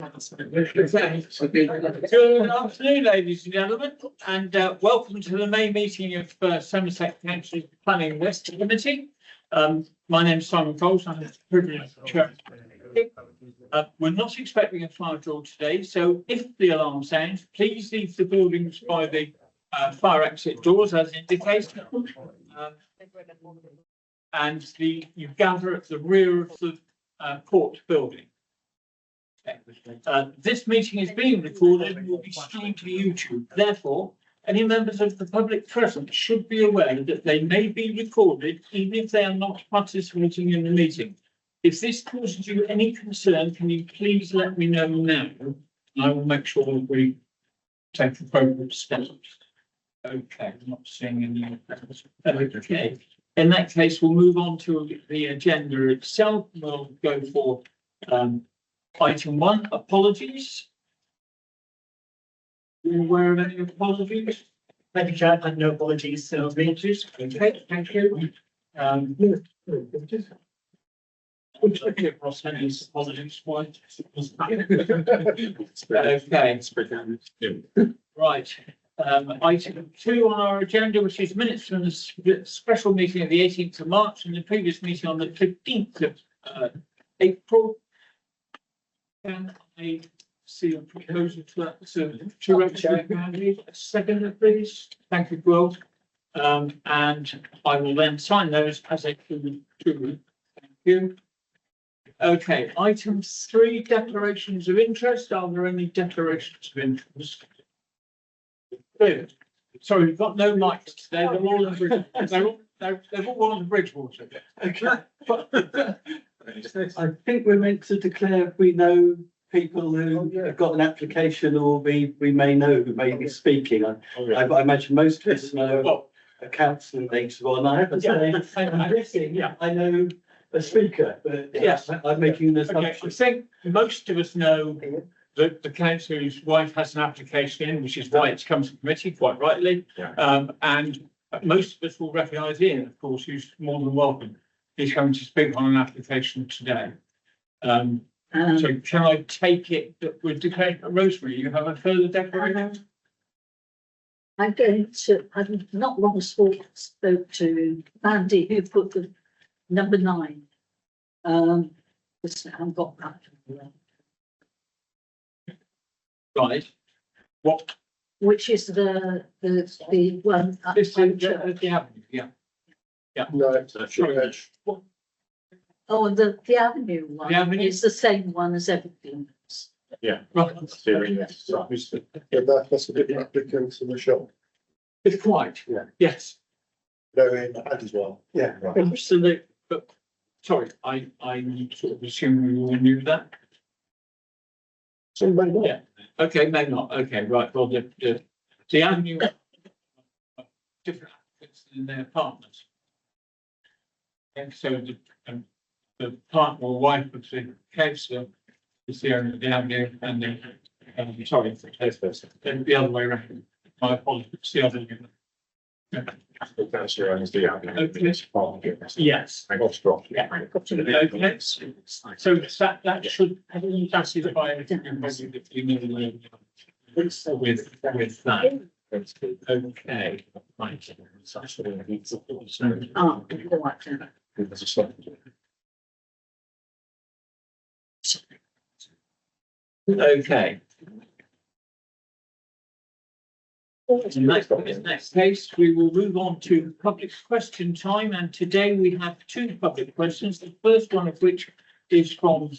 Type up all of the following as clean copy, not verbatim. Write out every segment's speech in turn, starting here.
Good afternoon, ladies and gentlemen, and welcome to the May meeting of Somerset Council Planning West Committee. My name is Simon Coles. I'm the privilege of chair. We're not expecting a fire drill today, so if the alarm sounds, please leave the buildings by the fire exit doors as indicated. And you gather at the rear of the court building. This meeting is being recorded and will be streamed to YouTube. Therefore, any members of the public present should be aware that they may be recorded even if they are not participating in the meeting. If this causes you any concern, can you please let me know now? I will make sure that we take appropriate steps. Okay, I'm not seeing any. Okay. In that case, we'll move on to the agenda itself. We'll go for item 1, apologies. Are you aware of any apologies? Thank you, Chair. No apologies. So, Apologies. Okay, thank you. Ross Henry's apologies. Why? Okay. Right. Item 2 on our agenda, which is minutes from the special meeting of the 18th of March and the previous meeting on the 15th of April. Can I see a proposal to that? To recommend a second, please. Thank you, Will. And I will then sign those as a true. Thank you. Okay, item 3, declarations of interest. Are there any declarations of interest? Good. Sorry, we've got no mics today. They're all on they're all on the Bridgewater. okay. I think we're meant to declare if we know people who have got an application, or we may know who may be speaking. I imagine most of us know a councillor later on. I have to say, I know a speaker, but yes, I'm making an assumption. I think most of us know that the councillor's wife has an application in, which is why it's come to committee, quite rightly. And most of us will recognise Ian, of course, who's more than welcome. He's going to speak on an application today. So can I take it that we're declaring, Rosemary, you have a further declaration? I'm going to, I've not long spoke to Andy, who put the number 9. I've got that. Right. What? Which is the one. This is the avenue, yeah. Yeah. No, it's a church. Oh, the avenue one. The avenue? Is the same one as everything else. Yeah. Right. That's a different applicant to the shop. It's quite. Yeah. Yes. No, in had as well. Yeah. Absolutely. But sorry, I sort of assume we all knew that. Somebody. Yeah. Okay, maybe not. Okay, right. Well, the avenue different applicants in their partners. And so the partner or wife of the councillor is the owner of the avenue, and the sorry, then the other way around. My apologies, the other way. Yeah. The councillor owns the avenue. Okay. Yes. Okay. Okay. So that should satisfy everything with that. Okay. Right. There's a slide. Okay. In next case, we will move on to public question time, and today we have 2 public questions. The first one of which is from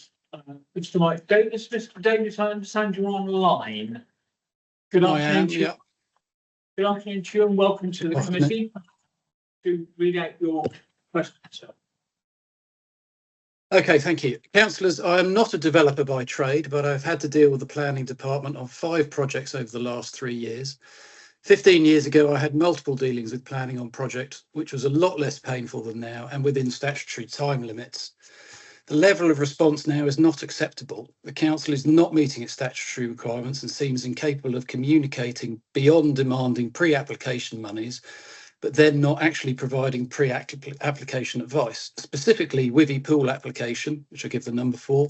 Mr. Mike Davis. Mr. Davis, I understand you're online. Good afternoon to you. Good afternoon to you, and welcome to the committee. To read out your questions. Okay, thank you. Councillors, I am not a developer by trade, but I've had to deal with the planning department on 5 projects over the last 3 years. 15 years ago, I had multiple dealings with planning on projects, which was a lot less painful than now and within statutory time limits. The level of response now is not acceptable. The council is not meeting its statutory requirements and seems incapable of communicating beyond demanding pre-application monies but then not actually providing pre-application advice, specifically Wivy pool application, which I give the number for.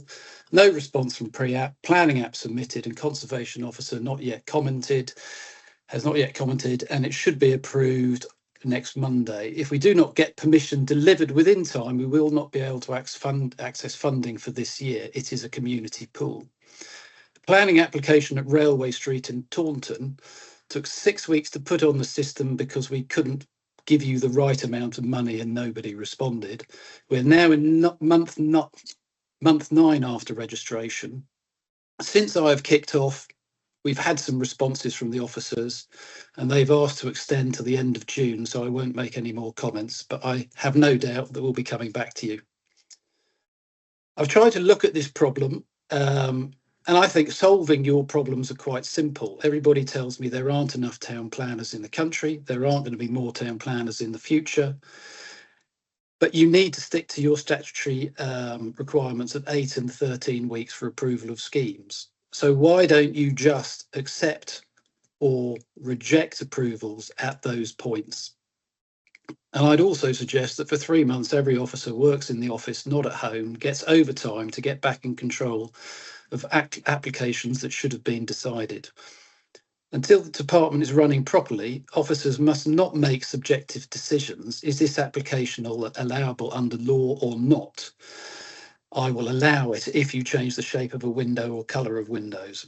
No response from pre-app, planning app submitted, and conservation officer has not yet commented, and it should be approved next Monday. If we do not get permission delivered within time, we will not be able to access funding for this year. It is a community pool. The planning application at Railway Street in Taunton took 6 weeks to put on the system because we couldn't give you the right amount of money and nobody responded. We're now in month 9 after registration. Since I've kicked off, we've had some responses from the officers and they've asked to extend to the end of June, so I won't make any more comments, but I have no doubt that we'll be coming back to you. I've tried to look at this problem, and I think solving your problems are quite simple. Everybody tells me there aren't enough town planners in the country. There aren't going to be more town planners in the future. But you need to stick to your statutory requirements of 8 and 13 weeks for approval of schemes. So why don't you just accept or reject approvals at those points? And I'd also suggest that for 3 months, every officer works in the office, not at home, gets overtime to get back in control of applications that should have been decided. Until the department is running properly, officers must not make subjective decisions. Is this application allowable under law or not? I will allow it if you change the shape of a window or colour of windows.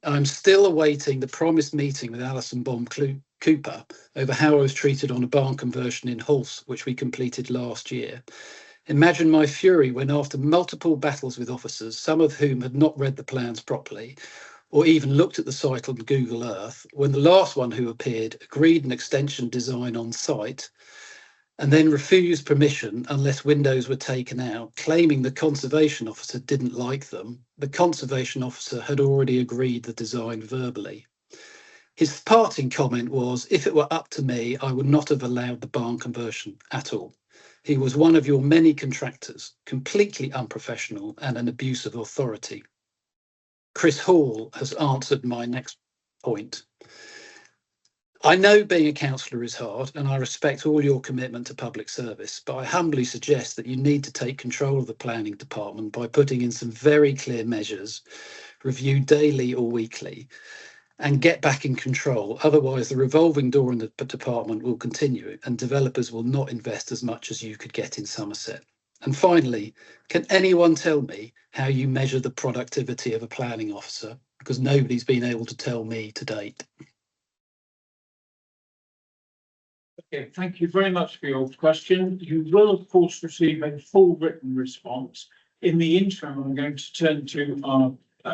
I'm still awaiting the promised meeting with Alison Baum-Cooper over how I was treated on a barn conversion in Hulse, which we completed last year. Imagine my fury when, after multiple battles with officers, some of whom had not read the plans properly or even looked at the site on Google Earth, when the last one who appeared agreed an extension design on site and then refused permission unless windows were taken out, claiming the conservation officer didn't like them. The conservation officer had already agreed the design verbally. His parting comment was, if it were up to me, I would not have allowed the barn conversion at all. He was one of your many contractors, completely unprofessional and an abuse of authority. Chris Hall has answered my next point. I know being a councillor is hard and I respect all your commitment to public service, but I humbly suggest that you need to take control of the planning department by putting in some very clear measures, reviewed daily or weekly, and get back in control. Otherwise, the revolving door in the department will continue and developers will not invest as much as you could get in Somerset. And finally, can anyone tell me how you measure the productivity of a planning officer? Because nobody's been able to tell me to date. Okay, thank you very much for your question. You will, of course, receive a full written response. In the interim, I'm going to turn to our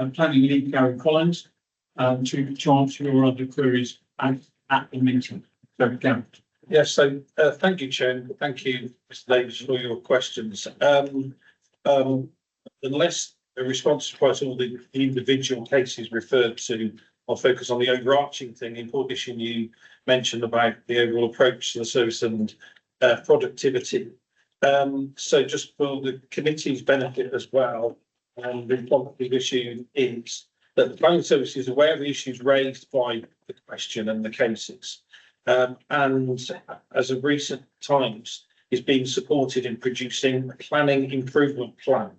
planning lead, Gary Collins, to answer your other queries at the meeting. So, Gary. Yes, so thank you, Chair. Thank you, Mr. Davis, for your questions. Unless a response to quite all the individual cases referred to, I'll focus on the overarching thing, the important issue you mentioned about the overall approach to the service and productivity. So just for the committee's benefit as well, the important issue is that the planning service is aware of the issues raised by the question and the cases. And as of recent times, is being supported in producing a planning improvement plan.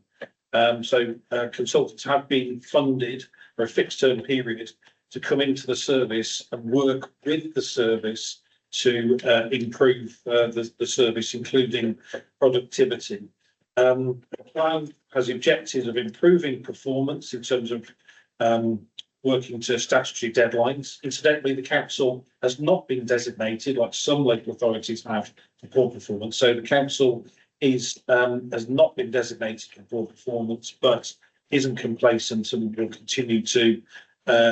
So consultants have been funded for a fixed term period to come into the service and work with the service to improve the service, including productivity. The plan has objectives of improving performance in terms of working to statutory deadlines. Incidentally, the council has not been designated, like some local authorities have, for poor performance. So the council is has not been designated for poor performance, but isn't complacent and will continue to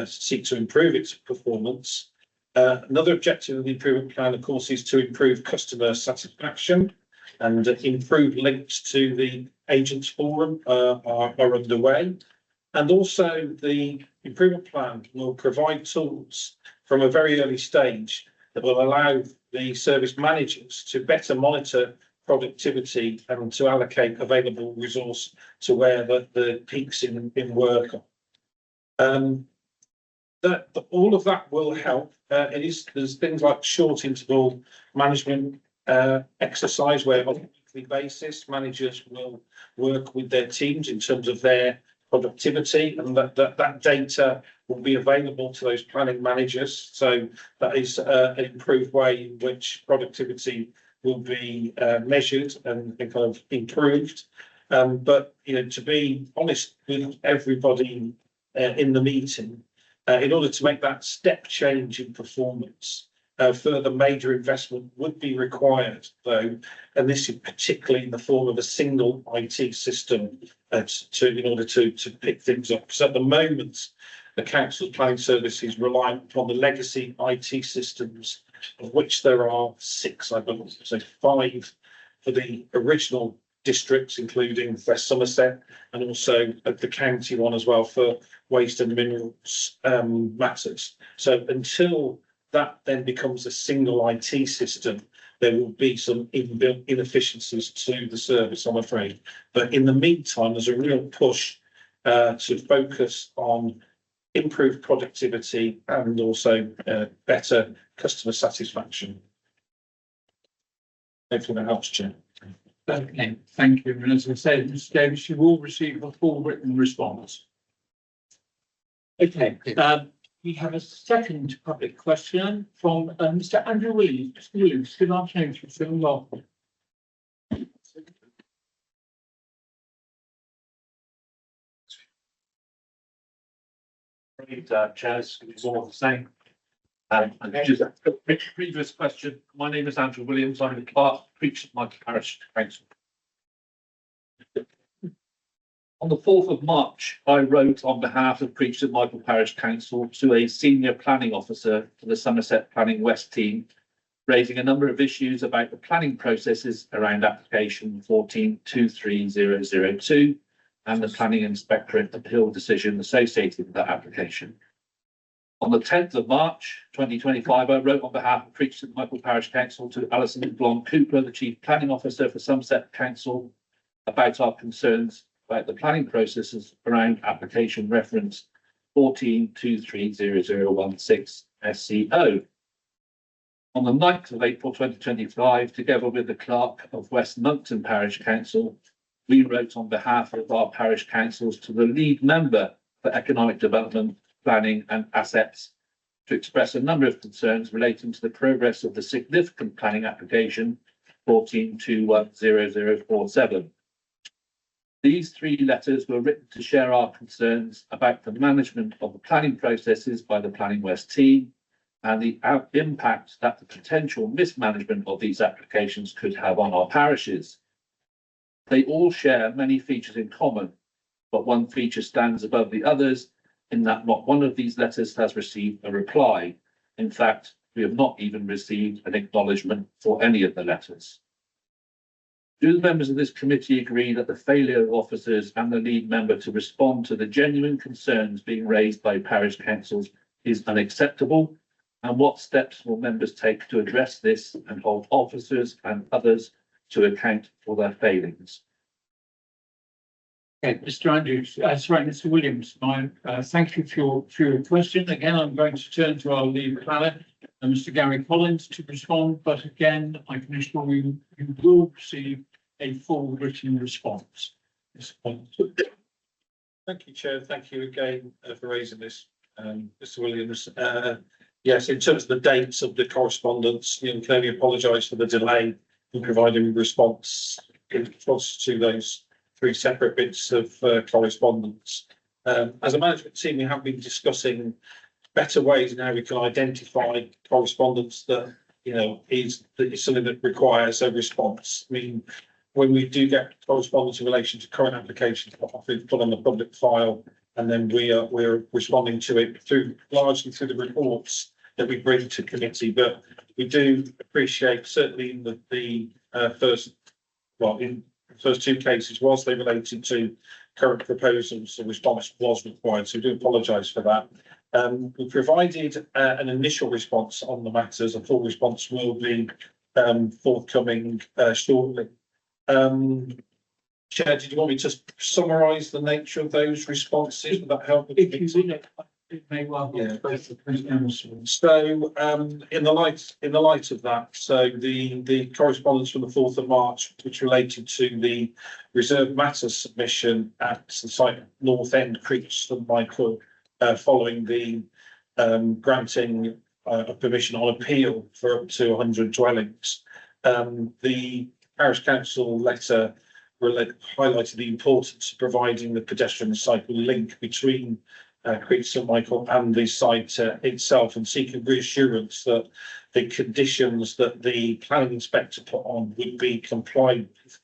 seek to improve its performance. Another objective of the improvement plan, of course, is to improve customer satisfaction, and improve links to the agents forum are underway. And also the improvement plan will provide tools from a very early stage that will allow the service managers to better monitor productivity and to allocate available resource to where the peaks in work are. all of that will help. There's things like short interval management exercise where on a weekly basis managers will work with their teams in terms of their productivity, and that data will be available to those planning managers. So that is an improved way in which productivity will be measured and kind of improved. But to be honest with everybody in the meeting, in order to make that step change in performance, further major investment would be required, though, and this is particularly in the form of a single IT system in order to pick things up. Because at the moment, the council's planning service is reliant upon the legacy IT systems, of which there are 6, I believe, so 5 for the original districts, including West Somerset, and also the county one as well for waste and minerals matters. So until that then becomes a single IT system, there will be some inbuilt inefficiencies to the service, I'm afraid. But in the meantime, there's a real push to focus on improved productivity and also better customer satisfaction. Hopefully that helps, Chair. Okay, thank you. And as I said, Mr. Davis, you will receive a full written response. Okay, we have a second public question from Mr. Andrew Williams. Mr. Williams, good afternoon. You're welcome. Chairs, it's all the same. And just a previous question. My name is Andrew Williams. I'm the clerk, preached at Michael Parish Council. On the 4th of March, I wrote on behalf of Preached at Michael Parish Council to a senior planning officer for the Somerset Planning West team, raising a number of issues about the planning processes around application 14-23002 and the planning inspectorate appeal decision associated with that application. On the 10th of March 2025, I wrote on behalf of Preached at Michael Parish Council to Alison Blond Cooper, the Chief Planning Officer for Somerset Council, about our concerns about the planning processes around application reference 14-2300016 SCO. On the 9th of April 2025, together with the clerk of West Monkton Parish Council, we wrote on behalf of our parish councils to the lead member for economic development, planning and assets to express a number of concerns relating to the progress of the significant planning application 14-2100047. These 3 letters were written to share our concerns about the management of the planning processes by the Planning West team and the impact that the potential mismanagement of these applications could have on our parishes. They all share many features in common, but one feature stands above the others in that not one of these letters has received a reply. In fact, we have not even received an acknowledgement for any of the letters. Do the members of this committee agree that the failure of officers and the lead member to respond to the genuine concerns being raised by parish councils is unacceptable? And what steps will members take to address this and hold officers and others to account for their failings? Okay, Mr. Andrews, Mr. Williams, thank you for your question. Again, I'm going to turn to our lead planner, Mr. Gary Collins, to respond. But again, I can assure you, you will receive a full written response. Thank you, Chair. Thank you again for raising this, Mr. Williams. Yes, in terms of the dates of the correspondence, can only apologise for the delay in providing response in response to those 3 separate bits of correspondence. As a management team, we have been discussing better ways in how we can identify correspondence that is something that requires a response. I mean, when we do get correspondence in relation to current applications, often put on the public file, and then we're responding to it largely through the reports that we bring to committee. But we do appreciate, certainly in the first 2 cases, whilst they related to current proposals, the response was required. So we do apologise for that. We provided an initial response on the matters. A full response will be forthcoming shortly. Chair, did you want me to summarise the nature of those responses? Would that help? If you would, It may well. Yeah. Both the councils. So, in the light of that, so the correspondence from the 4th of March, which related to the reserve matters submission at the site North End Creek, St Michael, following the granting of permission on appeal for up to 100 dwellings. The parish council letter highlighted the importance of providing the pedestrian cycle link between Creek St Michael and the site itself, and seeking reassurance that the conditions that the planning inspector put on would be complied with.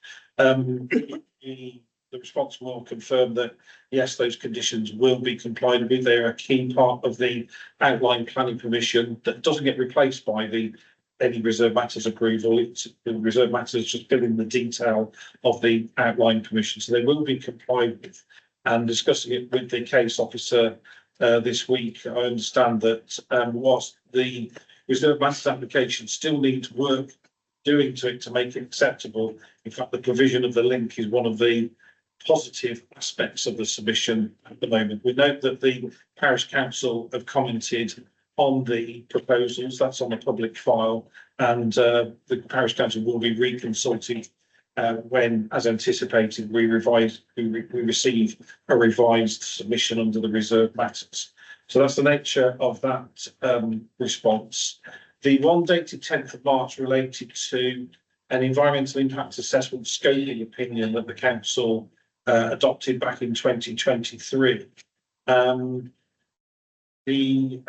The response will confirm that yes, those conditions will be complied with. They're a key part of the outline planning permission that doesn't get replaced by any reserve matters approval. It's the reserve matters just fill in the detail of the outline permission, so they will be complied with. And discussing it with the case officer this week, I understand that whilst the reserve matters application still needs work doing to it to make it acceptable, in fact, the provision of the link is one of the positive aspects of the submission at the moment. We note that the parish council have commented on the proposals. That's on the public file, and the parish council will be reconsulted when, as anticipated, we receive a revised submission under the reserve matters. So that's the nature of that response. The one dated 10th of March related to an environmental impact assessment scoping opinion that the council adopted back in 2023. We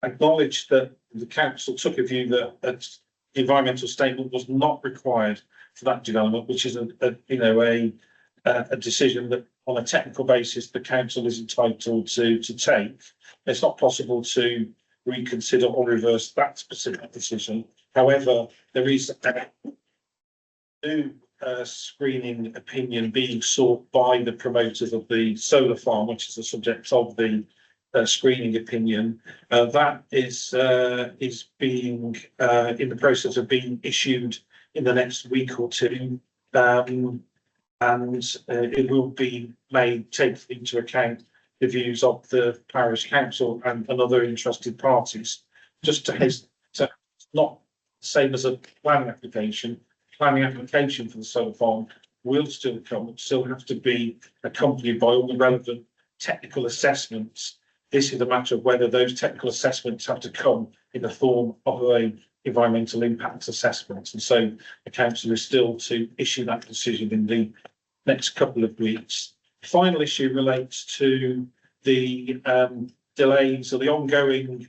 acknowledge that the council took a view that the environmental statement was not required for that development, which is a decision that on a technical basis the council is entitled to take. It's not possible to reconsider or reverse that specific decision. However, there is a new screening opinion being sought by the promoters of the solar farm, which is the subject of the screening opinion. That is being in the process of being issued in the next week or two, and it will be made taking into account the views of the parish council and other interested parties. Just to hasten, so it's not the same as a planning application. Planning application for the solar farm will still come, it still have to be accompanied by all the relevant technical assessments. This is a matter of whether those technical assessments have to come in the form of an environmental impact assessment. And so the council is still to issue that decision in the next couple of weeks. The final issue relates to the delays or the ongoing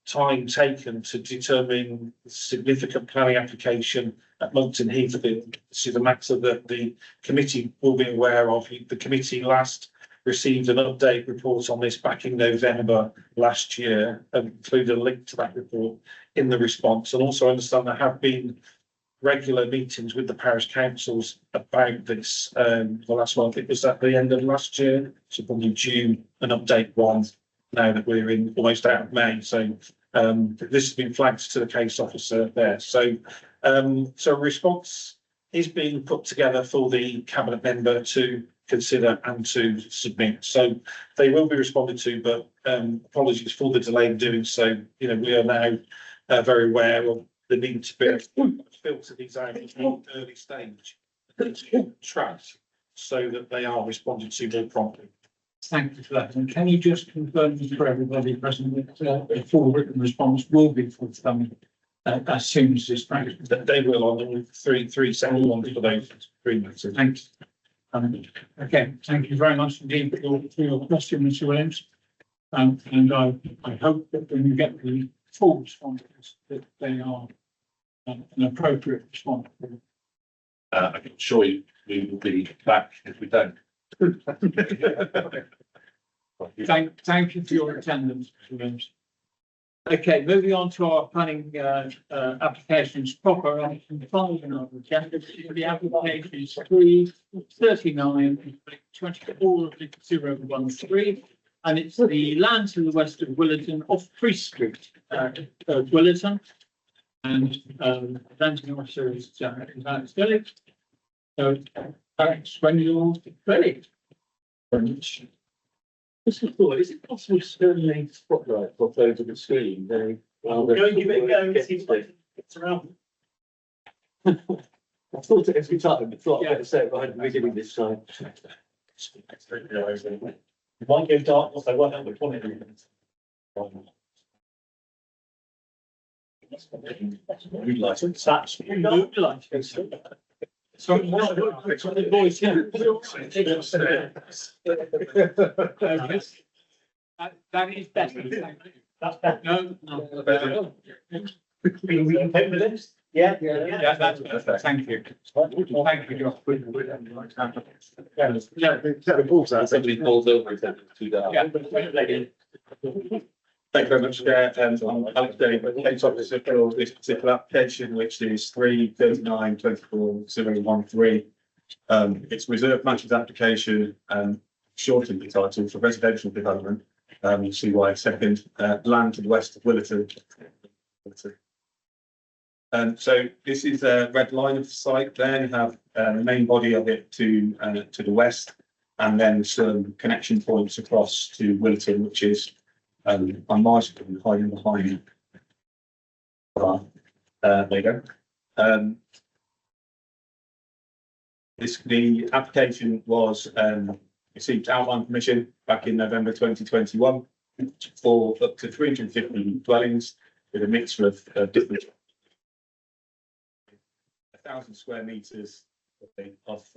time taken to determine significant planning application at Monkton Heath. This is a matter that the committee will be aware of. The committee last received an update report on this back in November last year, and included a link to that report in the response. And also understand there have been regular meetings with the parish councils about this. The last one, I think, was at the end of last year, so probably due an update one now that we're in almost out of May. So this has been flagged to the case officer there. So a response is being put together for the cabinet member to consider and to submit. So they will be responded to, but apologies for the delay in doing so. You know, we are now very aware of the need to be filter these out at an early stage, tracked, so that they are responded to more promptly. Thank you for that. And can you just confirm for everybody present that a full written response will be forthcoming as soon as this practice? They will on the three second ones for those three matters. Thanks. Okay, thank you very much indeed for your question, Mr. Williams. And I hope that when you get the full responses, that they are an appropriate response. I can assure you we will be back if we don't. Thank you for your attendance, Mr. Williams. Okay, moving on to our planning applications proper. Item 5 in our agenda, the application is 339 24-013, and it's the land to the west of Willerton off Priest Street, Willerton, and presenting officer is Alex Gillick. So Alex, when you're ready. Just a thought, is it possible to turn the spotlight off over the screen? They, well, Go and give it a go, and see if it's around. I thought it every time, but thought Yeah. I'd better say it behind the beginning this time. It might go dark, if they won't have the quality. Moonlight. That's moonlight. Sorry, the voice, yeah. That is better. Thank you. That's better. No. We can pay for this? Yeah. Yeah, that's perfect. Thank you. Thank you, Josh. Set the balls out. Somebody falls over, it's too dark. Yeah. Thank you very much, Chair. I'm Alex Day, Case Officer for this particular application, which is 3/39/24/013. It's reserved matches application, shortened the title for residential development. You'll see why second, land to the west of Willerton. So this is a red line of the site. Then you have the main body of it to the west, and then some connection points across to Willerton, which is on margin hiding behind. There you go. The application was received outline permission back in November 2021 for up to 350 dwellings with a mixture of different 1,000 square meters of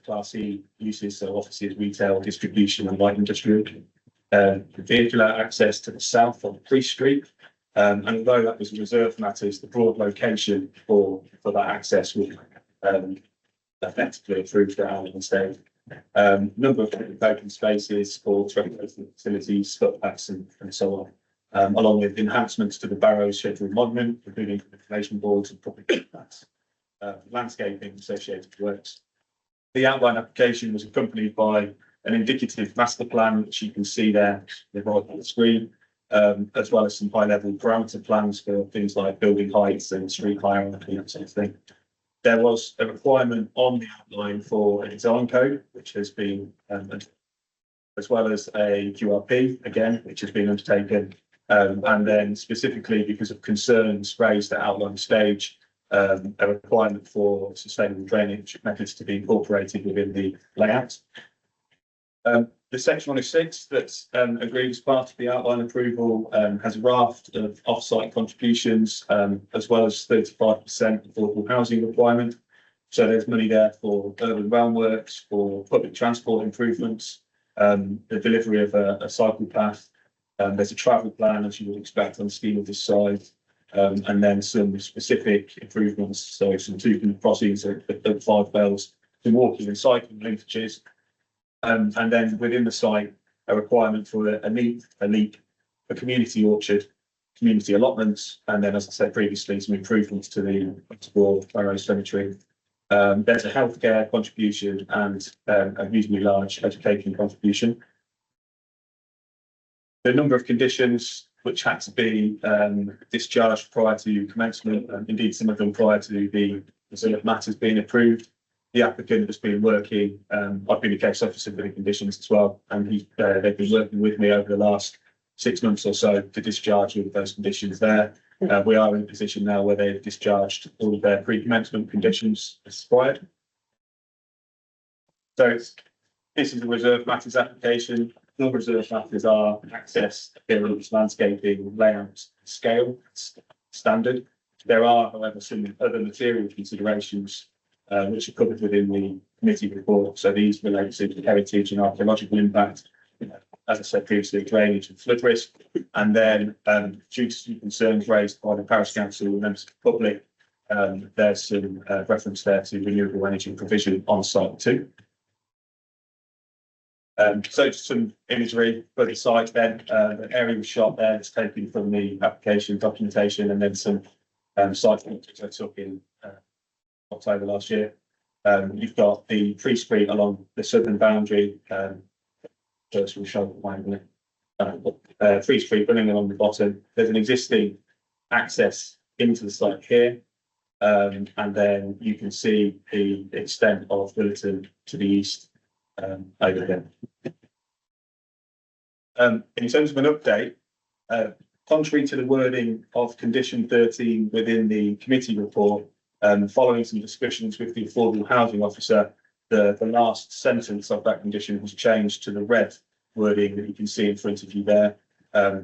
Class C uses, so offices, retail, distribution, and light industrial. Vehicular access to the south on Priest Street, and although that was reserved matters, the broad location for that access was effectively approved for housing stage. Number of open spaces for traffic facilities, footpaths, and so on, along with enhancements to the Barrows Scheduled Monument, including information boards and public footpaths, landscaping associated works. The outline application was accompanied by an indicative master plan, which you can see there, right on the screen, as well as some high-level parameter plans for things like building heights and street hierarchy, that sort of thing. There was a requirement on the outline for a design code, which has been, as well as a QRP, again, which has been undertaken, and then specifically because of concerns raised at outline stage, a requirement for sustainable drainage methods to be incorporated within the layout. The section 106 that's agreed as part of the outline approval has a raft of off-site contributions, as well as 35% affordable housing requirement. So there's money there for urban realm works, for public transport improvements, the delivery of a cycle path. There's a travel plan, as you would expect on a scheme of this size, and then some specific improvements. So some two crossings at 5 Bells, some walking and cycling linkages. And then within the site, a requirement for a LEAP, a community orchard, community allotments, and then, as I said previously, some improvements to the Barrows Cemetery. There's a healthcare contribution and a reasonably large education contribution. The number of conditions which had to be discharged prior to commencement, and indeed some of them prior to the reserved matters being approved. The applicant has been working, I've been a case officer for the conditions as well, and they've been working with me over the last 6 months or so to discharge all of those conditions there. We are in a position now where they've discharged all of their pre-commencement conditions as required. So this is a reserved matters application. Non-reserved matters are access, appearance, landscaping, layout, scale, standard. There are, however, some other material considerations which are covered within the committee report. So these relate to heritage and archaeological impact, as I said previously, drainage and flood risk. And then due to some concerns raised by the Parish Council and members of the public, there's some reference there to renewable energy provision on site too. So just some imagery for the site then. The area was shot there, it's taken from the application documentation, and then some site photos I took in October last year. You've got the Priest Street along the southern boundary. First we'll show Priest Street running along the bottom. There's an existing access into the site here. And then you can see the extent of Willerton to the east. over there. In terms of an update, contrary to the wording of condition 13 within the committee report, following some discussions with the affordable housing officer, the last sentence of that condition was changed to the red wording that you can see in front of you there.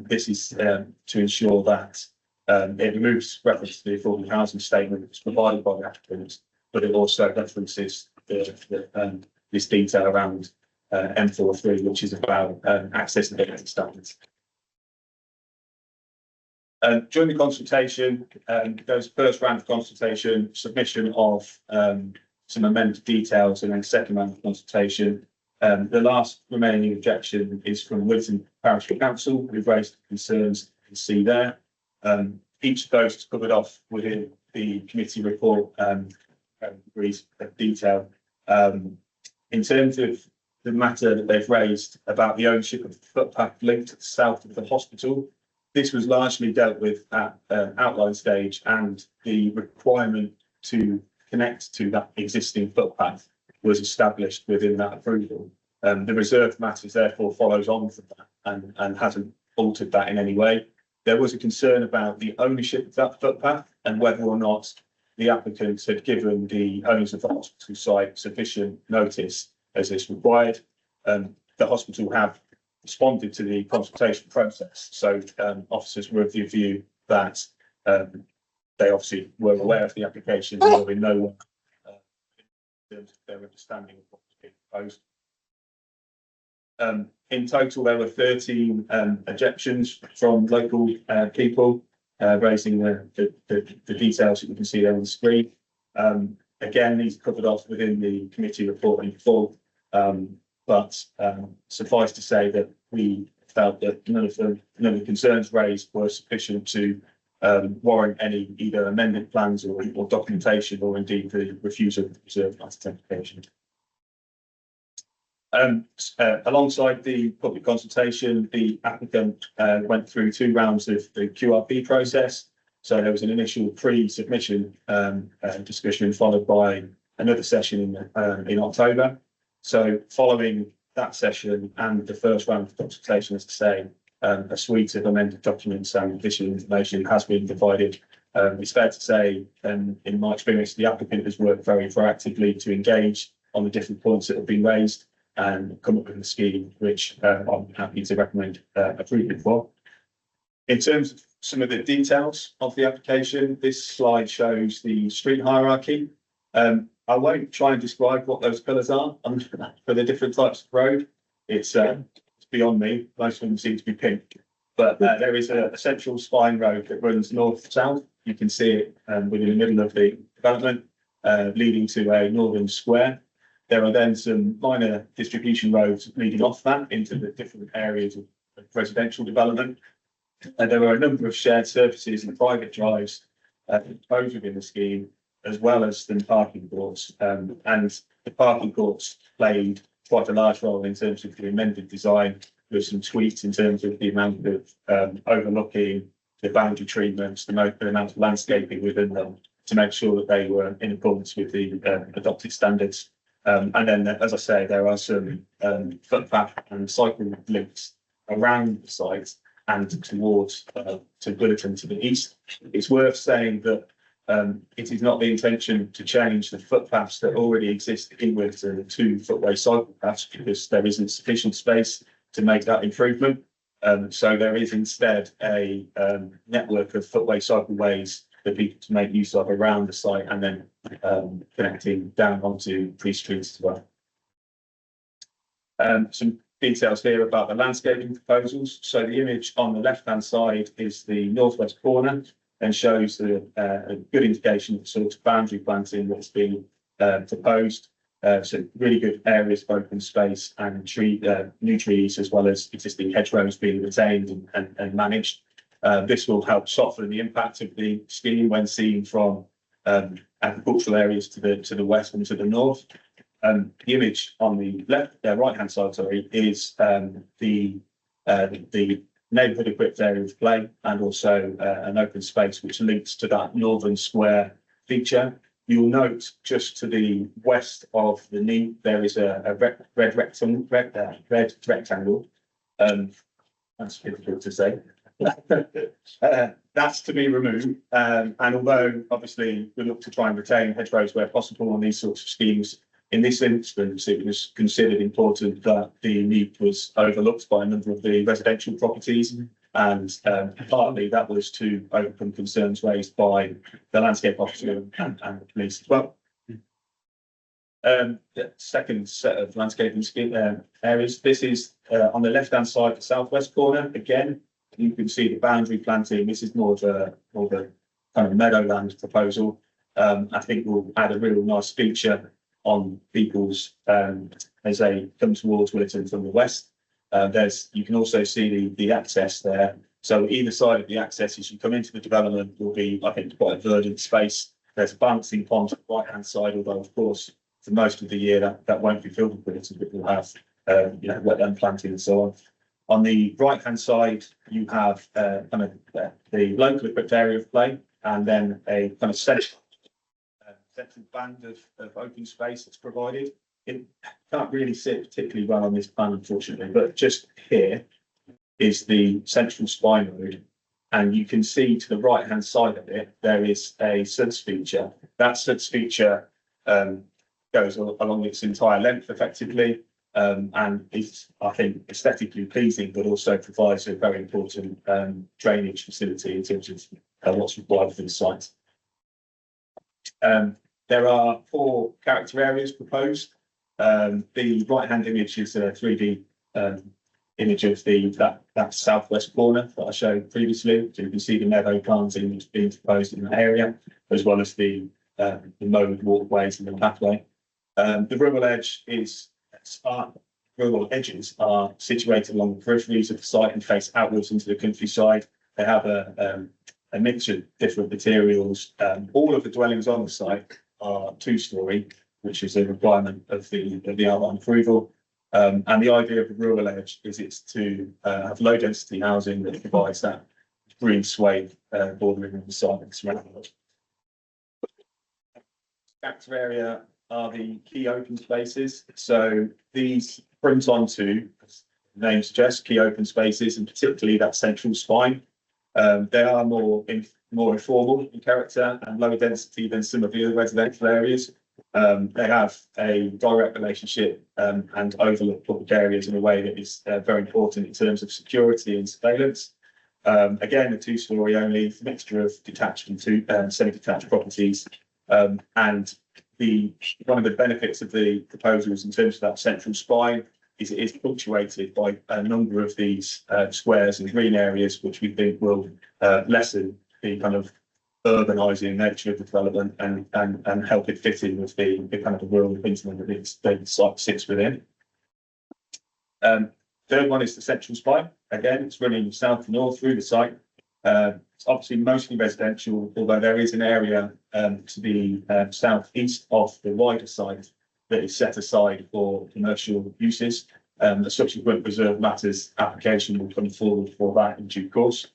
This is to ensure that it removes reference to the affordable housing statement that's provided by the applicant, but it also references this detail around M43, which is about accessibility standards. During the consultation, there was a first round of consultation, submission of some amended details, and then second round of consultation. The last remaining objection is from Wilton Parish Council, who've raised concerns you can see there. Each of those is covered off within the committee report agrees of detail. In terms of the matter that they've raised about the ownership of the footpath linked to the south of the hospital, this was largely dealt with at outline stage, and the requirement to connect to that existing footpath was established within that approval. The reserved matters therefore follows on from that and hasn't altered that in any way. There was a concern about the ownership of that footpath and whether or not the applicants had given the owners of the hospital site sufficient notice as is required. The hospital have responded to the consultation process, so officers were of the view that they obviously were aware of the application and were in no way in terms of their understanding of what was being proposed. In total, there were 13 objections from local people raising the details that you can see there on the screen. Again, these are covered off within the committee report in full, but suffice to say that we felt that none of the concerns raised were sufficient to warrant any either amended plans or documentation, or indeed the refusal of the reserved matter application. Alongside the public consultation, the applicant went through 2 rounds of the QRP process. So there was an initial pre-submission discussion followed by another session in October. So following that session and the first round of consultation, as I say, a suite of amended documents and additional information has been provided. It's fair to say, in my experience, the applicant has worked very proactively to engage on the different points that have been raised and come up with a scheme which I'm happy to recommend approval for. In terms of some of the details of the application, this slide shows the street hierarchy. I won't try and describe what those colours are for the different types of road. It's beyond me. Most of them seem to be pink, but there is a central spine road that runs north-south. You can see it within the middle of the development, leading to a northern square. There are then some minor distribution roads leading off that into the different areas of residential development. And there are a number of shared surfaces and private drives proposed within the scheme, as well as some parking courts. And the parking courts played quite a large role in terms of the amended design, with some tweaks in terms of the amount of overlooking, the boundary treatments, the amount of landscaping within them, to make sure that they were in accordance with the adopted standards. And then, as I say, there are some footpath and cycle links around the site and towards to Bulletin to the east. It's worth saying that it is not the intention to change the footpaths that already exist in Wilton to footway cycle paths, because there isn't sufficient space to make that improvement. So there is instead a network of footway cycleways for people to make use of around the site, and then connecting down onto Priest Street as well. Some details here about the landscaping proposals. So the image on the left-hand side is the northwest corner and shows a good indication of the sort of boundary planting that's been proposed. So really good areas of open space and new trees, as well as existing hedgerows being retained and managed. This will help soften the impact of the scheme when seen from agricultural areas to the west and to the north. The image on the right-hand side, sorry, is the neighbourhood equipped area of play, and also an open space which links to that northern square feature. You'll note just to the west of the knee, there is a red rectangle. That's difficult to say. That's to be removed. And although obviously we look to try and retain hedgerows where possible on these sorts of schemes, in this instance, it was considered important that the need was overlooked by a number of the residential properties. And partly that was to overcome concerns raised by the landscape officer and the police as well. The second set of landscaping areas. This is on the left-hand side, the southwest corner. Again, you can see the boundary planting. This is more of a kind of meadowland proposal. I think will add a real nice feature on people's as they come towards Williton from the west. You can also see the access there. So either side of the access, as you come into the development, will be, I think, quite a verdant space. There's a balancing pond on the right-hand side, although of course, for most of the year that won't be filled with it, but we'll have wetland planting and so on. On the right-hand side, you have kind of the local equipped area of play, and then a kind of central band of open space that's provided. It can't really sit particularly well on this plan, unfortunately, but just here is the central spine road. And you can see to the right-hand side of it, there is a SUDS feature. That SUDS feature goes along its entire length effectively, and is, I think, aesthetically pleasing, but also provides a very important drainage facility in terms of what's required for the site. There are 4 character areas proposed. The right-hand image is a 3D image of that southwest corner that I showed previously. So you can see the meadow planting being proposed in that area, as well as the mowed walkways and the pathway. The rural edges are situated along the peripheries of the site and face outwards into the countryside. They have a mixture of different materials. All of the dwellings on the site are 2-storey, which is a requirement of the outline approval. And the idea of the rural edge is it's to have low density housing that provides that green swathe bordering the site and surrounding it. Character area are the key open spaces. So these print onto, as the name suggests, key open spaces, and particularly that central spine. They are more informal in character and lower density than some of the other residential areas. They have a direct relationship and overlook public areas in a way that is very important in terms of security and surveillance. Again, a 2-storey only, mixture of detached and semi-detached properties. And one of the benefits of the proposals in terms of that central spine is it is punctuated by a number of these squares and green areas, which we think will lessen the kind of urbanising nature of the development and help it fit in with the kind of the rural hinterland that the site sits within. Third one is the central spine. Again, it's running south to north through the site. It's obviously mostly residential, although there is an area to the southeast of the wider site that is set aside for commercial uses. The subsequent reserve matters application will come forward for that in due course.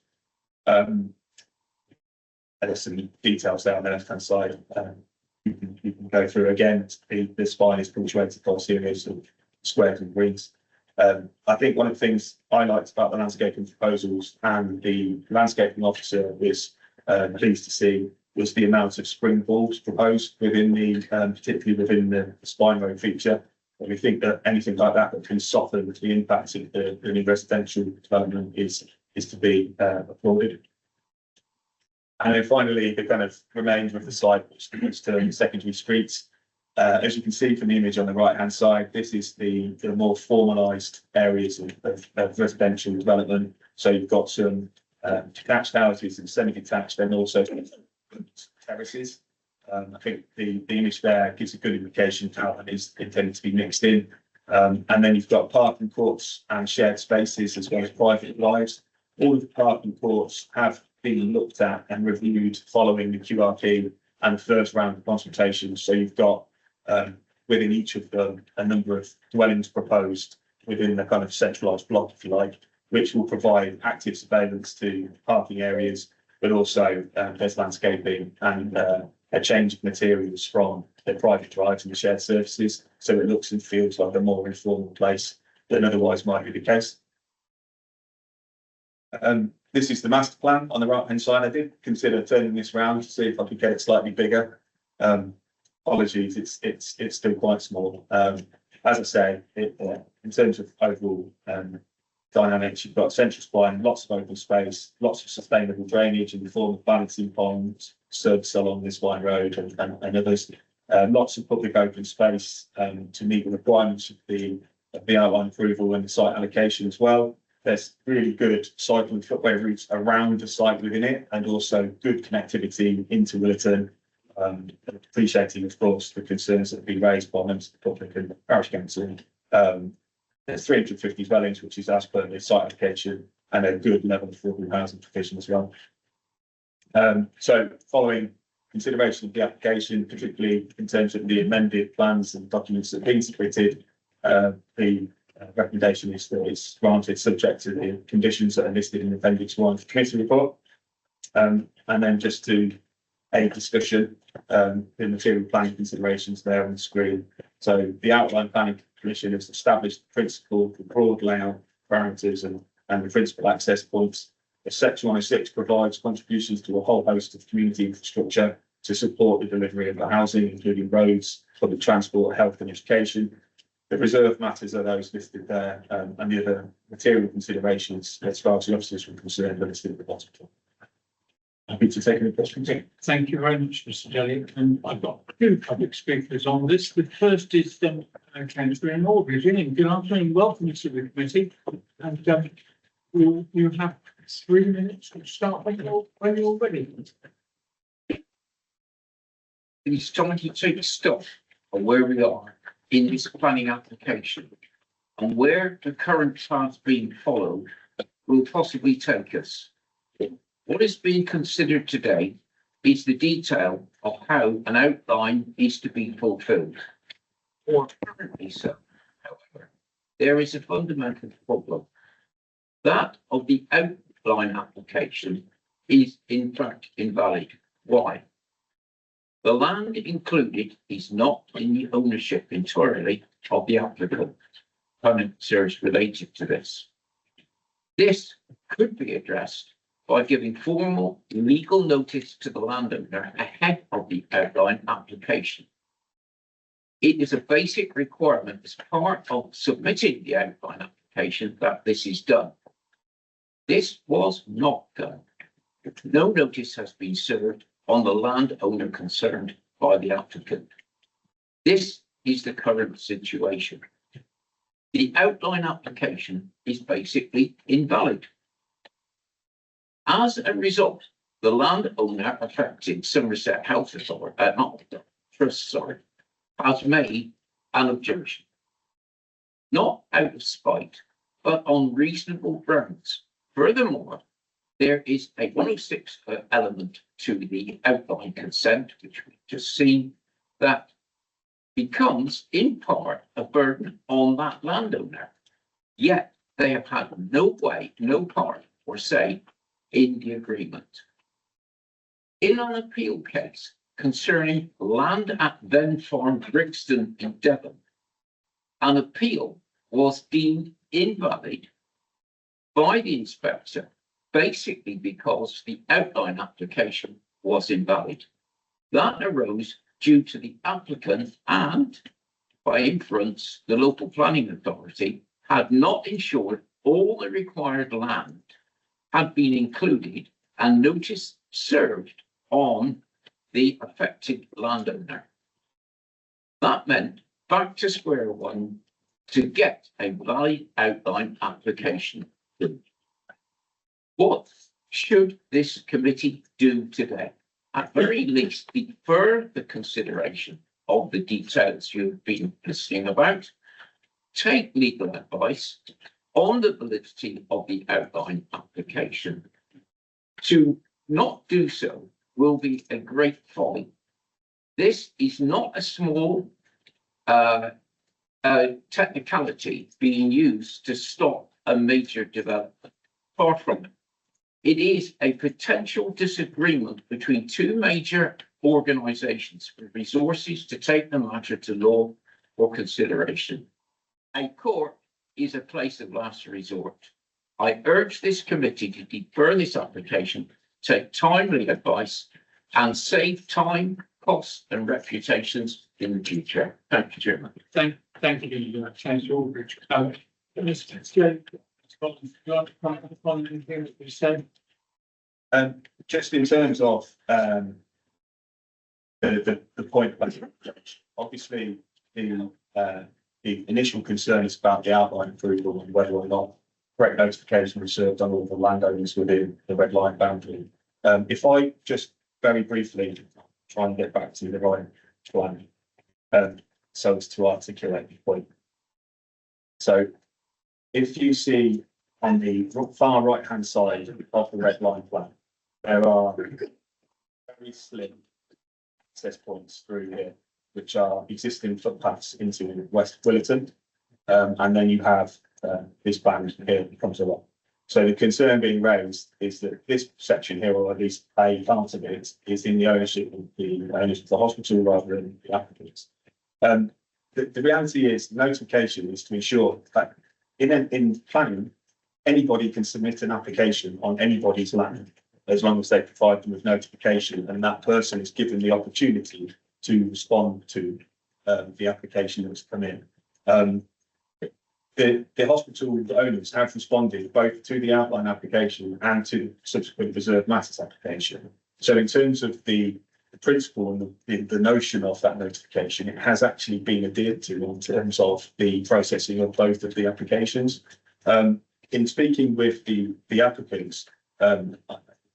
There's some details there on the left-hand side. You can go through again. The spine is punctuated by a series of squares and greens. I think one of the things I liked about the landscaping proposals and the landscaping officer was pleased to see was the amount of spring bulbs proposed within particularly within the spine road feature. And we think that anything like that can soften the impact of the new residential development is to be applauded. And then finally, the kind of remainder of the site, which is to secondary streets. As you can see from the image on the right-hand side, this is the more formalised areas of residential development. So you've got some detached houses and semi-detached, and also terraces. I think the image there gives a good indication of how that is intended to be mixed in. And then you've got parking courts and shared spaces as well as private drives. All of the parking courts have been looked at and reviewed following the QRP and the first round of consultations. So you've got within each of them a number of dwellings proposed within the kind of centralised block, if you like, which will provide active surveillance to parking areas, but also there's landscaping and a change of materials from the private drives and the shared surfaces, so it looks and feels like a more informal place than otherwise might be the case. This is the master plan on the right hand side. I did consider turning this round to see if I could get it slightly bigger. Apologies, it's still quite small. As I say, in terms of overall dynamics, you've got central spine, lots of open space, lots of sustainable drainage in the form of balancing ponds, subs along this wine road and others. Lots of public open space to meet the requirements of the outline approval and the site allocation as well. There's really good cycling footway routes around the site within it, and also good connectivity into Willerton. Appreciating, of course, the concerns that have been raised by members of the public and the parish council. There's 350 dwellings, which is as per the site application, and a good level of affordable housing provision as well. So following consideration of the application, particularly in terms of the amended plans and documents that have been submitted, the recommendation is that it's granted subject to the conditions that are listed in Appendix 1 of the committee report. And then just to a discussion, the material planning considerations there on the screen. So the outline planning commission has established the principle for broad layout parameters and the principal access points. Section 106 provides contributions to a whole host of community infrastructure to support the delivery of the housing, including roads, public transport, health and education. The reserve matters are those listed there, and the other material considerations as far as the officers are concerned are listed at the bottom. Happy to take any questions. Thank you very much, Mr. Daly. And I've got two public speakers on this. The first is Councillor Norwood. Good afternoon, welcome to the committee. And you have 3 minutes to start when you're ready. It's time to take stock of where we are in this planning application and where the current path being followed will possibly take us. What is being considered today is the detail of how an outline is to be fulfilled, or currently so. However, there is a fundamental problem. That of the outline application is in fact invalid. Why? The land included is not in the ownership entirely of the applicant. Concerns related to this. This could be addressed by giving formal legal notice to the landowner ahead of the outline application. It is a basic requirement as part of submitting the outline application that this is done. This was not done. No notice has been served on the landowner concerned by the applicant. This is the current situation. The outline application is basically invalid. As a result, the landowner affected, Somerset Health Authority, has made an objection. Not out of spite, but on reasonable grounds. Furthermore, there is a 106 element to the outline consent, which we've just seen, that becomes in part a burden on that landowner. Yet they have had no way, no part or say in the agreement. In an appeal case concerning land at Then Farm, Brixton in Devon, an appeal was deemed invalid by the inspector, basically because the outline application was invalid. That arose due to the applicant and, by inference, the local planning authority had not ensured all the required land had been included and notice served on the affected landowner. That meant back to square one to get a valid outline application. What should this committee do today? At very least, defer the consideration of the details you've been listening about, take legal advice on the validity of the outline application. To not do so will be a great folly. This is not a small technicality being used to stop a major development. Far from it. It is a potential disagreement between two major organisations with resources to take the matter to law for consideration. A court is a place of last resort. I urge this committee to defer this application, take timely advice, and save time, costs, and reputations in the future. Thank you, Chairman. Thank you, Councillor Aldridge. Mr. Joe, Scotland, would you like to comment upon anything that we said? Just in terms of the point, obviously the initial concern is about the outline approval and whether or not correct notification was served on all the landowners within the red line boundary. If I just very briefly try and get back to the right plan, so as to articulate the point. So if you see on the far right hand side of the red line plan, there are very slim access points through here, which are existing footpaths into West Willerton. And then you have this band here that comes along. So the concern being raised is that this section here, or at least a part of it, is in the ownership of the owners of the hospital rather than the applicants. The reality is notification is to ensure that in planning, anybody can submit an application on anybody's land, as long as they provide them with notification and that person is given the opportunity to respond to the application that's come in. The hospital owners have responded both to the outline application and to subsequent reserved matters application. So in terms of the principle and the notion of that notification, it has actually been adhered to in terms of the processing of both of the applications. In speaking with the applicants, I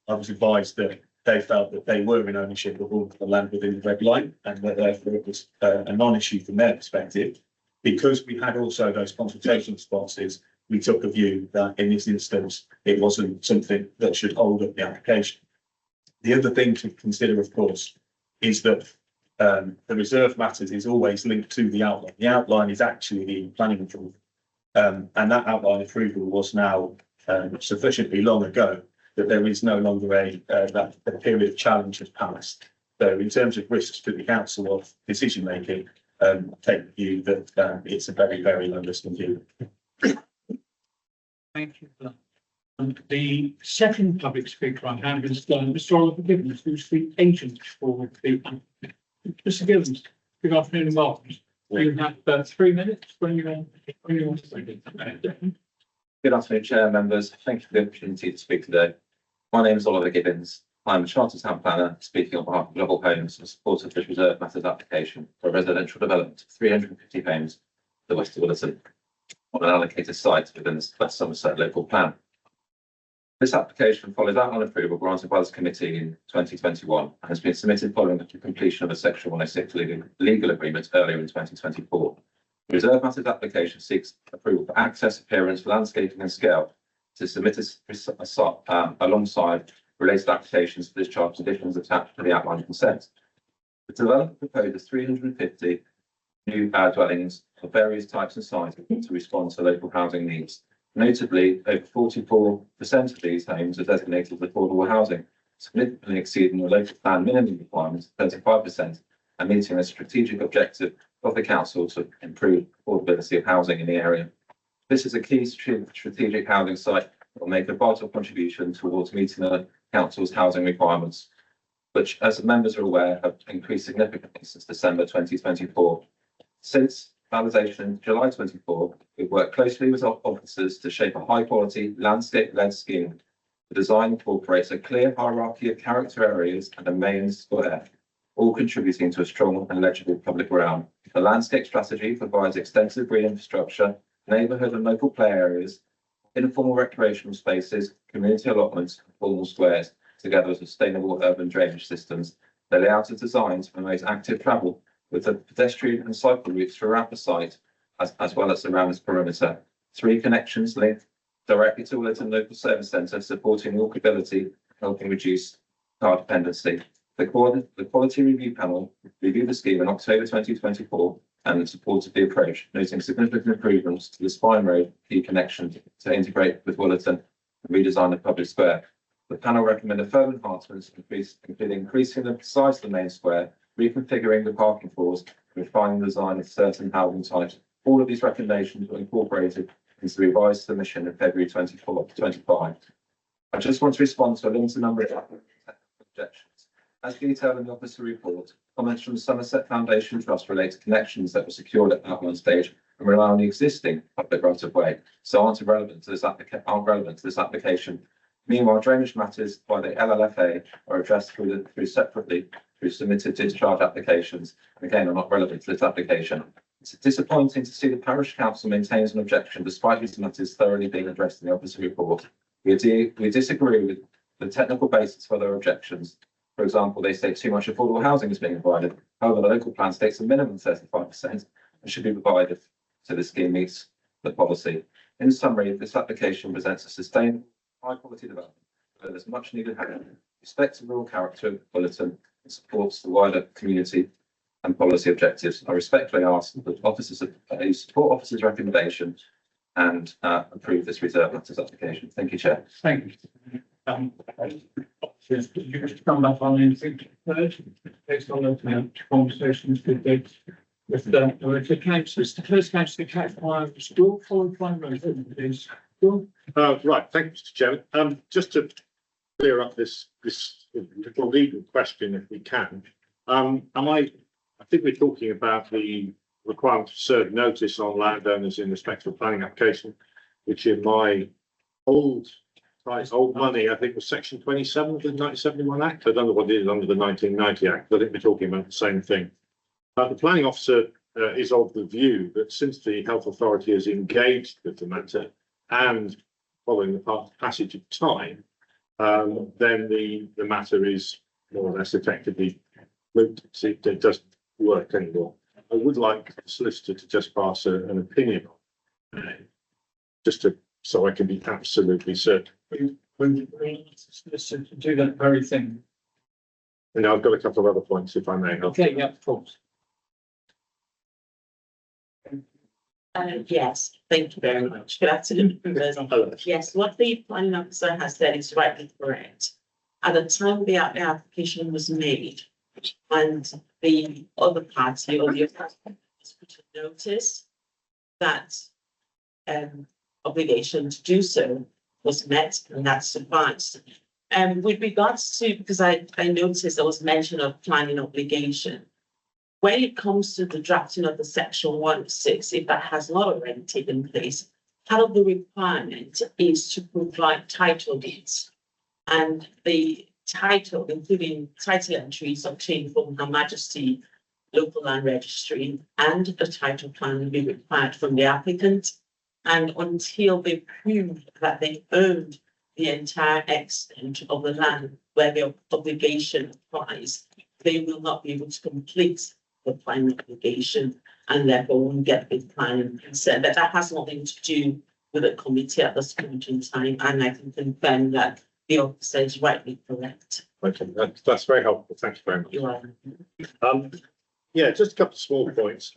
was advised that they felt that they were in ownership of all the land within the red line and that therefore it was a non-issue from their perspective. Because we had also those consultation responses, we took a view that in this instance, it wasn't something that should hold up the application. The other thing to consider, of course, is that the reserve matters is always linked to the outline. The outline is actually the planning approval. And that outline approval was now sufficiently long ago that there is no longer that period of challenge has passed. So in terms of risks to the council of decision making, take the view that it's a very, very low risk view. Thank you for that. And the second public speaker I have is Mr. Oliver Gibbons, who's the agent for the Mr. Gibbons. Good afternoon and welcome. You have 3 minutes when you want to speak. Good afternoon, Chair, members. Thank you for the opportunity to speak today. My name is Oliver Gibbons. I'm a Chartered Town Planner speaking on behalf of Global Homes in support of this reserve matters application for a residential development of 350 homes to the west of Willerton on an allocated site within the West Somerset local plan. This application follows outline approval granted by this committee in 2021 and has been submitted following the completion of a Section 106 legal agreement earlier in 2024. The reserve matters application seeks approval for access, appearance, landscaping and scale to submit alongside related applications for discharge conditions attached to the outline consent. The developer proposes 350 new dwellings of various types and sizes to respond to local housing needs. Notably, over 44% of these homes are designated as affordable housing, significantly exceeding the local plan minimum requirements of 35% and meeting a strategic objective of the council to improve affordability of housing in the area. This is a key strategic housing site that will make a vital contribution towards meeting the council's housing requirements, which, as the members are aware, have increased significantly since December 2024. Since validation in July 24, we've worked closely with our officers to shape a high-quality, landscape-led scheme. The design incorporates a clear hierarchy of character areas and a main square, all contributing to a strong and legible public realm. The landscape strategy provides extensive green infrastructure, neighbourhood and local play areas, informal recreational spaces, community allotments, and formal squares, together with sustainable urban drainage systems. The layout is designed to promote active travel with the pedestrian and cycle routes throughout the site, as well as around its perimeter. 3 connections linked directly to Willerton Local Service Centre, supporting walkability, helping reduce car dependency. The Quality Review Panel reviewed the scheme in October 2024 and supported the approach, noting significant improvements to the Spine Road key connection to integrate with Willerton and redesign the public square. The panel recommended further enhancements, including increasing the size of the main square, reconfiguring the parking floors, and refining the design of certain housing types. All of these recommendations were incorporated into the revised submission in February 2025. I just want to respond to a limited number of objections. As detailed in the officer report, comments from the Somerset Foundation Trust relate to connections that were secured at outline stage and rely on the existing public right of way, so aren't relevant to this application. Meanwhile, drainage matters by the LLFA are addressed through submitted discharge applications, and again are not relevant to this application. It's disappointing to see the parish council maintains an objection despite these matters thoroughly being addressed in the officer report. We disagree with the technical basis for their objections. For example, they say too much affordable housing is being provided. However, the local plan states a minimum 35% and should be provided so the scheme meets the policy. In summary, this application presents a sustainable, high-quality development where there's much needed housing, respects the rural character of Bulletin, and supports the wider community and policy objectives. I respectfully ask that officers support officers' recommendation and approve this reserve matters application. Thank you, Chair. Thank you. Yes, could you just come back on anything first, based on the conversations with the councillors. The first councillor, Catherine School, followed by Rosie, please. Right, thank you, Mr. Chairman. Just to clear up this little legal question, if we can. I think we're talking about the requirement to serve notice on landowners in respect of planning application, which in my old money, I think was section 27 of the 1971 Act. I don't know what it is under the 1990 Act, but I think we're talking about the same thing. The planning officer is of the view that since the health authority is engaged with the matter and following the passage of time, then the matter is more or less effectively moot. It doesn't work anymore. I would like the solicitor to just pass an opinion on it, so I can be absolutely certain. Solicitor to do that very thing. And I've got a couple of other points, if I may. Okay, yeah, of course. Yes, thank you very much. Good afternoon, members. Yes, what the planning officer has said is rightly correct. At the time the application was made, and the other party or the other was put a notice that obligation to do so was met, and that sufficed. With regards to, because I noticed there was mention of planning obligation. When it comes to the drafting of the section 106, if that has not already taken place, part of the requirement is to provide title deeds. And the title, including title entries obtained from Her Majesty Local Land Registry, and the title plan will be required from the applicant. And until they prove that they owned the entire extent of the land where the obligation applies, they will not be able to complete the planning obligation and therefore won't get the planning consent. But that has nothing to do with the committee at this point in time, and I can confirm that the officer is rightly correct. Okay, that's very helpful. Thank you very much. You are. Yeah, just a couple of small points.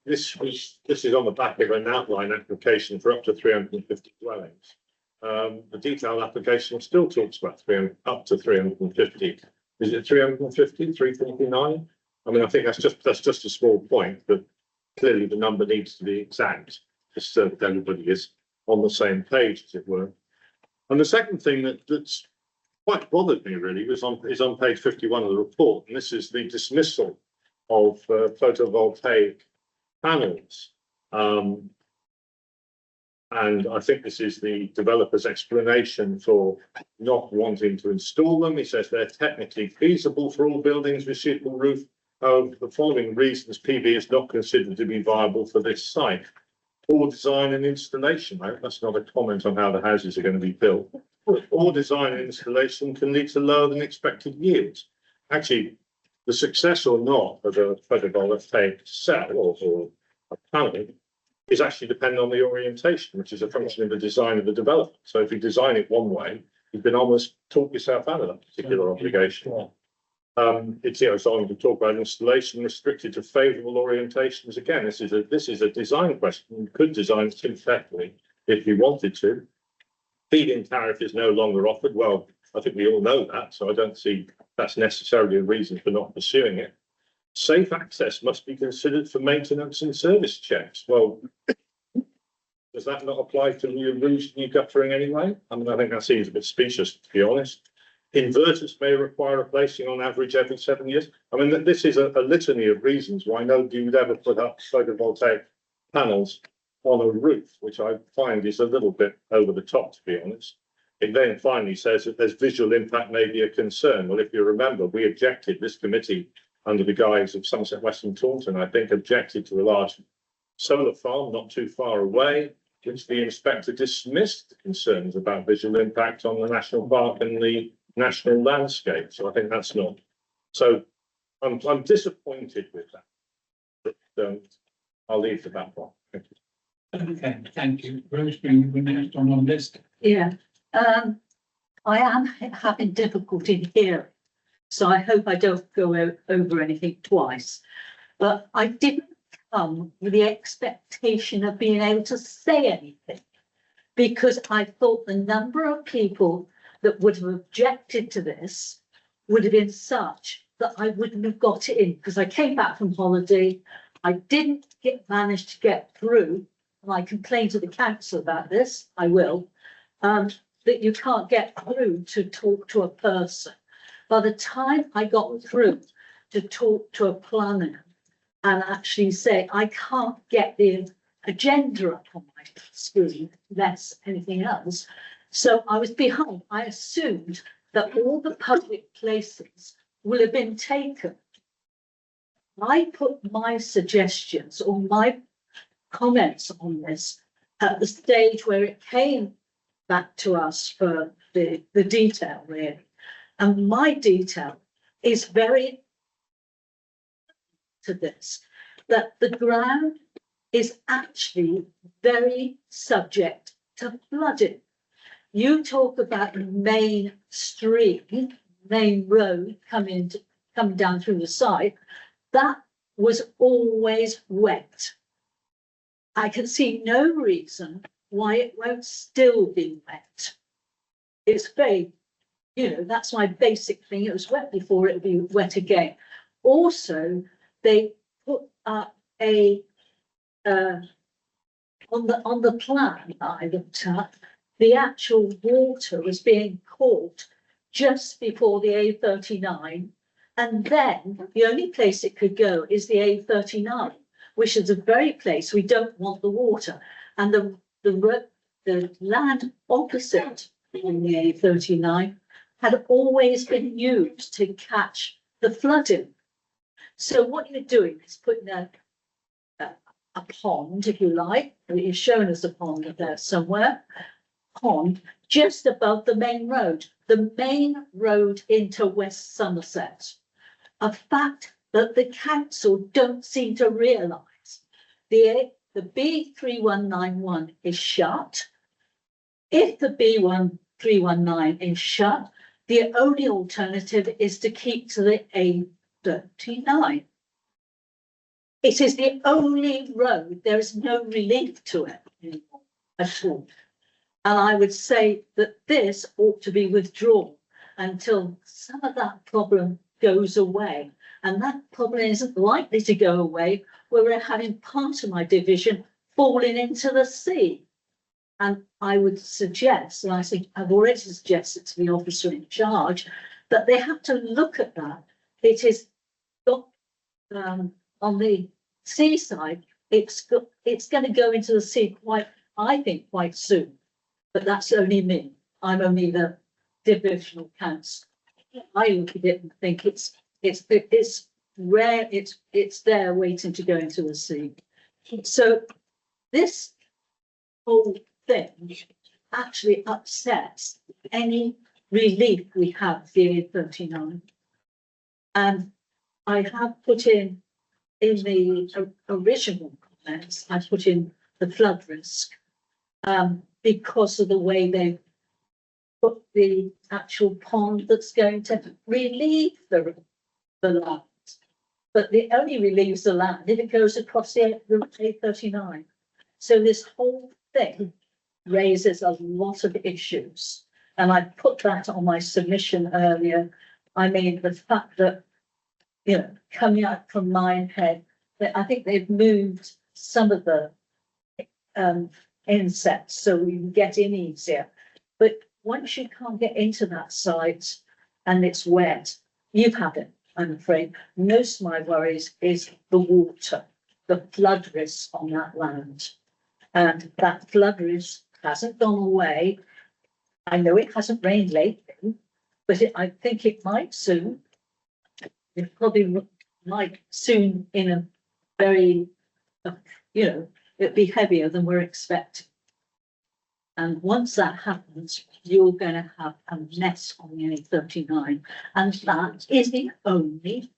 This is on the back of an outline application for up to 350 dwellings. The detailed application still talks about up to 350. Is it 350, 349? I mean, I think that's just a small point, but clearly the number needs to be exact, just so that everybody is on the same page, as it were. And the second thing that's quite bothered me really is on page 51 of the report, and this is the dismissal of photovoltaic panels. And I think this is the developer's explanation for not wanting to install them. He says they're technically feasible for all buildings with suitable roof. However, for the following reasons, PV is not considered to be viable for this site. Poor design and installation. I hope that's not a comment on how the houses are going to be built. Poor design and installation can lead to lower than expected yields. Actually, the success or not of a photovoltaic cell or a panel is actually dependent on the orientation, which is a function of the design of the development. So if you design it one way, you can almost talk yourself out of that particular obligation. It's on to talk about installation restricted to favourable orientations. Again, this is a design question. You could design synthetically if you wanted to. feed-in tariff is no longer offered. Well, I think we all know that, so I don't see that's necessarily a reason for not pursuing it. Safe access must be considered for maintenance and service checks. Well, does that not apply to new roofs, new guttering anyway? I mean, I think that seems a bit specious, to be honest. Inverters may require replacing on average every 7 years. I mean, this is a litany of reasons why nobody would ever put up photovoltaic panels on a roof, which I find is a little bit over the top, to be honest. It then finally says that there's visual impact may be a concern. Well, if you remember, we objected, this committee, under the guise of Somerset Western Taunton, I think, objected to a large solar farm not too far away, which the inspector dismissed the concerns about visual impact on the national park and the national landscape. So I think that's not. So I'm disappointed with that. But I'll leave to that one. Thank you. Okay, thank you. Rosemary, we're next on our list. Yeah, I am having difficulty hearing, so I hope I don't go over anything twice. But I didn't come with the expectation of being able to say anything, because I thought the number of people that would have objected to this would have been such that I wouldn't have got it in, because I came back from holiday. I didn't manage to get through, and I complained to the council about this, I will, that you can't get through to talk to a person. By the time I got through to talk to a planner and actually say, I can't get the agenda up on my screen, less anything else. So I was behind. I assumed that all the public places will have been taken. I put my suggestions or my comments on this at the stage where it came back to us for the detail really. And my detail is very to this, that the ground is actually very subject to flooding. You talk about the main stream, main road coming down through the site, that was always wet. I can see no reason why it won't still be wet. It's very, that's my basic thing. It was wet before, it'll be wet again. Also, they put up a on the plan that I looked at, the actual water was being caught just before the A39, and then the only place it could go is the A39, which is the very place we don't want the water. And the land opposite on the A39 had always been used to catch the flooding. So what you're doing is putting a pond, if you like, you're showing us a pond there somewhere, pond just above the main road into West Somerset. A fact that the council don't seem to realise. The B3191 is shut. If the B1319 is shut, the only alternative is to keep to the A39. It is the only road, there is no relief to it anymore at all. And I would say that this ought to be withdrawn until some of that problem goes away. And that problem isn't likely to go away where we're having part of my division falling into the sea. And I would suggest, and I think I've already suggested to the officer in charge, that they have to look at that. It is got on the seaside, it's going to go into the sea I think quite soon. But that's only me. I'm only the divisional council. I look at it and think it's rare, it's there waiting to go into the sea. So this whole thing actually upsets any relief we have the A39. And I have put in the original comments, I put in the flood risk because of the way they put the actual pond that's going to relieve the land. But it only relieves the land if it goes across the A39. So this whole thing raises a lot of issues. And I put that on my submission earlier. I mean, the fact that, you know, coming out from Minehead, that I think they've moved some of the insects so we can get in easier. But once you can't get into that site and it's wet, you've had it, I'm afraid. Most of my worries is the water, the flood risk on that land. And that flood risk hasn't gone away. I know it hasn't rained lately, but I think it might soon. It probably might soon in a very, you know, it'd be heavier than we're expecting. And once that happens, you're going to have a mess on the A39. And that is the only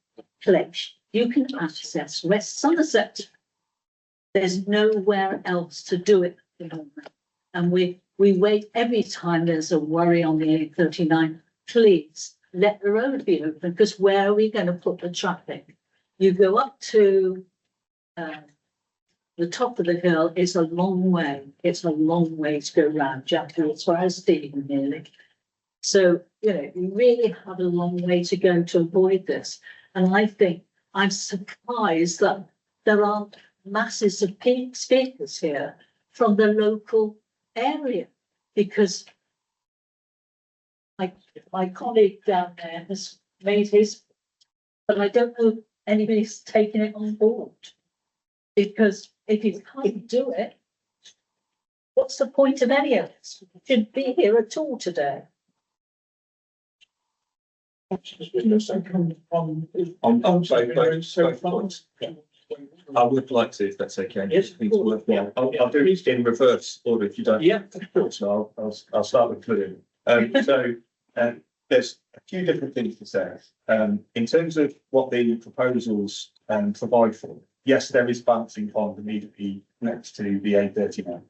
place you can access West Somerset. There's nowhere else to do it at the moment. And we wait every time there's a worry on the A39, please let the road be open, because where are we going to put the traffic? You go up to the top of the hill, it's a long way. It's a long way to go round, you have to go as far as Stephen nearly. So, you know, you really have a long way to go to avoid this. And I think I'm surprised that there aren't masses of speakers here from the local area, because my colleague down there has made his, but I don't know if anybody's taken it on board. Because if you can't do it, what's the point of any of us? We shouldn't be here at all today. I would like to, if that's okay. Yes, I think it's worthwhile. I'll do it in reverse order if you don't. Yeah, Of course, so I'll start with flooding. There's a few different things to say. In terms of what the proposals provide for, yes, there is balancing pond immediately next to the A39.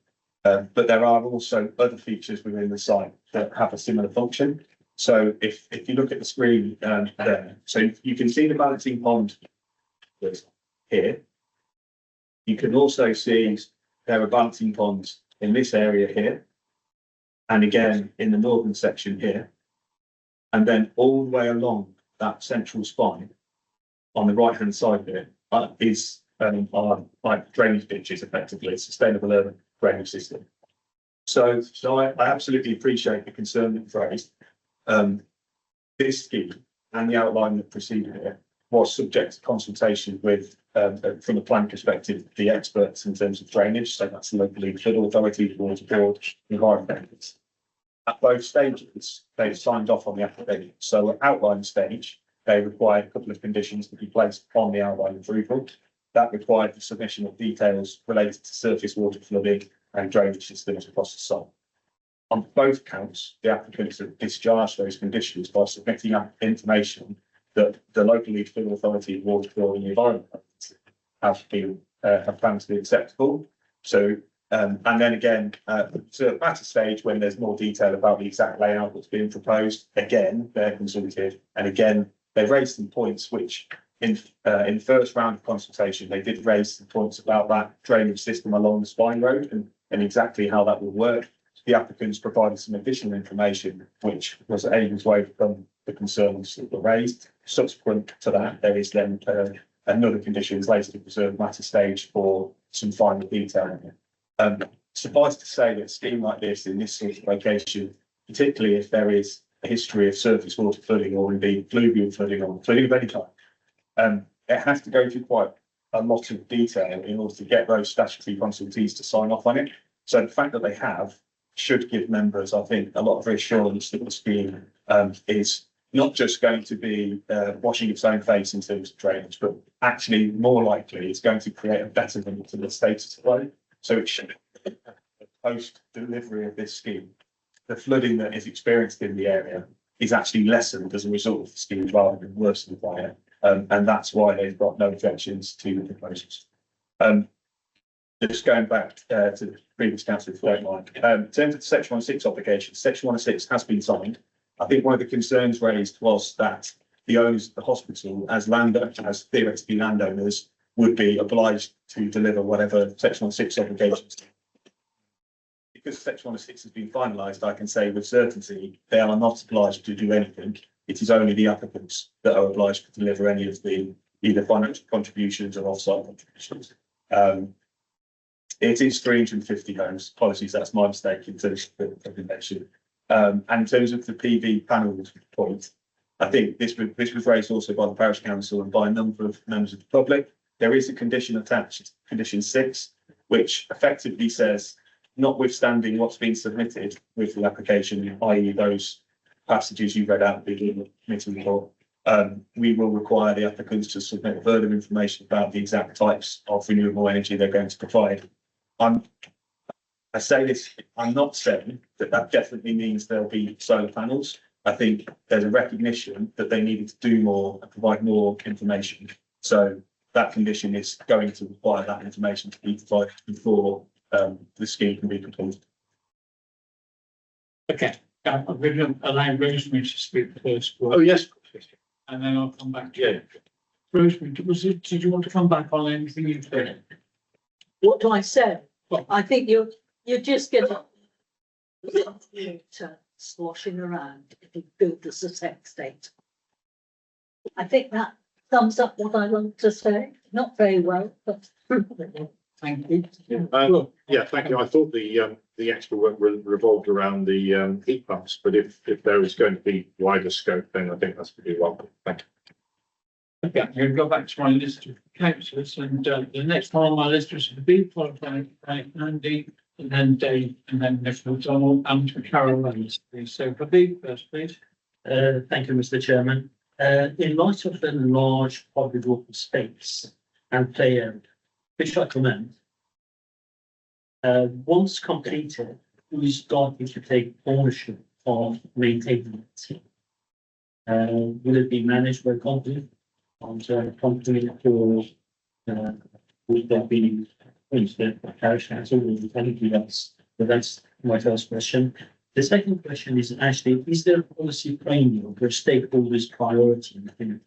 But there are also other features within the site that have a similar function. So if you look at the screen there, so you can see the balancing pond here. You can also see there are balancing ponds in this area here. And again, in the northern section here. And then all the way along that central spine on the right-hand side there is are like drainage ditches, effectively, a sustainable urban drainage system. So I absolutely appreciate the concern that you raised. This scheme and the outline that preceded it was subject to consultation with, from a plan perspective, the experts in terms of drainage. So that's the local league, flood authority, the water board, environment. At both stages, they've signed off on the application. So at outline stage, they required a couple of conditions to be placed on the outline approval. That required the submission of details related to surface water flooding and drainage systems across the site. On both counts, the applicants have discharged those conditions by submitting information that the local lead flood authority, water board and the environment have found to be acceptable. So and then again, at a stage when there's more detail about the exact layout that's being proposed, again, they're consulted, and again, they've raised some points which in the first round of consultation, they did raise some points about that drainage system along the spine road and exactly how that will work. The applicants provided some additional information, which was able to overcome the concerns that were raised. Subsequent to that, there is then another condition later to preserve matter stage for some final detail. Suffice to say that a scheme like this in this sort of location, particularly if there is a history of surface water flooding or indeed fluvial flooding or flooding of any kind, it has to go through quite a lot of detail in order to get those statutory consultees to sign off on it. So the fact that they have should give members, I think, a lot of reassurance that the scheme is not just going to be washing its own face in terms of drainage, but actually more likely it's going to create a betterment to the status quo. So it should, post delivery of this scheme, the flooding that is experienced in the area is actually lessened as a result of the scheme rather than worsened by it. And that's why they've got no objections to the proposals. Just going back to the previous council, if you don't mind. In terms of the Section 106 obligation, Section 106 has been signed. I think one of the concerns raised was that the owners of the hospital, as theoretically landowners, would be obliged to deliver whatever Section 106 obligations. because section 106 has been finalised, I can say with certainty, they are not obliged to do anything. It is only the applicants that are obliged to deliver any of the either financial contributions or off-site contributions. It is 350 homes. Apologies, that's my mistake in terms of the presentation. And in terms of the PV panel point, I think this was raised also by the parish council and by a number of members of the public. There is a condition attached, condition 6, which effectively says, notwithstanding what's been submitted with the application, i.e. those passages you read out at the beginning of the committee report, we will require the applicants to submit further information about the exact types of renewable energy they're going to provide. I say this, I'm not saying that that definitely means there'll be solar panels. I think there's a recognition that they needed to do more and provide more information. So that condition is going to require that information to be provided before the scheme can be completed. Okay, I'm going to allow Rosemary to speak first. Oh, yes. And then I'll come back to you. Rosemary, did you want to come back on anything you've said? What do I say? Well- I think you're just getting sloshing around if you build this as text state. I think that sums up what I want to say. Not very well, but. Thank you. Yeah, thank you. I thought the extra work revolved around the heat pumps, but if there is going to be wider scope, then I think that's pretty welcome. Thank you. Okay, I'm going to go back to my list of councillors, and the next one on my list was Habib, followed by Andy, and then Dave, and then Nicola Donald, and Carol Rose. So Habib first, please. Thank you, Mr. Chairman. In light of the large public open space and play area, which I commend, once completed, who is starting to take ownership of maintaining it? Will it be managed by a company? On a company or would there be instead of parish council or anything else? But that's my first question. The second question is actually, is there a policy framework or stakeholders priority in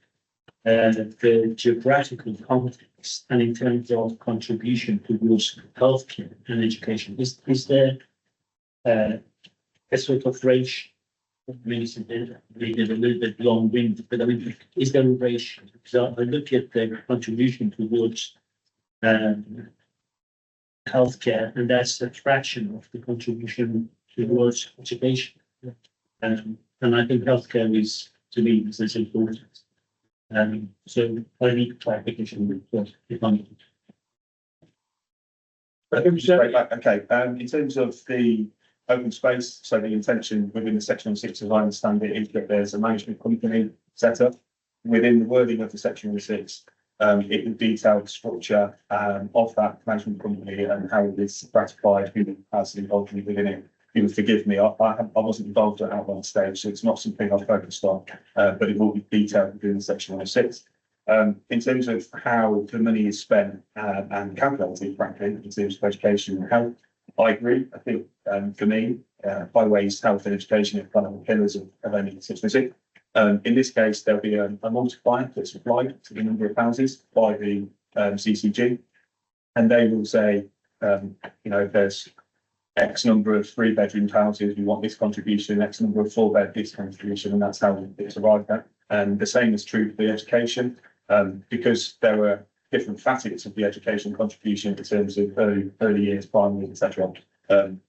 the geographical context and in terms of contribution towards healthcare and education? Is there a sort of ratio? Maybe a little bit long-winded, but I mean, is there a ratio? Because I look at the contribution towards healthcare, and that's a fraction of the contribution towards education. And I think healthcare is, to me, is important. So I need clarification if I'm. Okay, in terms of the open space, so the intention within the section 6, as I understand it, is that there's a management company set up. Within the wording of the section 6, it will detail the structure of that management company and how it is ratified, who has involvement within it. You would forgive me, I wasn't involved at outline stage, so it's not something I've focused on, but it will be detailed within the section 106. In terms of how the money is spent and calculated, frankly, in terms of education and health, I agree. I think for me, highways, health and education are kind of the pillars of any visit. In this case, there'll be a multiplier that's applied to the number of houses by the CCG. And they will say, if there's X number of 3-bedroom houses, we want this contribution, X number of 4-bed, this contribution, and that's how it's arrived at. And the same is true for the education, because there are different facets of the education contribution in terms of early years, primary, etc.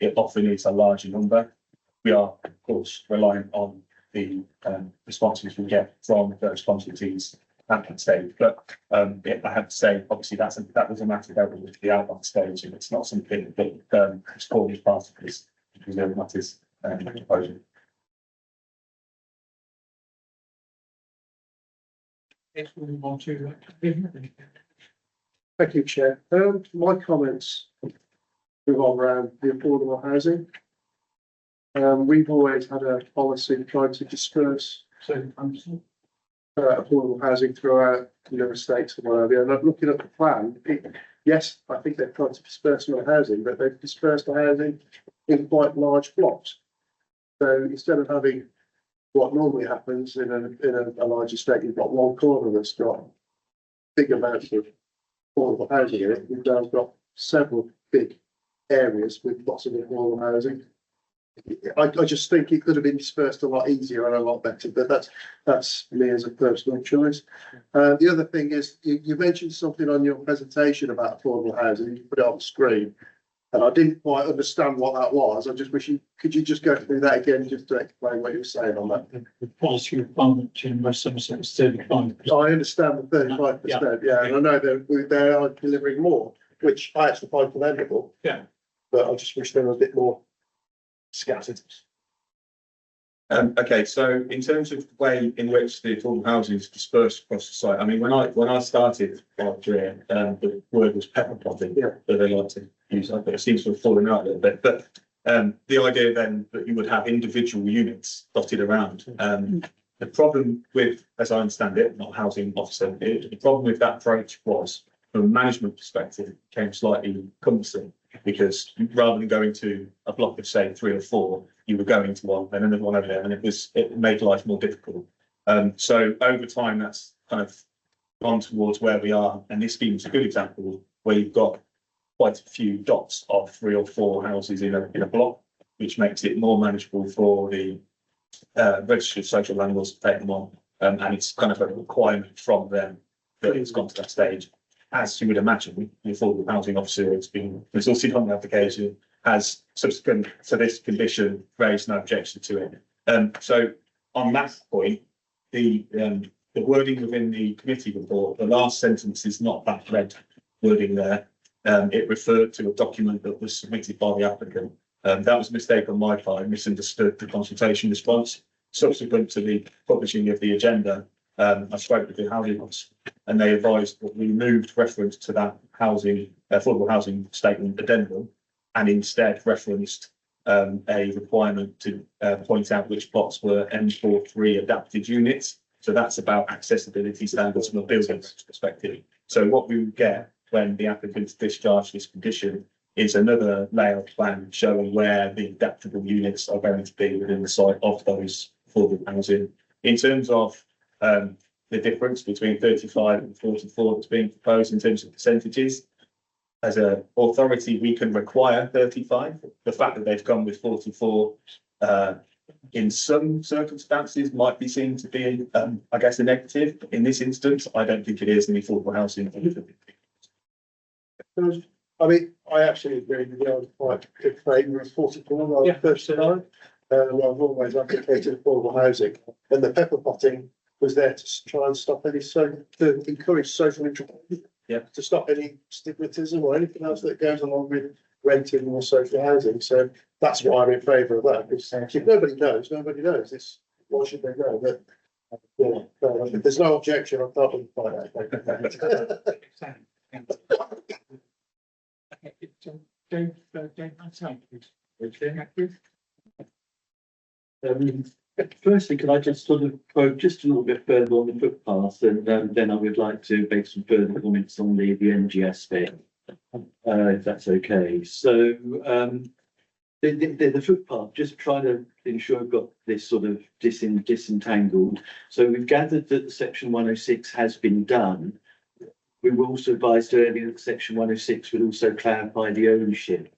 It often is a larger number. We are, of course, reliant on the responses we get from those constituencies at that stage. But I have to say, obviously, that was a matter that was the outline stage, and it's not something that has formed part of this matters proposal. Next, we move on to. Thank you, Chair. My comments revolve around the affordable housing. We've always had a policy trying to disperse affordable housing throughout the estates and whatever. And looking at the plan, yes, I think they've tried to disperse the housing, but they've dispersed the housing in quite large blocks. So instead of having what normally happens in a large estate, you've got one corner that's got big amounts of affordable housing in it. You've now got several big areas with lots of affordable housing. I just think it could have been dispersed a lot easier and a lot better, but that's me as a personal choice. The other thing is you mentioned something on your presentation about affordable housing. You put it on the screen, and I didn't quite understand what that was. I just wish could you just go through that again just to explain what you were saying on that? The policy requirement in West Somerset is 35%. I understand the 35%, yeah, and I know they are delivering more, which I actually find commendable. Yeah. But I just wish they were a bit more scattered. Okay, so in terms of the way in which the affordable housing is dispersed across the site, I mean, when I started my career, the word was pepper potting, Yeah. that they like to use, but it seems to have fallen out a little bit. But the idea then that you would have individual units dotted around, the problem with, as I understand it, not housing officer, the problem with that approach was, from a management perspective, it became slightly cumbersome. Because rather than going to a block of say 3 or 4, you were going to one, then another one over there, and it made life more difficult. So over time, that's kind of gone towards where we are, and this scheme is a good example where you've got quite a few dots of 3 or 4 houses in a block, which makes it more manageable for the registered social landlords to take them on, and it's kind of a requirement from them that it's gone to that stage. As you would imagine, the affordable housing officer has been resourced on the application, has subsequent to this condition raised no objection to it. So on that point, the wording within the committee report, the last sentence is not that red wording there. It referred to a document that was submitted by the applicant. That was a mistake on my part. I misunderstood the consultation response. Subsequent to the publishing of the agenda, I spoke with the housing office, and they advised that we moved reference to that affordable housing statement addendum, and instead referenced a requirement to point out which plots were M43 adapted units. So that's about accessibility standards from a building perspective. So what we would get when the applicants discharge this condition is another layout plan showing where the adaptable units are going to be within the site of those affordable housing. In terms of the difference between 35 and 44 that's being proposed in terms of percentages. As an authority, we can require 35. The fact that they've come with 44 in some circumstances might be seen to be, I guess, a negative. In this instance, I don't think it is in the affordable housing. I mean, I actually agree with you. I was quite in favour of 44 rather than 39. I've always advocated affordable housing, and the pepper potting was there to try and stop any to encourage social integration. Yeah. To stop any stigmatism or anything else that goes along with renting or social housing. So that's why I'm in favour of that. Because if nobody knows, nobody knows. This why should they know? But yeah, if there's no objection, I can't really find out. Firstly, can I just sort of quote just a little bit further on the footpath, and then I would like to make some further comments on the energy aspect, if that's okay. So the footpath, just trying to ensure I've got this sort of disentangled. So we've gathered that the section 106 has been done. We were also advised earlier that section 106 would also clarify the ownership.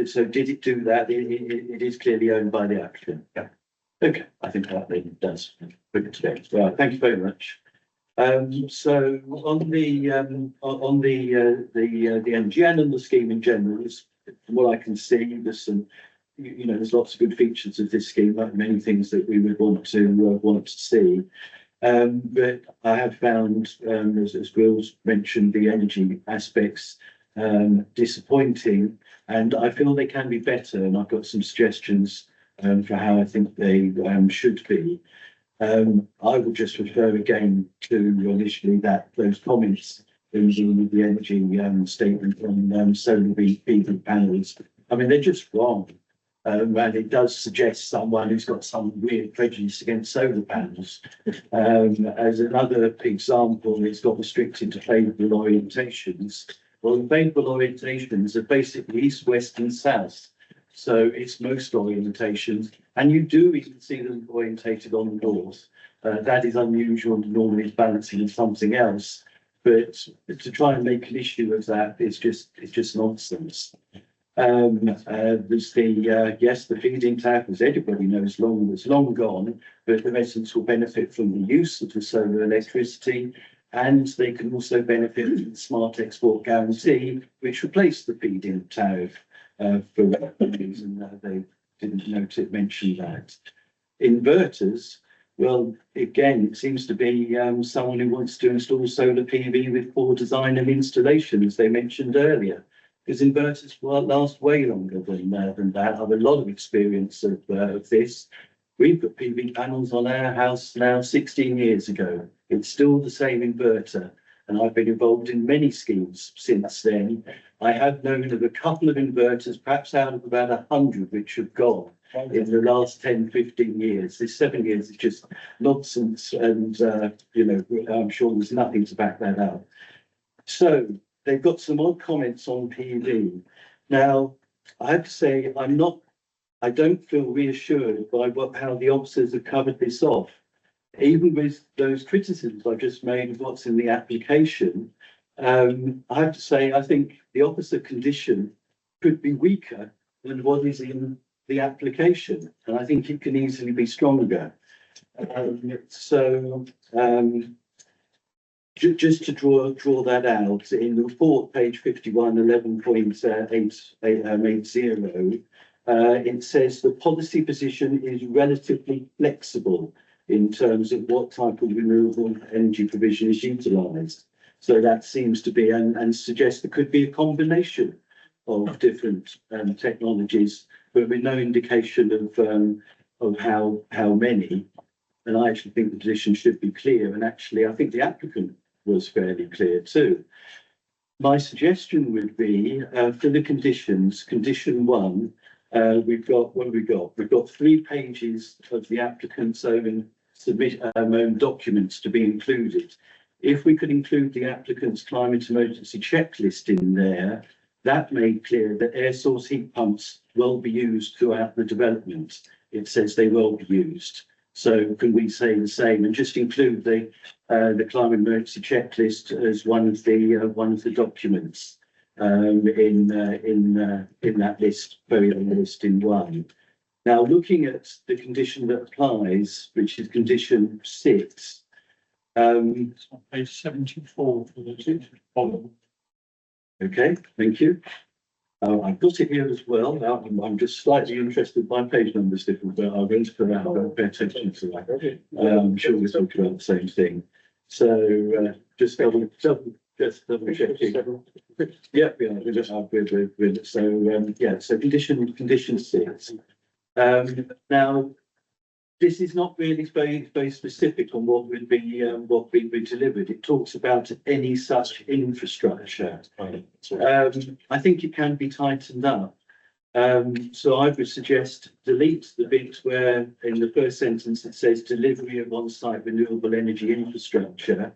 So did it do that? It is clearly owned by the applicant. Yeah. Okay, I think that then does. Well, thank you very much. So on the MGN and the scheme in general, from what I can see, there's some, there's lots of good features of this scheme, like many things that we would want to see. But I have found, as Will's mentioned, the energy aspects disappointing, and I feel they can be better. And I've got some suggestions for how I think they should be. I would just refer again to initially those comments in the energy statement on solar PV panels. I mean, they're just wrong. And it does suggest someone who's got some weird prejudice against solar panels. As another example, it's got restricted to favourable orientations. Well, the favourable orientations are basically east, west and south. So it's most orientations, and you do even see them orientated on the north. That is unusual, normally it's balancing something else. But to try and make an issue of that is just nonsense. There's yes, the feed-in tariff, as everybody knows, is long gone, but the residents will benefit from the use of the solar electricity, and they can also benefit from the smart export guarantee, which replaced the feed-in tariff for whatever reason they didn't note it mentioned that. Inverters, well, again, it seems to be someone who wants to install solar PV with poor design and installation, as they mentioned earlier, because inverters will last way longer than that. I have a lot of experience of this. We put PV panels on our house now 16 years ago. It's still the same inverter, and I've been involved in many schemes since then. I have known of a couple of inverters, perhaps out of about 100, which have gone in the last 10, 15 years. This 7 years is just nonsense, and I'm sure there's nothing to back that up. So they've got some odd comments on PV. Now, I have to say, I don't feel reassured by how the officers have covered this off. Even with those criticisms I just made of what's in the application, I have to say, I think the officer condition could be weaker than what is in the application, and I think it can easily be stronger. Just to draw that out, in the report, page 51, 11.880, it says the policy position is relatively flexible in terms of what type of renewable energy provision is utilised. So that seems to be, and suggests there could be a combination of different technologies, but with no indication of how many. And I actually think the position should be clear. And actually, I think the applicant was fairly clear too. My suggestion would be for the conditions, condition 1, we've got 3 pages of the applicant's own documents to be included. If we could include the applicant's climate emergency checklist in there, that made clear that air source heat pumps will be used throughout the development. It says they will be used. So can we say the same and just include the climate emergency checklist as one of the documents in that list, very long list in 1. Now, looking at the condition that applies, which is condition 6. It's on page 74 for the Okay, thank you. I've got it here as well. I'm just slightly interested. My page number's different, but I'm going to put out. I'll pay attention to that. I'm sure we're talking about the same thing. So just double checking. Yeah, so condition 6. Now, this is not really very specific on what would be delivered. It talks about any such infrastructure. I think it can be tightened up. So I would suggest delete the bit where in the first sentence it says delivery of on-site renewable energy infrastructure.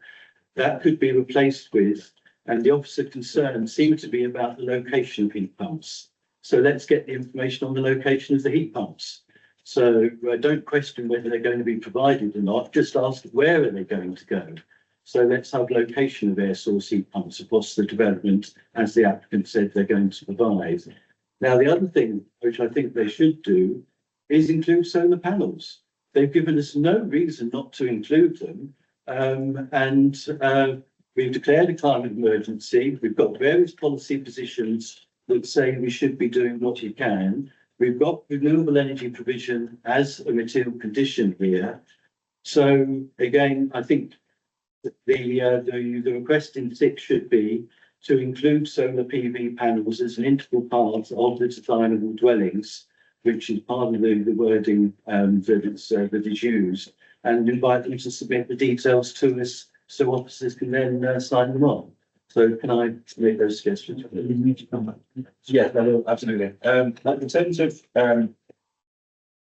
That could be replaced with, and the officer concerned seemed to be about the location of heat pumps. So let's get the information on the location of the heat pumps. So don't question whether they're going to be provided or not, just ask where are they going to go. So let's have location of air source heat pumps across the development, as the applicant said they're going to provide. Now, the other thing which I think they should do is include solar panels. They've given us no reason not to include them. We've declared a climate emergency. We've got various policy positions that say we should be doing what we can. We've got renewable energy provision as a material condition here. So again, I think the request in 6 should be to include solar PV panels as an integral part of the design of all dwellings, which is part of the wording that is used, and invite them to submit the details to us so officers can then sign them on. So can I make those suggestions? Yeah, no, absolutely. In terms of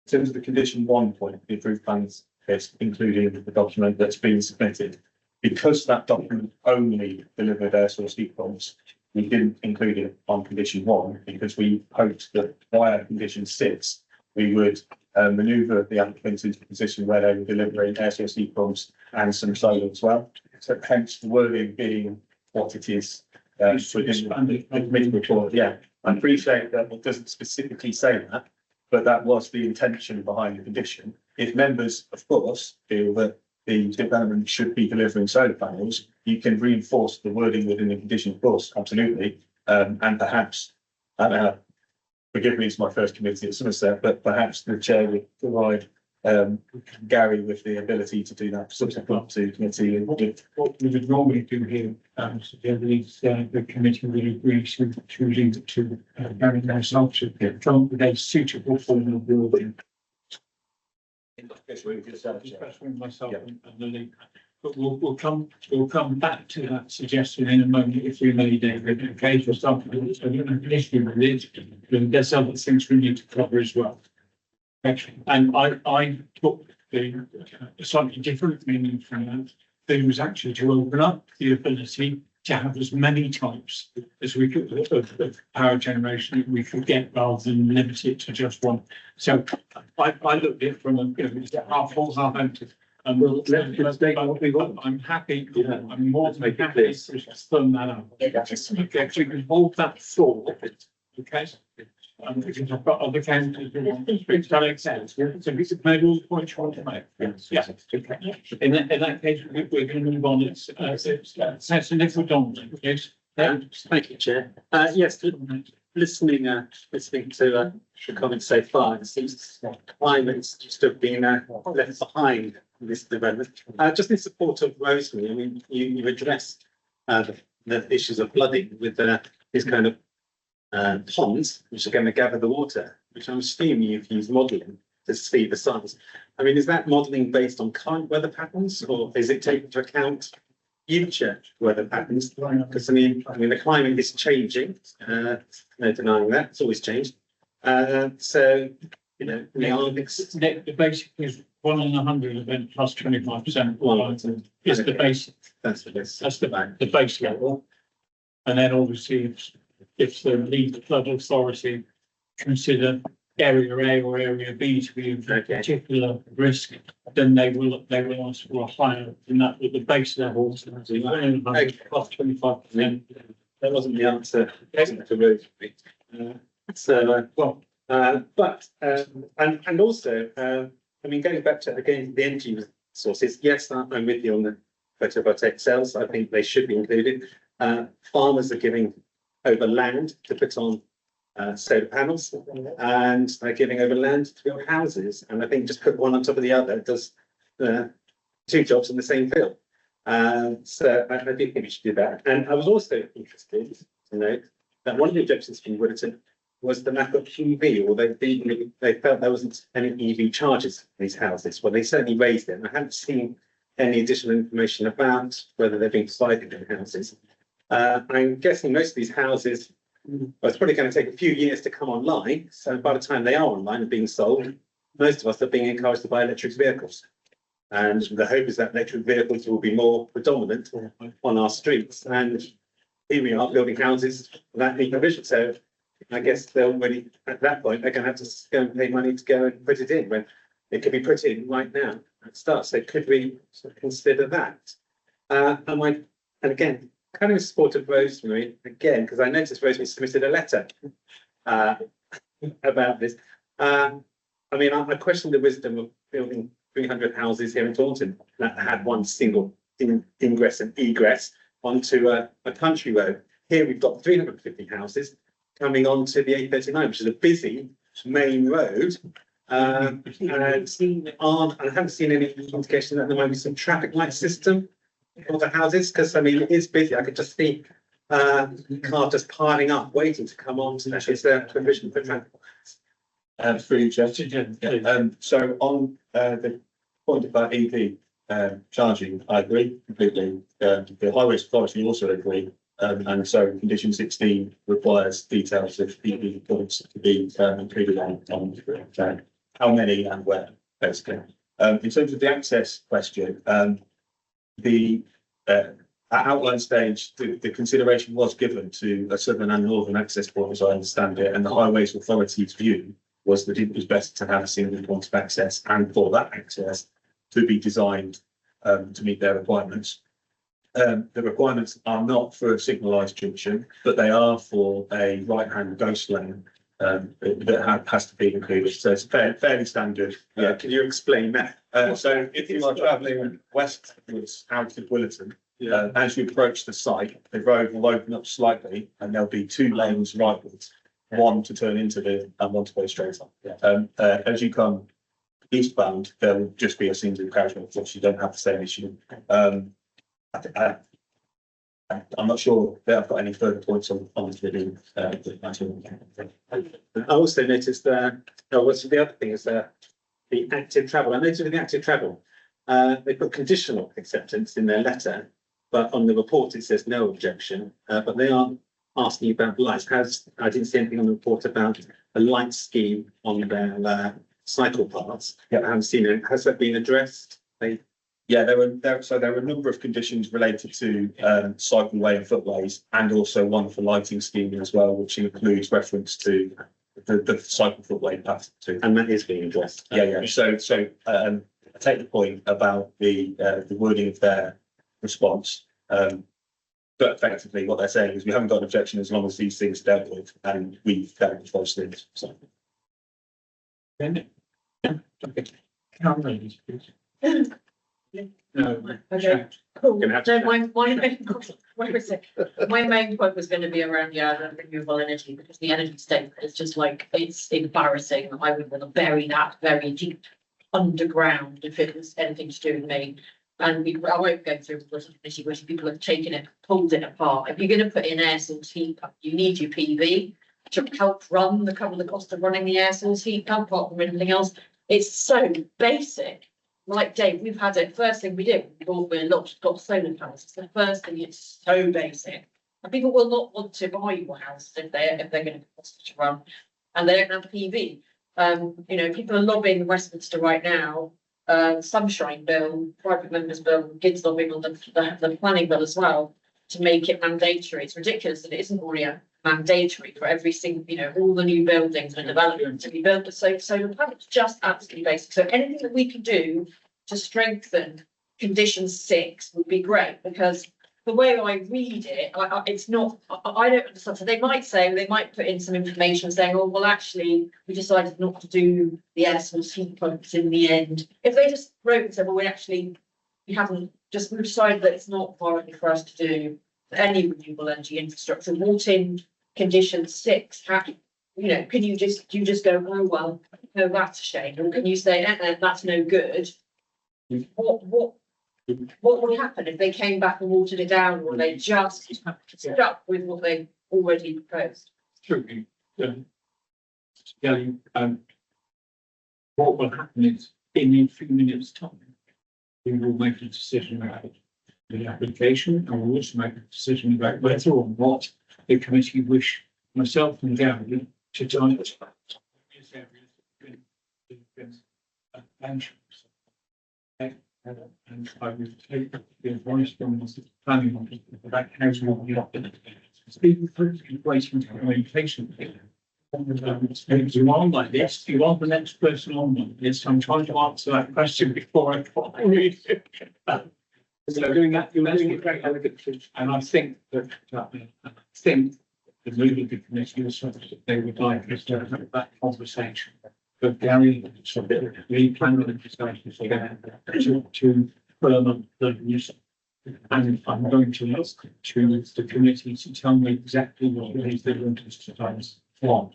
the condition 1 point, the approved plans list, including the document that's been submitted, because that document only delivered air source heat pumps, we didn't include it on condition 1 because we hoped that via condition 6 we would manoeuvre the applicants into a position where they were delivering air source heat pumps and some solar as well. So hence the wording being what it is the committee report, yeah. I appreciate that it doesn't specifically say that, but that was the intention behind the condition. If members, of course, feel that the development should be delivering solar panels, you can reinforce the wording within the condition, of course, absolutely. And perhaps, forgive me, it's my first committee at Somerset, but perhaps the chair would provide Gary with the ability to do that subsequent to committee. What we would normally do here, the committee would agree to leave it to Gary and myself to come up with a suitable form of building. Especially myself and the lead. But we'll come back to that suggestion in a moment if we made a case or something. I don't have an issue with it, but there's other things we need to cover as well. And I took the slightly different meaning from that. It was actually to open up the ability to have as many types as we could of power generation that we could get rather than limit it to just one. So I looked at it from a half full, half empty. Let's take what we want. I'm happy, I'm more than happy to firm that up. Okay, so we can hold that thought, okay? Because I've got other councillors who want to speak, that makes sense. So we could make all the points you want to make. Yeah. Okay. In that case, we're going to move on. It's Nicola Donald, yes. Thank you, Chair. Yes, listening to the comments so far, it seems climate's just have been left behind in this development. Just in support of Rosemary, I mean, you addressed the issues of flooding with this kind of ponds, which are going to gather the water, which I'm assuming you've used modelling to see the size. I mean, is that modelling based on current weather patterns, or is it taking into account future weather patterns? Because I mean, the climate is changing. No denying that; it's always changed. So you know, the basic is 1 in 100 event plus 25%. Is the basic. That's the base. That's the base level, and then obviously if the lead flood authority consider area A or area B to be of particular risk, then they will ask for a higher than that with the base level. So plus 25%. That wasn't the answer to Rosemary. And also, I mean, going back to again the energy sources. Yes, I'm with you on the photovoltaic cells. I think they should be included. Farmers are giving over land to put on solar panels, and they're giving over land to build houses. And I think just put one on top of the other does two jobs in the same field. So I do think we should do that. And I was also interested to note that one of the objections from Woodton was the lack of EV, or they felt there wasn't any EV charges in these houses. Well, they certainly raised it. I haven't seen any additional information about whether they're being provided in houses. I'm guessing most of these houses, well, it's probably going to take a few years to come online. So by the time they are online and being sold, most of us are being encouraged to buy electric vehicles. And the hope is that electric vehicles will be more predominant on our streets. And here we are building houses without any provision. So I guess they're already at that point, they're going to have to go and pay money to go and put it in when it could be put in right now at start. So could we sort of consider that? And again, kind of support of Rosemary again, because I noticed Rosemary submitted a letter about this. I mean, I question the wisdom of building 300 houses here in Taunton that had one single ingress and egress onto a country road. Here we've got 350 houses coming onto the A39, which is a busy main road. And I haven't seen any indication that there might be some traffic light system for the houses, because I mean it is busy. I could just see cars just piling up, waiting to come on to that. Is there provision for traffic lights? Through you, Chair. So on the point about EV charging, I agree completely. The Highways Authority also agree, and so condition 16 requires details of EV points to be included on how many and where, basically. In terms of the access question, the outline stage, the consideration was given to a southern and northern access point, as I understand it, and the Highways Authority's view was that it was best to have a single point of access, and for that access to be designed to meet their requirements. the requirements are not for a signalised junction, but they are for a right-hand ghost lane that has to be included. So it's fairly standard. Yeah, can you explain that? So if you are travelling westwards out of Willerton, as you approach the site, the road will open up slightly and there'll be two lanes rightwards, one to turn into and one to go straight on. As you come eastbound, there will just be a single carriageway, which you don't have the same issue. I'm not sure that I've got any further points on the video. I also noticed what's the other thing is the active travel. I noticed with the active travel, they put conditional acceptance in their letter, but on the report it says no objection. But they are asking about lights. I didn't see anything on the report about a light scheme on their cycle paths. I haven't seen it. Has that been addressed? There were a number of conditions related to cycleway and footways, and also one for lighting scheme as well, which includes reference to the cycle footway path too. And that is being addressed. Yeah. So I take the point about the wording of their response. But effectively what they're saying is we haven't got an objection as long as these things are dealt with, and we've dealt with those things. So. No. Okay, cool. So my main point was going to be around renewable energy, because the energy statement is just like, it's embarrassing. I would want to bury that very deep underground if it was anything to do with me. And I won't go through the nitty gritty. People have taken it, pulled it apart. If you're going to put in air source heat pump, you need your PV to help cover the cost of running the air source heat pump, apart from anything else. It's so basic. Like Dave, we've had it. First thing we did, got solar panels. It's the first thing. It's so basic, and people will not want to buy your house if they're going to cost to run, and they don't have PV. People are lobbying Westminster right now. Sunshine Bill, private members bill, kids lobbying on the planning bill as well to make it mandatory. It's ridiculous that it isn't already mandatory for every single, all the new buildings and development to be built with solar panels. Just absolutely basic. So anything that we can do to strengthen condition 6 would be great, because the way I read it, it's not, I don't understand. So they might put in some information saying, oh, well, actually, we decided not to do the air source heat pumps in the end. If they just wrote and said, well, we've decided that it's not priority for us to do any renewable energy infrastructure. What in condition 6? Can you just go, oh, well, no, that's a shame. Or can you say, that's no good? What would happen if they came back and watered it down, or they just stuck with what they already proposed? True. What will happen is in a few minutes' time, we will make a decision about the application, and we'll also make a decision about whether or not the committee wish myself and Gary to join us. And I would take the advice from the planning officer about how to move the up. People waiting for patiently. You want like this, you want the next person on like this. I'm trying to answer that question before I read it. So doing that, you're doing it very elegantly. And I think that the moving the committee was something that they would like us to have that conversation. But Gary, we plan on the discussion to firm up the news. And I'm going to ask to the committee to tell me exactly what it is they want us to want.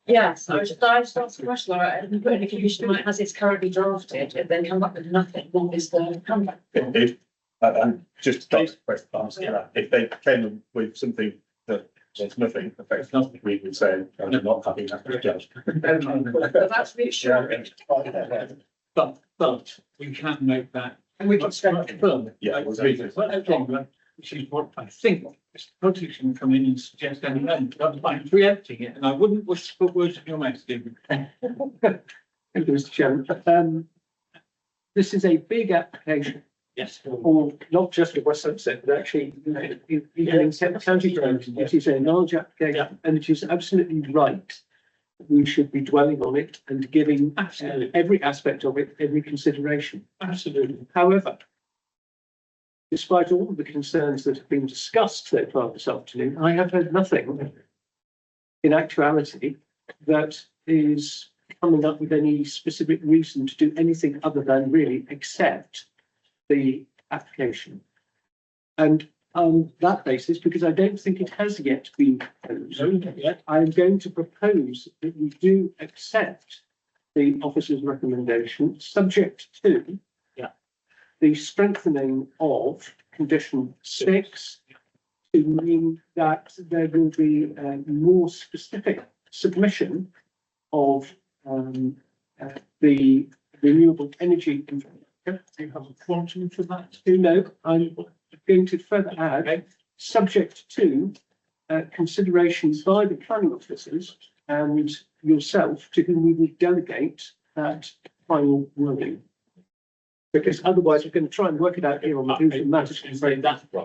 Yes, I just asked the question, and put in a condition like as it's currently drafted, and then come back with nothing. What is the comeback? And just to answer that, if they came with something that there's nothing, effectively, we would say, I'm not happy to judge. But that's reassuring. But we can make that. And we can strengthen. Firm. Yeah, Which is what I think Mr. Puttick can come in and suggest any moment. I'm preempting it, and I wouldn't wish to put words in your mouth, Stephen. Thank you, Mr. Chairman. This is a big application. Yes. Or not just with West Somerset, but actually, in County Road, it is a large application, and it is absolutely right we should be dwelling on it and giving Absolutely. every aspect of it every consideration. Absolutely. However, despite all of the concerns that have been discussed so far this afternoon, I have heard nothing in actuality that is coming up with any specific reason to do anything other than really accept the application. And on that basis, because I don't think it has yet been proposed, I am going to propose that we do accept the officer's recommendation, subject to the strengthening of condition 6 to mean that there will be a more specific submission of the renewable energy. Do you have a quantum for that? No, I'm going to further add, subject to considerations by the planning officers and yourself, to whom we will delegate that final wording. Because otherwise we're going to try and work it out here on the Google Maps.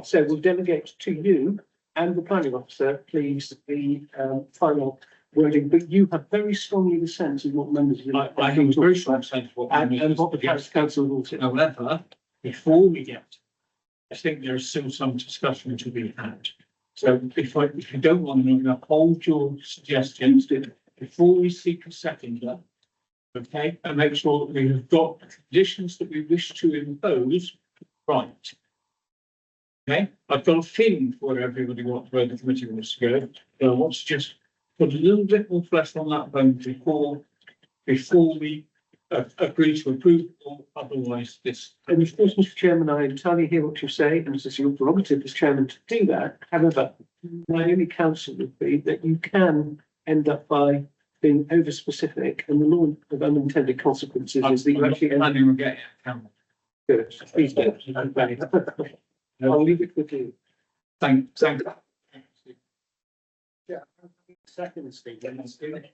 So we'll delegate to you and the planning officer, please, the final wording, but you have very strongly the sense of what members of the. I have a very strong sense of what. And what the council will say. However, before we get, I think there is still some discussion to be had. So if you don't want to hold your suggestions before we seek a seconder, okay, and make sure that we have got the conditions that we wish to impose right. Okay, I've got a feeling for where everybody wants, where the committee wants to go, but I want to just put a little bit more flesh on that bone before we agree to approve, or otherwise this. And of course, Mr. Chairman, I entirely hear what you say, and it's your prerogative as chairman to do that. However, my only counsel would be that you can end up by being over specific, and the law of unintended consequences is that you actually end up. Good. Please do. I'll leave it with you. Thank. Yeah. Second, Stephen,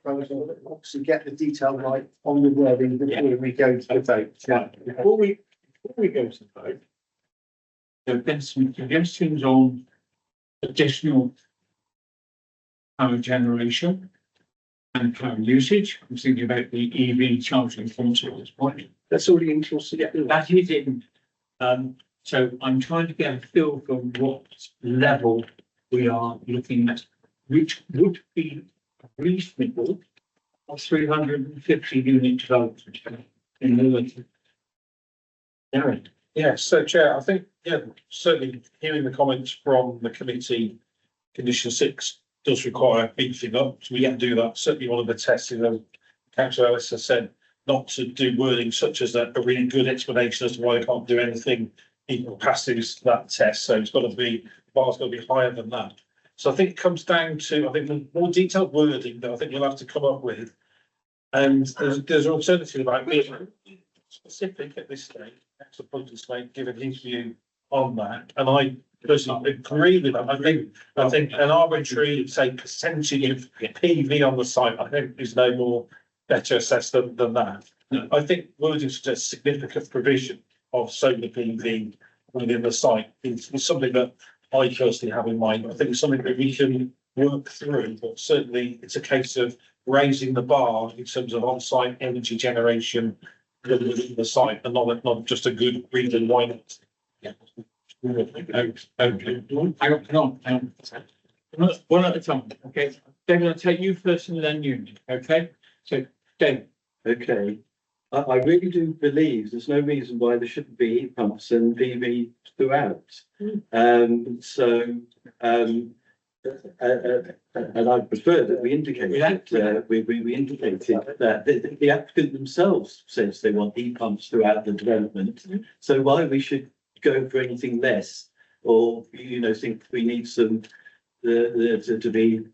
obviously get the detail right on the wording before we go to the vote. Yeah. Before we go to the vote, there have been some suggestions on additional power generation and power usage. I'm thinking about the EV charging points at this point. That's already in your suggestion. That is in. So I'm trying to get a feel for what level we are looking at, which would be reasonable of 350 unit development in the. Darren. Yeah, so Chair, I think, certainly hearing the comments from the committee, condition 6 does require a beefing up, so we can do that. Certainly one of the tests, Councillor Ellis has said not to do wording such as a really good explanation as to why they can't do anything even passes that test, so it's got to be, the bar's got to be higher than that. So I think it comes down to, I think, the more detailed wording that I think we'll have to come up with. And there's an alternative about being specific at this stage, Councillor Punter given his view on that. And I personally agree with that. I think an arbitrary, say, percentage of PV on the site, I think is no more better assessed than that. No. I think wording suggests significant provision of solar PV within the site is something that I personally have in mind. I think it's something that we can work through, but certainly it's a case of raising the bar in terms of on-site energy generation within the site, and not just a good reason why not. Yeah. Okay. Hang on. One at a time. Okay. David, I'll take you first and then you. Okay. So, David. Okay. I really do believe there's no reason why there shouldn't be heat pumps and PV throughout. And I prefer that we indicate we indicated that the applicant themselves says they want heat pumps throughout the development. So why we should go for anything less, or think we need some to be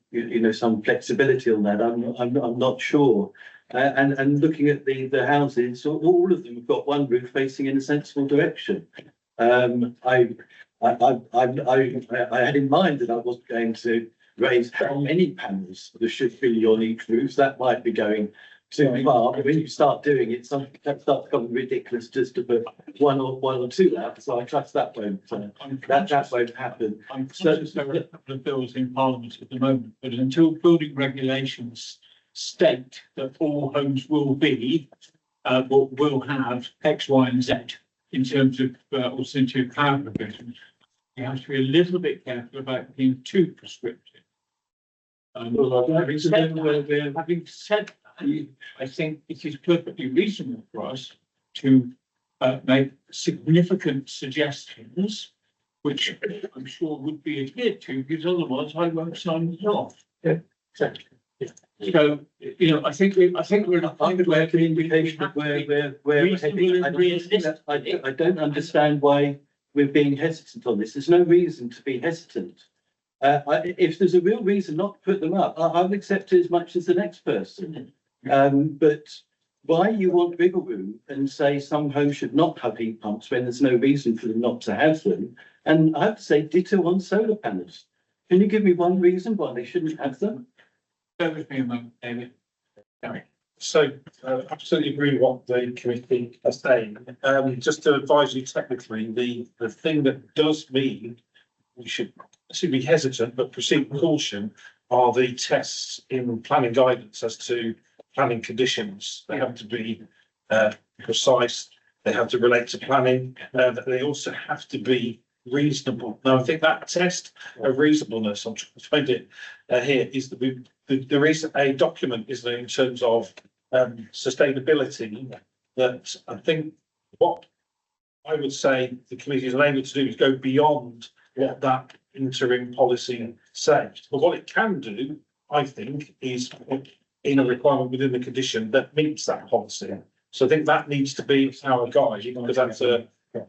some flexibility on that. I'm not sure. And looking at the houses, all of them have got one roof facing in a sensible direction. I had in mind that I wasn't going to raise how many panels there should be on each roof. That might be going too far, but when you start doing it, that starts becoming ridiculous just to put one or two out. So I trust that won't happen. I'm conscious there are a couple of bills in Parliament at the moment, but until building regulations state that all homes will be, will have X, Y, and Z in terms of alternative power provision. You have to be a little bit careful about being too prescriptive. Having said that, I think it is perfectly reasonable for us to make significant suggestions, which I'm sure would be adhered to, because otherwise I won't sign it off. Yeah, exactly. So, you know, I think we're in a I point would where like an indication of where we're reasonable heading. and realistic. I don't understand why we're being hesitant on this. There's no reason to be hesitant. If there's a real reason not to put them up, I'll accept it as much as the next person. But why you want wiggle room and say some homes should not have heat pumps when there's no reason for them not to have them? And I have to say ditto on solar panels. Can you give me one reason why they shouldn't have them? Bear with me a moment, David. Sorry. So, absolutely agree with what the committee are saying. Just to advise you technically, the thing that does mean we should be hesitant but proceed with caution are the tests in planning guidance as to planning conditions. They have to be precise, they have to relate to planning, they also have to be reasonable. Now, I think that test of reasonableness, I'm trying to find it here, is that there is a document, isn't there, in terms of sustainability, that I think what I would say the committee is unable to do is go beyond what that interim policy says. But what it can do, I think, is put in a requirement within the condition that meets that policy. So I think that needs to be our guide, because that's a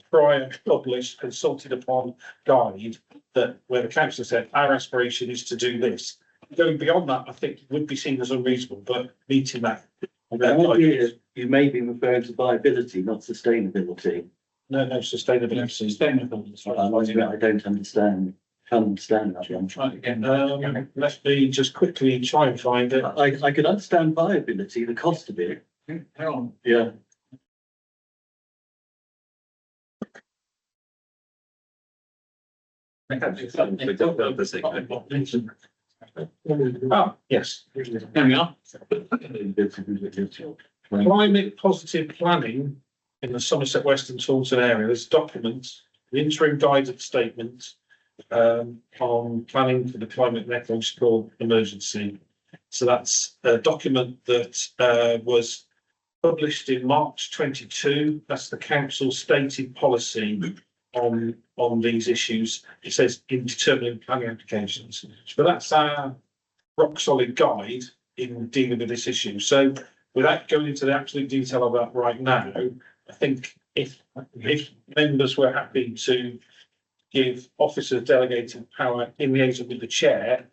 prior published, consulted upon guide that where the council said our aspiration is to do this. Going beyond that, I think would be seen as unreasonable, but meeting that. You may be referring to viability, not sustainability. No, sustainability. I don't understand. Can't understand that one. Try it again. Let me just quickly try and find it. I could understand viability, the cost of it. Hang on. Yeah. Ah, yes. There we are. Climate positive planning in the Somerset West and Taunton area. There's documents, the interim guidance statement on planning for the climate and ecological emergency. So that's a document that was published in March 22. That's the council's stated policy on these issues. It says in determining planning applications. But that's our rock solid guide in dealing with this issue. So without going into the absolute detail of that right now, I think if members were happy to give officers delegated power in liaison with the chair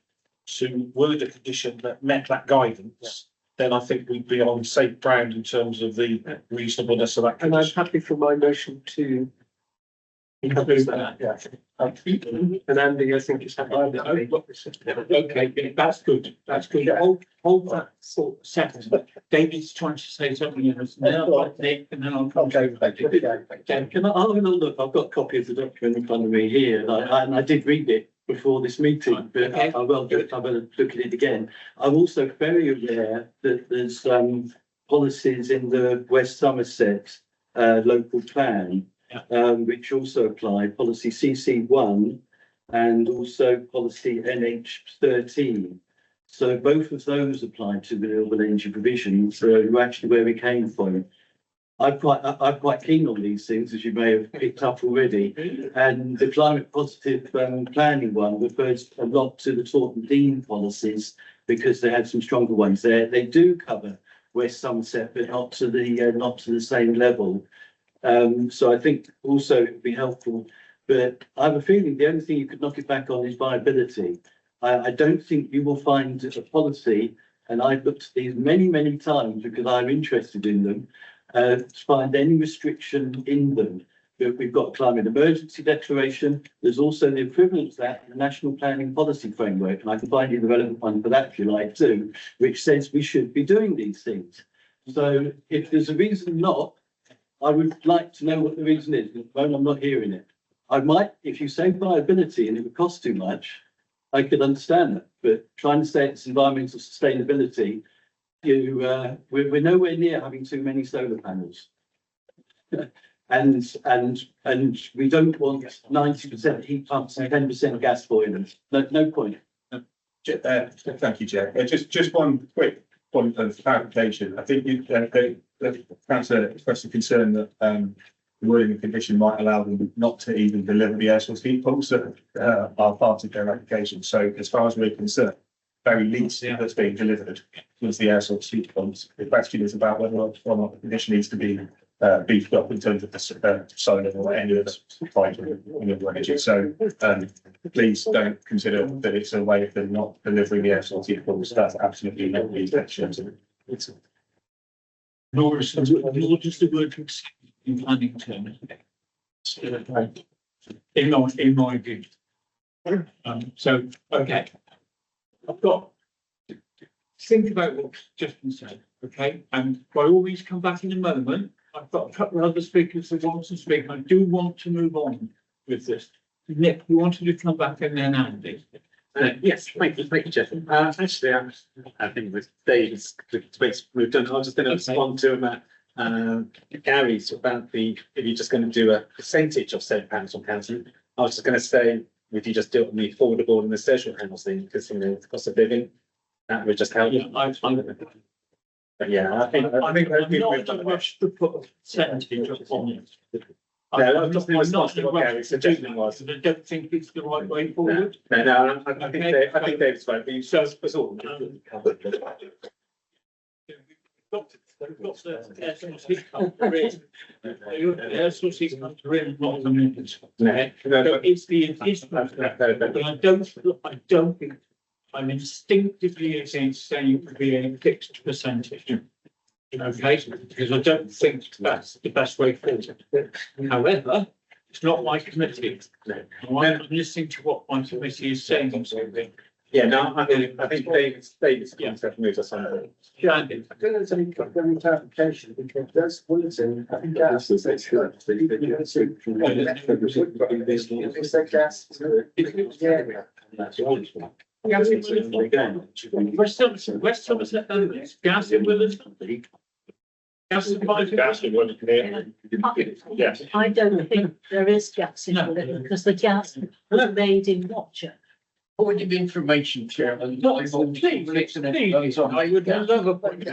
to word a condition that met that guidance, then I think we'd be on safe ground in terms of the reasonableness of that And I'm condition. happy for my motion to include that, yeah. And Andy, I think is happy. Okay, that's good. That's good. Hold that for a second. David's trying to say something else. Now, Nick, and then I'll. Okay, can I have a look? I've got a copy of the document in front of me here, and I did read it before this meeting, but I will just have a look at it again. I'm also very aware that there's policies in the West Somerset local plan, which also apply, policy CC1 and also policy NH13. So both of those apply to renewable energy provision. So actually where we came from. I'm quite keen on these things, as you may have picked up already. And the climate positive planning one refers a lot to the Taunton Deane policies because they had some stronger ones there. They do cover West Somerset, but not to the same level. So I think also it would be helpful. But I have a feeling the only thing you could knock it back on is viability. I don't think you will find a policy, and I've looked at these many times because I'm interested in them, to find any restriction in them. We've got a climate emergency declaration. There's also the equivalent of that in the National Planning Policy Framework, and I can find you the relevant one for that if you like too, which says we should be doing these things. So if there's a reason not, I would like to know what the reason is. At the moment, I'm not hearing it. I might, if you say viability and it would cost too much, I could understand that. But trying to say it's environmental sustainability, we're nowhere near having too many solar panels. And we don't want 90% heat pumps and 10% gas boilers. No point. Thank you, Chair. Just one quick point of clarification. I think the councillor expressed a concern that the wording and condition might allow them not to even deliver the air source heat pumps that are part of their application. So as far as we're concerned, very least that's being delivered was the air source heat pumps. The question is about whether or not the condition needs to be beefed up in terms of the solar or any other type of renewable energy. So please don't consider that it's a way of them not delivering the air source heat pumps. That's absolutely not the intention. Nor is just the word in planning terms. In my view. So, okay. I've got to think about what's just been said, okay? And by all means, come back in a moment. I've got a couple of other speakers that want to speak. I do want to move on with this. Nick, you wanted to come back and then Andy. Yes, thank you, Jeff. Actually, I think with Dave's we've done, I was just going to respond to Gary's about if you're just going to do a percentage of solar panels on housing. I was just going to say, would you just do it on the affordable and the social panels thing, because the cost of living, that would just help. Yeah, I think I'm not in a rush to put a percentage on it. I'm just in response to what Gary's suggestion was. I don't think it's the right way forward. No, I think Dave's right. But So, it's all. We've got the air source heat pump in. The air source heat pump in, not the minutes. So it's the additional, but I don't think, I'm instinctively against saying it could be a fixed percentage. Okay, because I don't think that's the best way forward. However, it's not my committee. I'm listening to what my committee is saying. Yeah, no, I think David's concept moves us on. Yeah, I don't know if there's any clarification, because that's Williamson, I think gas is good. It's that gas. West Somerset owners, gas in Williston. Gas supplies. Gas in Williston. Yes. I don't think there is gas in Williston because the gas was made in Watcher. Point of information, Chairman. I would love a point.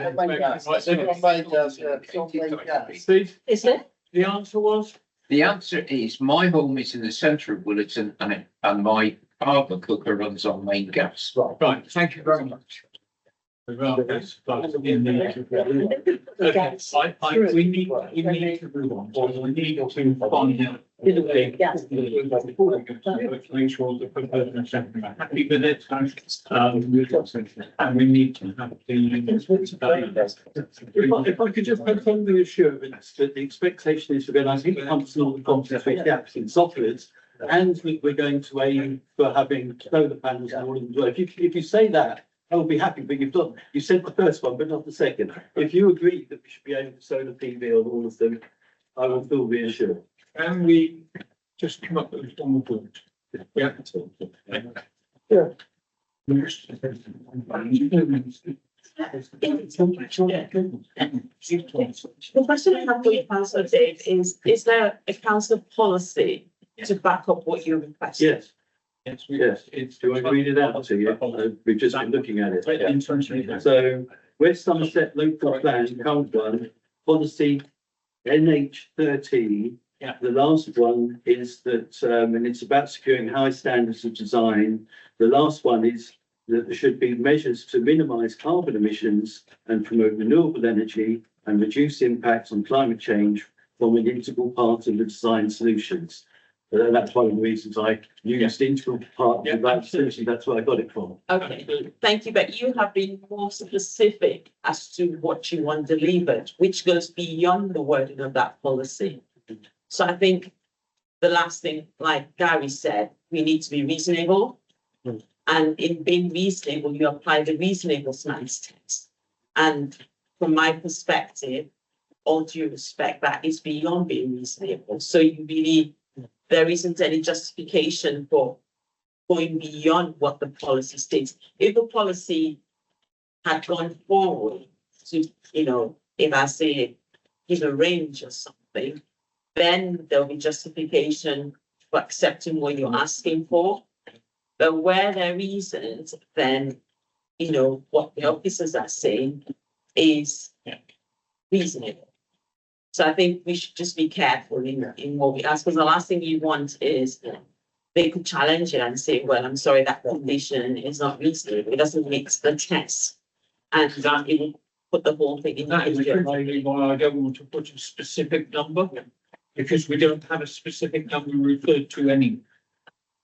Steve, Is it? the answer was? The answer is my home is in the centre of Williston and my carbon cooker runs on main gas. Right, thank you very much. Okay, we need to move on. So we need to find out. Make sure the proposal is happy with it. And we need to have If I could just confirm the assurance that the expectation is to get, I think, pumps and all the complex gaps in soffits. And we're going to aim for having solar panels and all of them. If you say that, I'll be happy, but you said the first one, but not the second. If you agree that we should be able to solar PV on all of them, I will feel reassured. Can we just come up with one more point? Yeah. Yeah. The question I have for you, Councillor Dave, is there a council policy to back up what you're requesting? Yes. Yes, do I read it out to you? We've just been looking at it. So West Somerset local plan, current one, policy NH13. Yeah. The last one is that, and it's about securing high standards of design. The last one is that there should be measures to minimise carbon emissions and promote renewable energy and reduce impacts on climate change from an integral part of the design solutions. That's one of the reasons I used integral part of that solution. That's where I got it from. Okay, thank you, but you have been more specific as to what you want delivered, which goes beyond the wording of that policy. So I think the last thing, like Gary said, we need to be reasonable. And in being reasonable, you apply the reasonableness test. And from my perspective, all due respect, that is beyond being reasonable. So you really, there isn't any justification for going beyond what the policy states. If the policy had gone forward to, you know, if I say, give a range or something, then there'll be justification for accepting what you're asking for. But where there isn't, then, you know, what the officers are saying is reasonable. So I think we should just be careful in what we ask, because the last thing you want is they could challenge it and say, well, I'm sorry, that condition is not reasonable. It doesn't meet the test. And that it would put the whole thing in. That is really why I don't want to put a specific number, because we don't have a specific number referred to any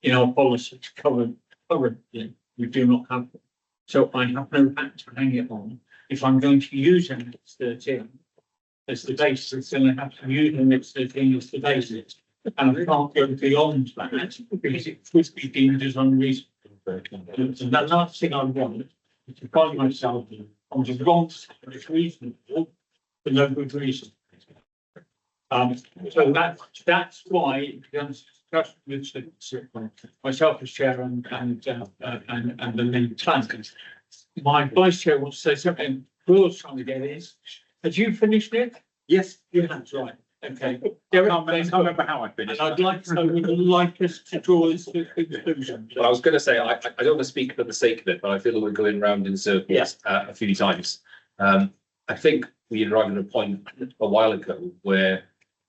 in our policy currently. We do not have them. So I have no hat to hang it on. If I'm going to use Annex 13 as the basis, then I have to use Annex 13 as the basis. And I can't go beyond that because it would be deemed as unreasonable. And the last thing I want is to find myself on the wrong side of it's reasonable for no good reason. So that's why it becomes discussion with myself as chair and the main plan. My vice chair wants to say something. Will's trying to get is, had you finished it? Yes. You have, right. Okay. I can't remember how I finished. And I'd like to know, would you like us to draw this to a conclusion? Well, I was going to say, I don't want to speak for the sake of it, but I feel that we're going round in circles a few times. I think we arrived at a point a while ago where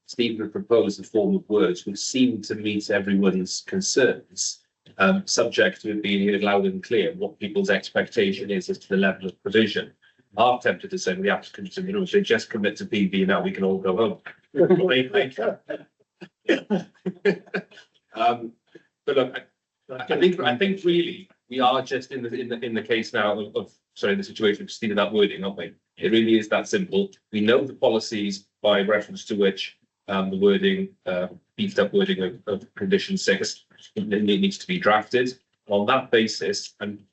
Stephen had proposed a form of words which seemed to meet everyone's concerns, subject to it being heard loud and clear what people's expectation is as to the level of provision. I'm tempted to say to the applicants in the room, if they just commit to PV now, we can all go home. But look, I think really we are just in the case now of the situation of Stephen, that wording, aren't we? It really is that simple. We know the policies by reference to which the wording, beefed up wording of condition 6, it needs to be drafted on that basis. And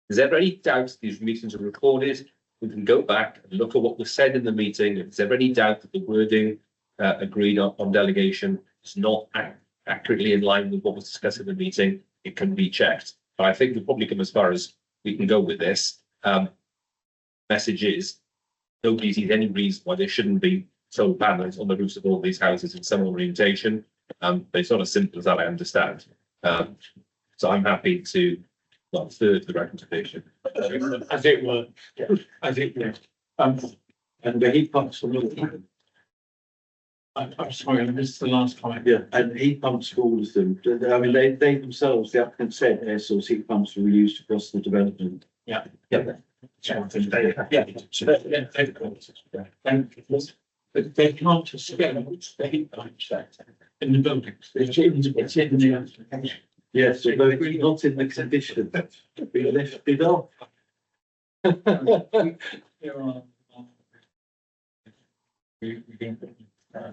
is there any doubt these meetings are recorded? We can go back and look at what was said in the meeting. If there's ever any doubt that the wording agreed on delegation is not accurately in line with what was discussed in the meeting, it can be checked. But I think we'll probably come as far as we can go with this. Message is, nobody sees any reason why there shouldn't be solar panels on the roofs of all these houses in some orientation. But it's not as simple as that, I understand. So I'm happy to third the recommendation. As it were, as it were. And the heat pumps for all. I'm sorry, I missed the last comment. Yeah, and heat pumps for all of them. I mean, they themselves, the applicant said air source heat pumps were used across the development. Yeah. But they can't establish the heat pumps in the buildings. It's in the application. Yes, although it's not in the condition, we left it off.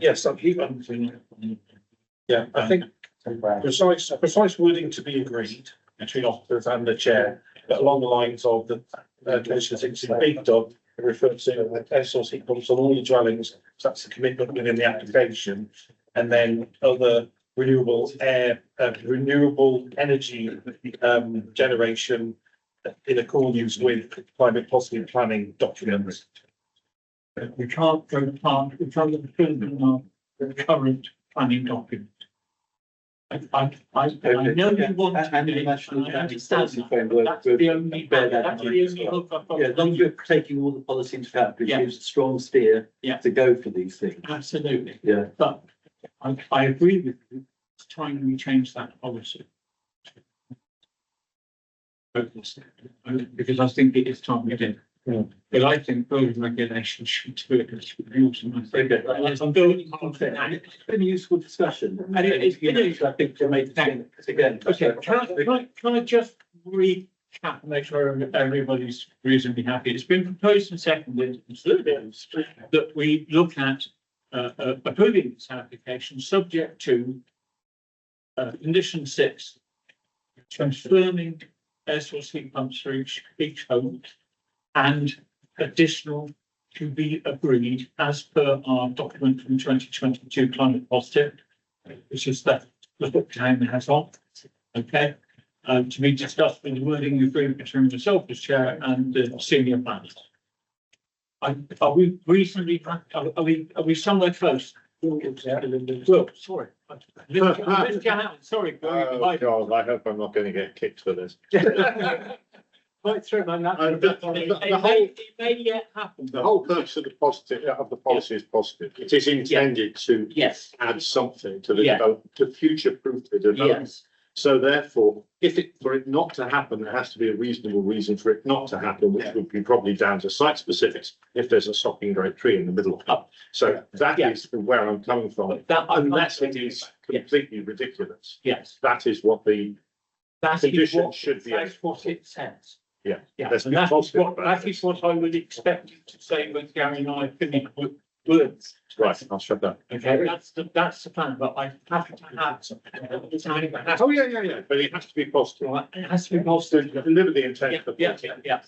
Yes, yeah, I think precise wording to be agreed between officers and the chair, but along the lines of the Commissioner 16 big dog referred to air source heat pumps on all the dwellings. So that's the commitment within the application, and then other renewable energy generation in accordance with climate positive planning documents. We can't go past, we can't go further than the current planning document. I know you want to. And the national policy framework. That's the only hook I've got. Yeah, as long as you're taking all the policy into account, it gives a strong steer to go for these things. Absolutely. Yeah. But I agree with you, it's time we change that policy. Because I think it is time we did. Yeah. But I think building regulations should do it. I'm building content. It's been a useful discussion. And it's been I think to make it again. Okay, can I just recap and make sure everybody's reasonably happy? It's been proposed and seconded that we look at approving this application subject to condition 6, confirming air source heat pumps for each home, and additional to be agreed as per our document from 2022 climate positive, which is that the town has on. Okay, to be discussed with the wording agreement between myself as chair and the senior planners. Are we reasonably, are we somewhere close? Well, sorry. Mr. Hammond, sorry. Oh, God, I hope I'm not going to get kicked for this. Right through my nut. It may yet happen. The whole purpose of the policy is positive. It is intended to Yes, add something to the Yeah. development, to future-proof the development. yes, So therefore, for it not to happen, there has to be a reasonable reason for it not to happen, which would be probably down to site specifics, if there's a sopping great tree in the middle of it. So that Yeah. is where I'm coming from, but that, unless it is completely ridiculous. yes, That is what the that is condition what, should be. that's what it says. Yeah. Yeah, Let's and be that is positive what, about that is what I would expect you to say when Gary and I finish with words. Right, I'll shut that. Okay, that's the plan, but I have to have. Oh, yeah, but it has to be positive. Right, it has to be To positive. deliver the intent of the Yeah, policy. yeah.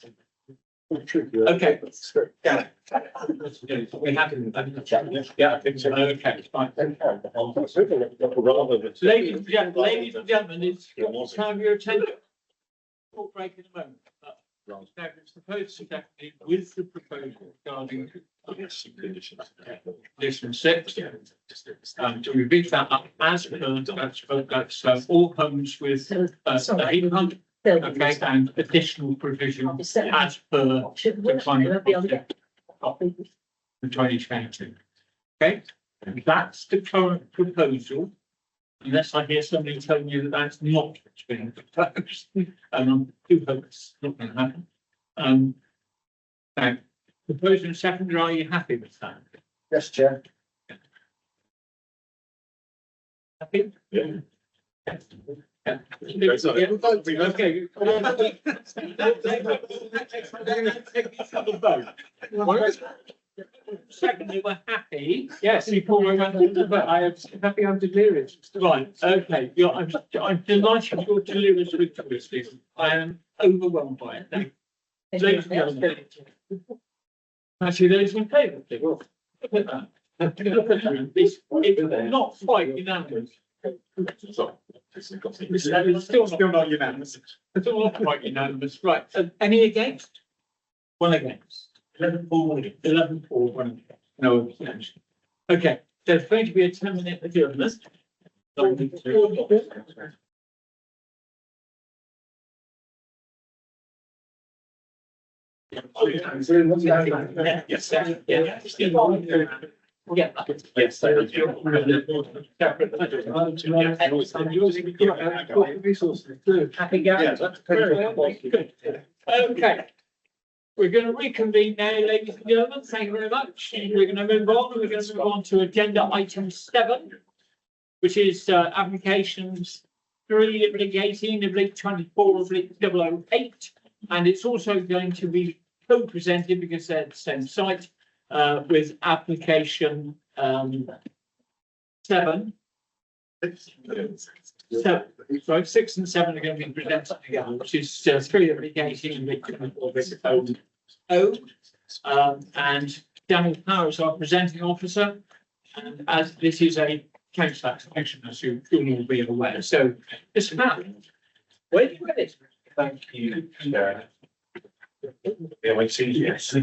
Okay. Yeah. We have. Yeah, I think so. Okay, fine. Ladies and gentlemen, it's time your attention. Short break in a moment. Now, it's proposed to definitely with the proposal regarding condition 6. To repeat that up as per, that's all homes with a heat pump. Okay, and additional provision as per the climate. The 2022. Okay, and that's the current proposal. Unless I hear somebody telling you that that's not what's being proposed, and I do hope it's not going to happen. Now, proposal and seconder, are you happy with that? Yes, Chair. Happy? Yeah. Yeah. Okay. Secondly, we're happy. Yes, before we went on to vote, I am happy I'm delirious. Right, okay, I'm delighted you're delirious with this. I am overwhelmed by it. Thank you. Ladies and gentlemen. Actually, those in favour, please. Look at that. Look at that. It's not quite unanimous. It's still not unanimous. It's all not quite unanimous. Right, any against? One against. 11-4, 11-4, one against. No abstention. Okay, there's going to be a 10-minute adjournment. Yes, yeah. Yes. Okay. We're going to reconvene now, ladies and gentlemen. Thank you very much. We're going to move on. We're going to move on to agenda item 7, which is applications 3/18/24/008, and it's also going to be co-presented because they're the same site with application 7. So, sorry, 6 and 7 are going to be presented together, which is 3/18/24/008. And Daniel Power is our presenting officer, and as this is a council application, as you'll all be aware. So, Mr. Power, where do you get it? Thank you, Chair. Yeah, I see, yes.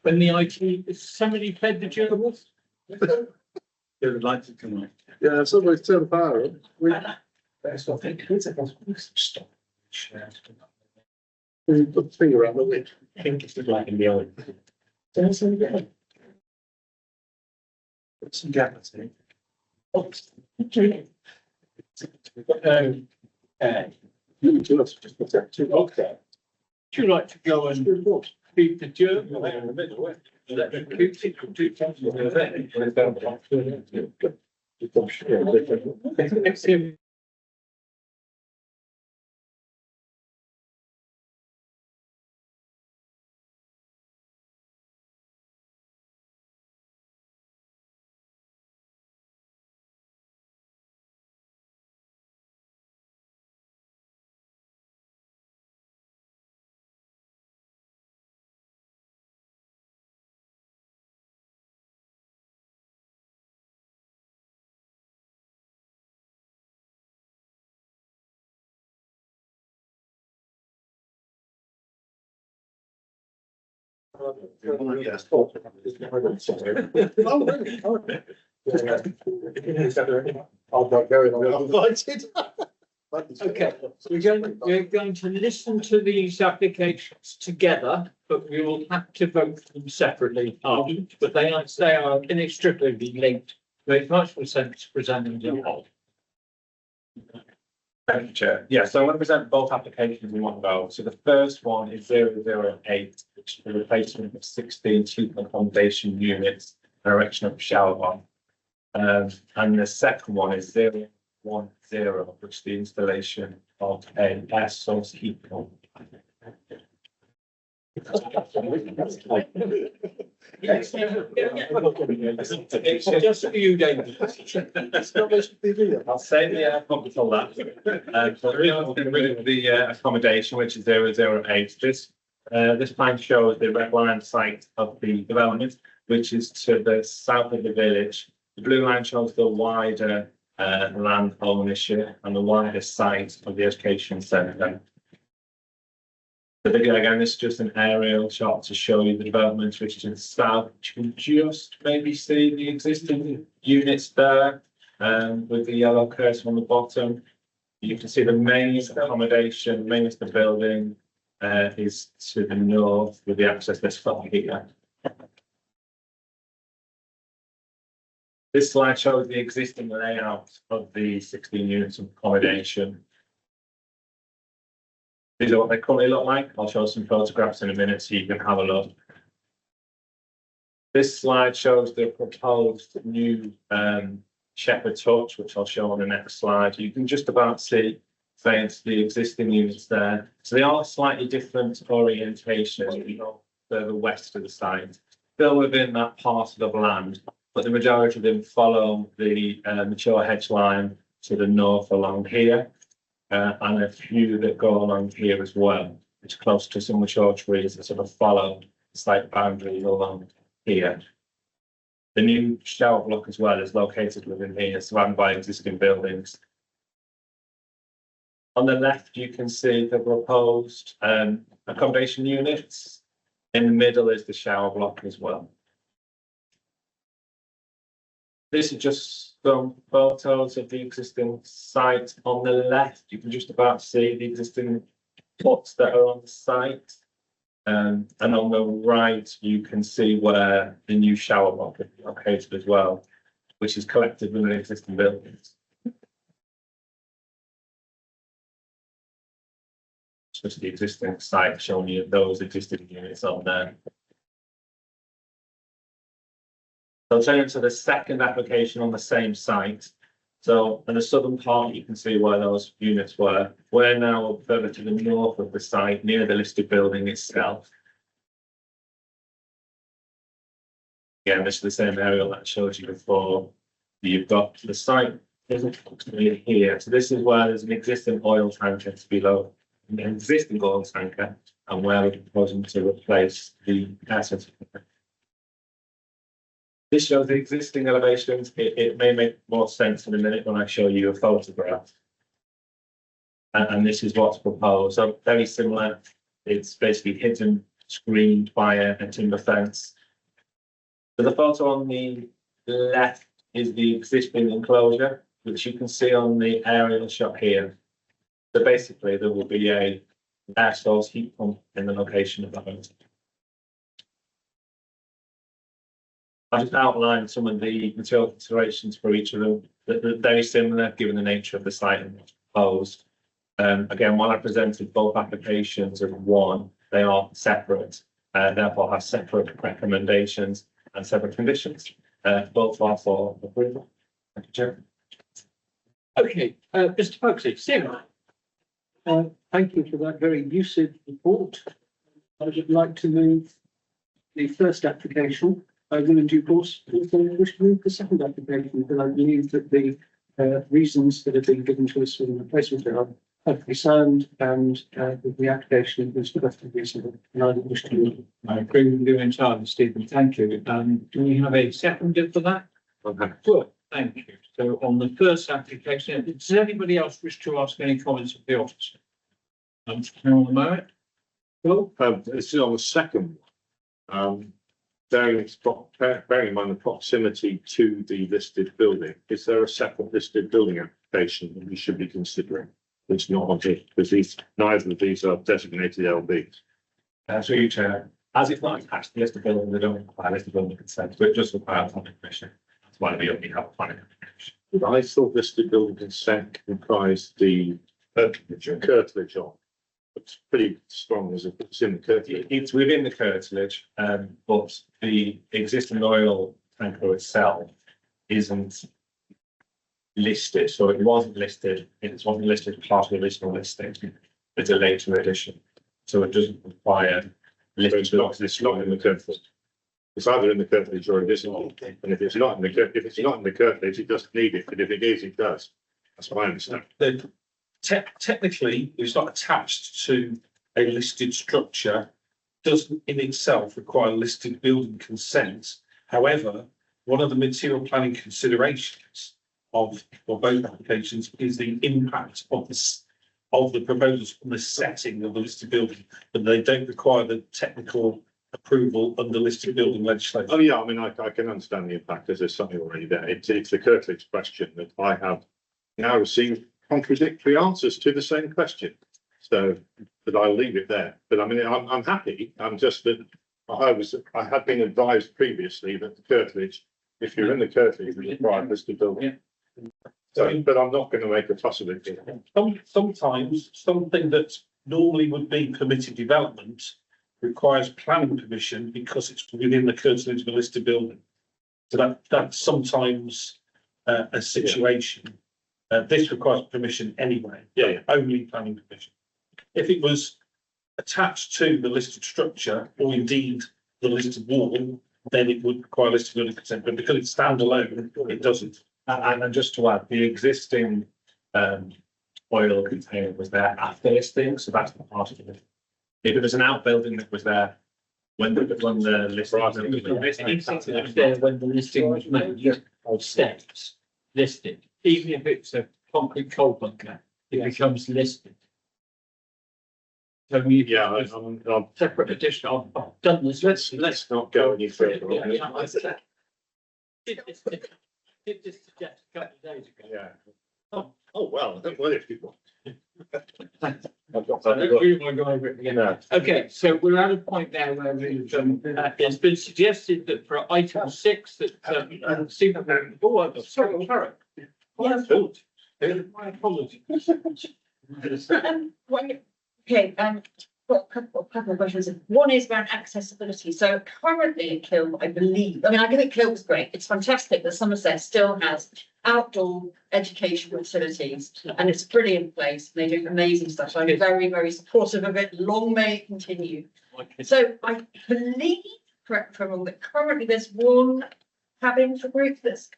When the IT, is somebody fed the durables? They would like to come on. Yeah, somebody's turned the power on. That's what I think. It's a stop. We put the finger around the lid. I think it's the black and the orange. Some gap, I think. Okay. Okay. Would you like to go and feed the germ? I'm not going on. Invited. Okay, we're going to listen to these applications together, but we will have to vote them separately afterwards, but they are inextricably linked. Makes much more sense presenting them all. Thank you, Chair. Yeah, so I'm going to present both applications in one go. So the first one is 008, which is the replacement of 16 student accommodation units, erection of shower bar. And the second one is 010, which is the installation of a air source heat pump. It's just for you, David. I'll say the air pump until that. So we're getting rid of the accommodation, which is 008. This plan shows the red line site of the development, which is to the south of the village. The blue line shows the wider land ownership and the wider site of the education centre. But again, this is just an aerial shot to show you the development, which is to the south. You can just maybe see the existing units there, with the yellow cursor on the bottom. You can see the main accommodation, main of the building, is to the north with the access this far here. This slide shows the existing layout of the 16 units of accommodation. These are what they currently look like. I'll show some photographs in a minute so you can have a look. This slide shows the proposed new Shepherd's Hut, which I'll show on the next slide. You can just about see the existing units there. So they are slightly different orientation as we go further west of the site, still within that parcel of land, but the majority of them follow the mature hedge line to the north along here. And a few that go along here as well, which are close to some mature trees that sort of follow the site boundaries along here. The new shower block as well is located within here, surrounded by existing buildings. On the left, you can see the proposed accommodation units. In the middle is the shower block as well. This is just some photos of the existing site. On the left, you can just about see the existing plots that are on the site. And on the right, you can see where the new shower block is located as well, which is collected within existing buildings. It's just the existing site showing you those existing units on there. So turning to the second application on the same site. So in the southern part, you can see where those units were. We're now further to the north of the site, near the listed building itself. Again, this is the same aerial that I showed you before. You've got the site is approximately here. So this is where there's an existing oil tanker to below, an existing oil tanker, and where we're proposing to replace the air certificate. This shows the existing elevations. It may make more sense in a minute when I show you a photograph. And this is what's proposed. So very similar. It's basically hidden, screened by a timber fence. So the photo on the left is the existing enclosure, which you can see on the aerial shot here. So basically there will be a air source heat pump in the location of the home. I just outlined some of the material considerations for each of them. They're very similar given the nature of the site and what's proposed. Again, while I presented both applications as one, they are separate, therefore have separate recommendations and separate conditions. Both are for approval. Thank you, Chair. Okay, Mr. Pokesy, Stephen. Thank you for that very lucid report. I would like to move the first application. I will in due course also wish to move the second application, because I believe that the reasons that have been given to us for the replacement are perfectly sound, and the application is perfectly reasonable. And I wish to move. I agree with you entirely, Stephen. Thank you. Do we have a seconder for that? Okay. Good, thank you. So on the first application, does anybody else wish to ask any comments of the officer? On the merit? This is on the second one. bearing in mind the proximity to the listed building, is there a separate listed building application that we should be considering? It's not on here, because neither of these are designated LBs. So you, Chair, as it's not attached to the list of buildings, they don't require list of building consent, but it just requires planning permission. That's why we only have planning permission. I thought listed building consent comprised the curtilage on. It's pretty strong as if it's in the curtilage. It's within the curtilage, but the existing oil tanker itself isn't listed, so it wasn't listed, it wasn't listed part of the original listing. It's a later addition, so it doesn't require listed. It's not in the curtilage. It's either in the curtilage or it isn't. And if it's not in the curtilage, it doesn't need it, but if it is, it does. That's my understanding. Technically, it's not attached to a listed structure, doesn't in itself require listed building consent. However, one of the material planning considerations of both applications is the impact of this, of the proposals on the setting of the listed building, but they don't require the technical approval under listed building legislation. Oh, yeah, I mean, I can understand the impact, as there's something already there. It's the curtilage question that I have now received contradictory answers to the same question. So, but I'll leave it there. But I mean, I'm happy. I'm just that I had been advised previously that the curtilage, if you're in the curtilage, is required listed building. So, but I'm not going to make a fuss of it. Sometimes something that normally would be permitted development requires planning permission because it's within the curtilage of a listed building. So that's sometimes a situation. This requires permission anyway. Yeah. Only planning permission. If it was attached to the listed structure or indeed the listed wall, then it would require listed building consent. But because it's standalone, it doesn't. And just to add, the existing oil container was there after listing, so that's not part of it. If it was an outbuilding that was there when the listing. It's there when the listing was made, of steps listed, even if it's a concrete coal bunker, it becomes listed. So we. Yeah, I'm Separate edition, I've done this. let's not go any further. on this. Did this suggest a couple of days ago. Yeah. Oh, well, what if you want? I don't really want to go over it again. No. Okay, so we're at a point now where we've, it's been suggested that for item 6 that, sorry, Karen. My fault. My apologies. Okay, got a couple of questions. One is around accessibility. So currently at Kiln, I believe, I think Kiln was great. It's fantastic that Somerset still has outdoor education facilities and it's a brilliant place. They do amazing stuff. So I'm very, very supportive of it. Long may it continue. So I believe, correct from wrong, that currently there's one cabin for group that's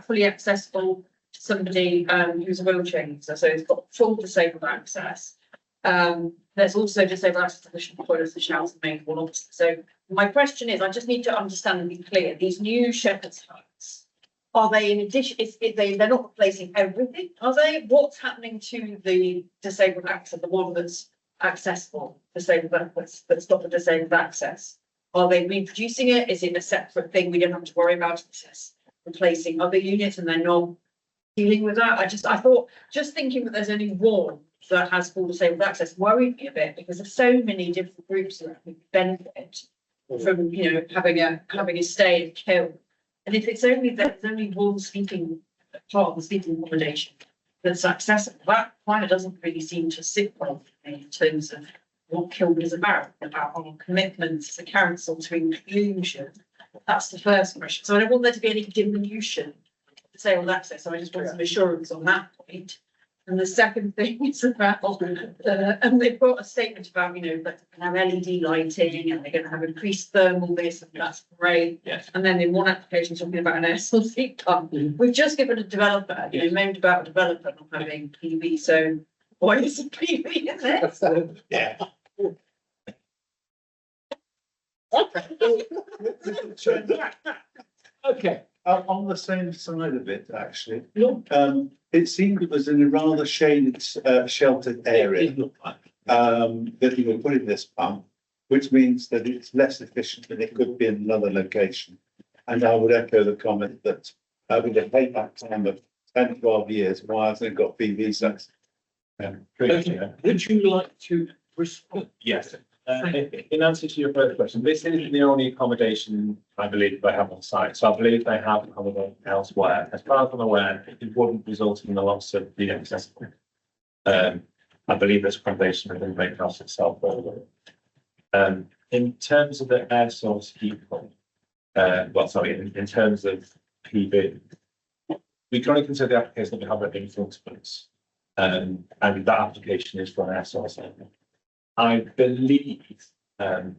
fully accessible to somebody who's a wheelchair user. So it's got full disabled access. There's also disabled access to the toilets, the showers, and main hall, obviously. So my question is, I just need to understand and be clear, these new shepherd's huts, are they in addition, they're not replacing everything, are they? What's happening to the disabled access, the one that's accessible, disabled, that's got the disabled access? Are they reproducing it? Is it a separate thing we don't have to worry about? It's replacing other units and they're not dealing with that? I thought, just thinking that there's only one that has full disabled access worried me a bit because there's so many different groups that could benefit from, having a stay in Kiln. And if it's only that there's only one sleeping part of the sleeping accommodation that's accessible, that kind of doesn't really seem to sit well for me in terms of what Kiln is about our commitments as a council to inclusion. That's the first question. So I don't want there to be any diminution of disabled access. So I just want some assurance on that point. And the second thing is about, and they've got a statement about, that they can have LED lighting and they're going to have increased thermal this, and that's great. Yes. And then in one application talking about an air source heat pump, we've just given a developer, moaned about a developer not having PV. So why is it PV in there? Yeah. Okay. On the same side of it, actually, it seemed it was in a rather shaded, sheltered area that you were putting this pump. which means that it's less efficient than it could be in another location. And I would echo the comment that with a payback time of 10, 12 years, why hasn't it got PV sets? Would you like to respond? Yes. In answer to your first question, this is the only accommodation I believe they have on site. So I believe they have accommodation elsewhere. As far as I'm aware, it wouldn't result in the loss of the accessible. I believe this accommodation within the house itself. In terms of the air source heat pump, in terms of PV, we can only consider the application that we have in front of us. And that application is for an air source. I believe, the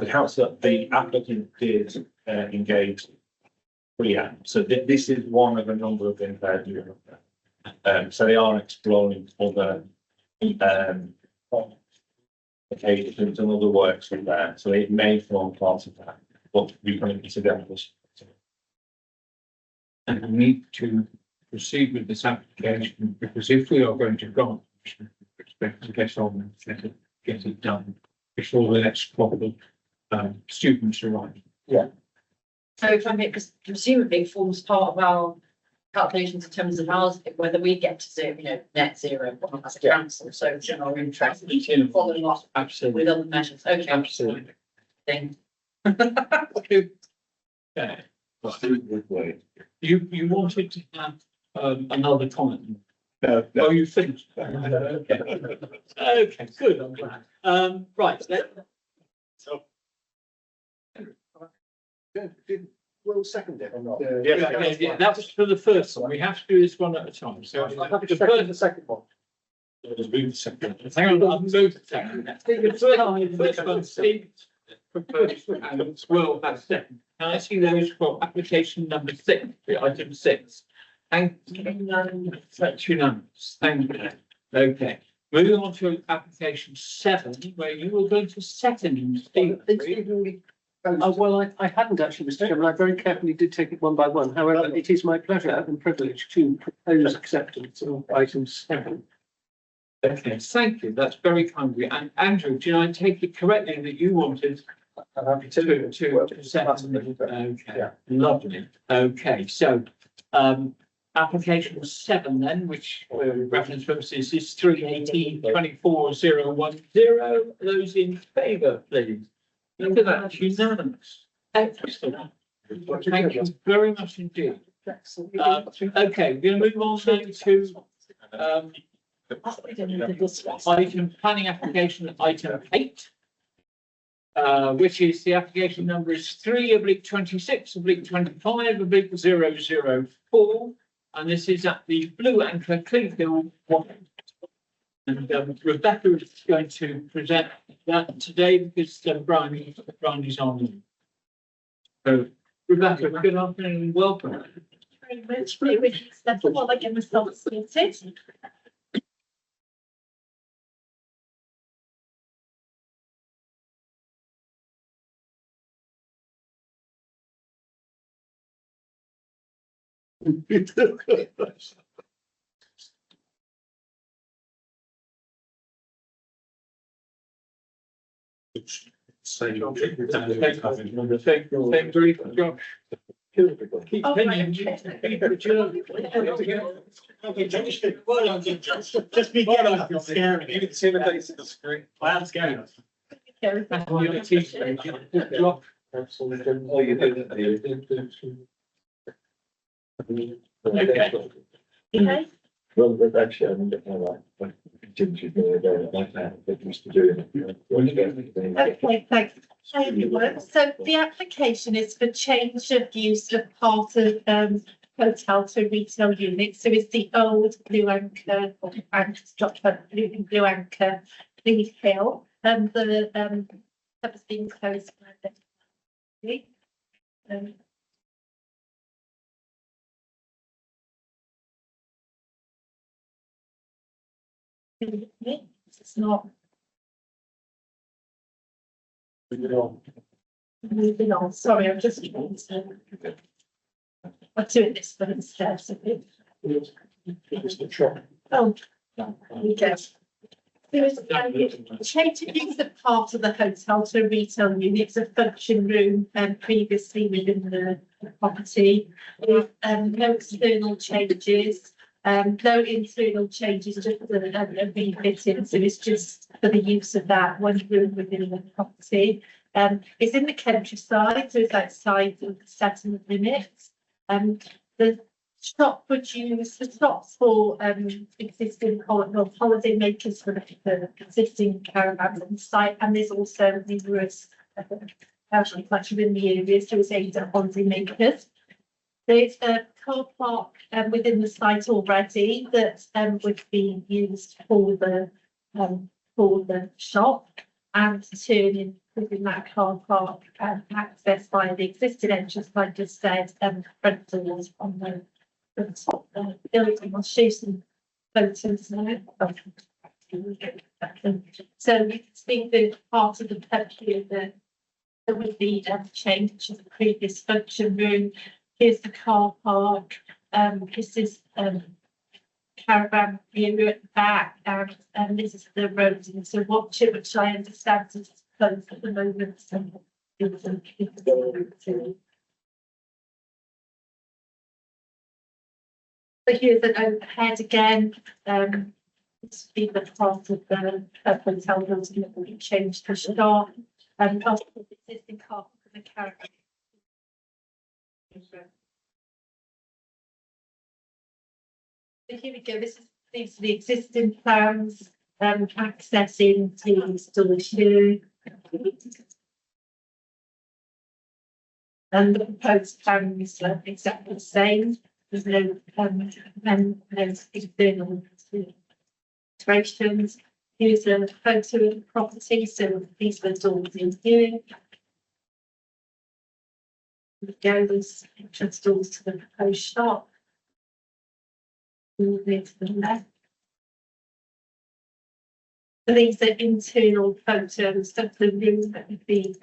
council, the applicant did engage Priam. So this is one of a number of things they're doing. So they are exploring other applications and other works from there. So it may form part of that, but we can consider this. And we need to proceed with this application, because if we are going to grant, we expect to get on and get it done before the next probable students arrive. So if I make, because presumably forms part of our calculations in terms of ours, whether we get to zero, net zero as a council, so in our interest, following up Absolutely. with other measures, okay. Absolutely. Thing. Okay. You wanted to have another comment? No. Oh, you finished? Okay, good, I'm glad. Right, Will second it or not? yeah, that was for the first one. We have to do this one at a time. So I have to second the second one. just move the second. Hang on, I'll move the second. The first one, Steve proposed and Will has second. Can I see those for application number 6, item 6? Thank you. That's unanimous. Thank you. Okay, moving on to application 7, where you were going to second, Steve. Well, I hadn't actually, Mr. Chairman. I very carefully did take it one by one. However, it is my pleasure and privilege to propose acceptance of item 7. Okay, thank you. That's very kind of you. And Andrew, do I take it correctly that you wanted to second? Okay, lovely. Okay, so application 7 then, which for reference purposes is 318-24-010. Those in favour, please. Look at that, unanimous. Excellent. Thank you very much indeed. Okay, we're going to move on then to item planning application item 8. Which is the application number is 3/26/25/004, and this is at the Blue Anchor Clevefield. And Rebecca is going to present that today because Brian is on. So Rebecca, good afternoon and welcome. Very much. That's all I get myself sorted. Just be careful, I'm scaring you. Intimidating the screen. I am scared. Okay. Well, but actually, I don't know, like, continue to like that, but used to do it. Okay, thanks. Hi everyone. So the application is for change of use of part of hotel to retail unit. So it's the old Blue Anchor Blue Anchor Cleeve Hill, and the that was being closed by the it's not moving on. Sorry, I'm just trying to. I'm doing this for instead. Oh, there we go. There is a change of use of part of the hotel to a retail unit, it's a function room, previously within the property. With, no external changes, no internal changes, just a refitting, so it's just for the use of that one room within the property. It's in the countryside, so it's outside of the settlement limits. The shop would use the shops for existing holiday makers for the existing caravans on the site, and there's also numerous actually much within the area, so it's aimed at holiday makers. There's a car park within the site already that would be used for the shop, and turning within that car park access via the existing entrance, like I just said, front doors on the top building. I'll show some photos now. So you can see the part of the purview that there would be change to the previous function room. Here's the car park. This is caravan area at the back, and this is the road into Watchet, which I understand is closed at the moment. So but here's an overhead again. This would be the part of the hotel building that will be changed to start. Also the existing car park and the caravan. So here we go. These are the existing plans. Accessing to storage here. And the proposed plan is exactly the same. There's no external alterations. Here's a photo of the property. So these are doors in here. There goes entrance doors to the proposed shop. All the way to the left. And these are internal photos of the room that would be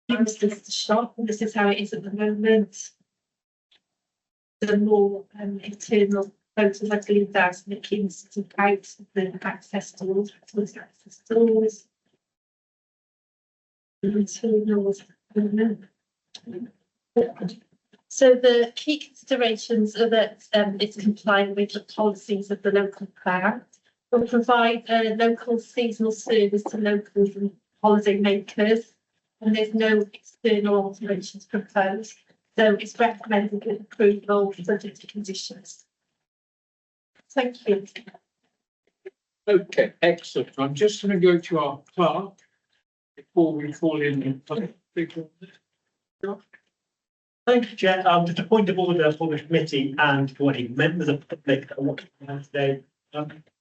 used as the shop. And this is how it is at the moment. The more internal photos, I believe that's looking sort of out of the access doors, towards access doors. The internals. So the key considerations are that it's complying with the policies of the local plan. Will provide a local seasonal service to locals and holiday makers, and there's no external alterations proposed. So it's recommended with approval subject to conditions. Thank you. Okay, excellent. I'm just going to go to our clerk before we fall in. Thank you, Chair. Just a point of order for the committee and for any members of the public that are watching today.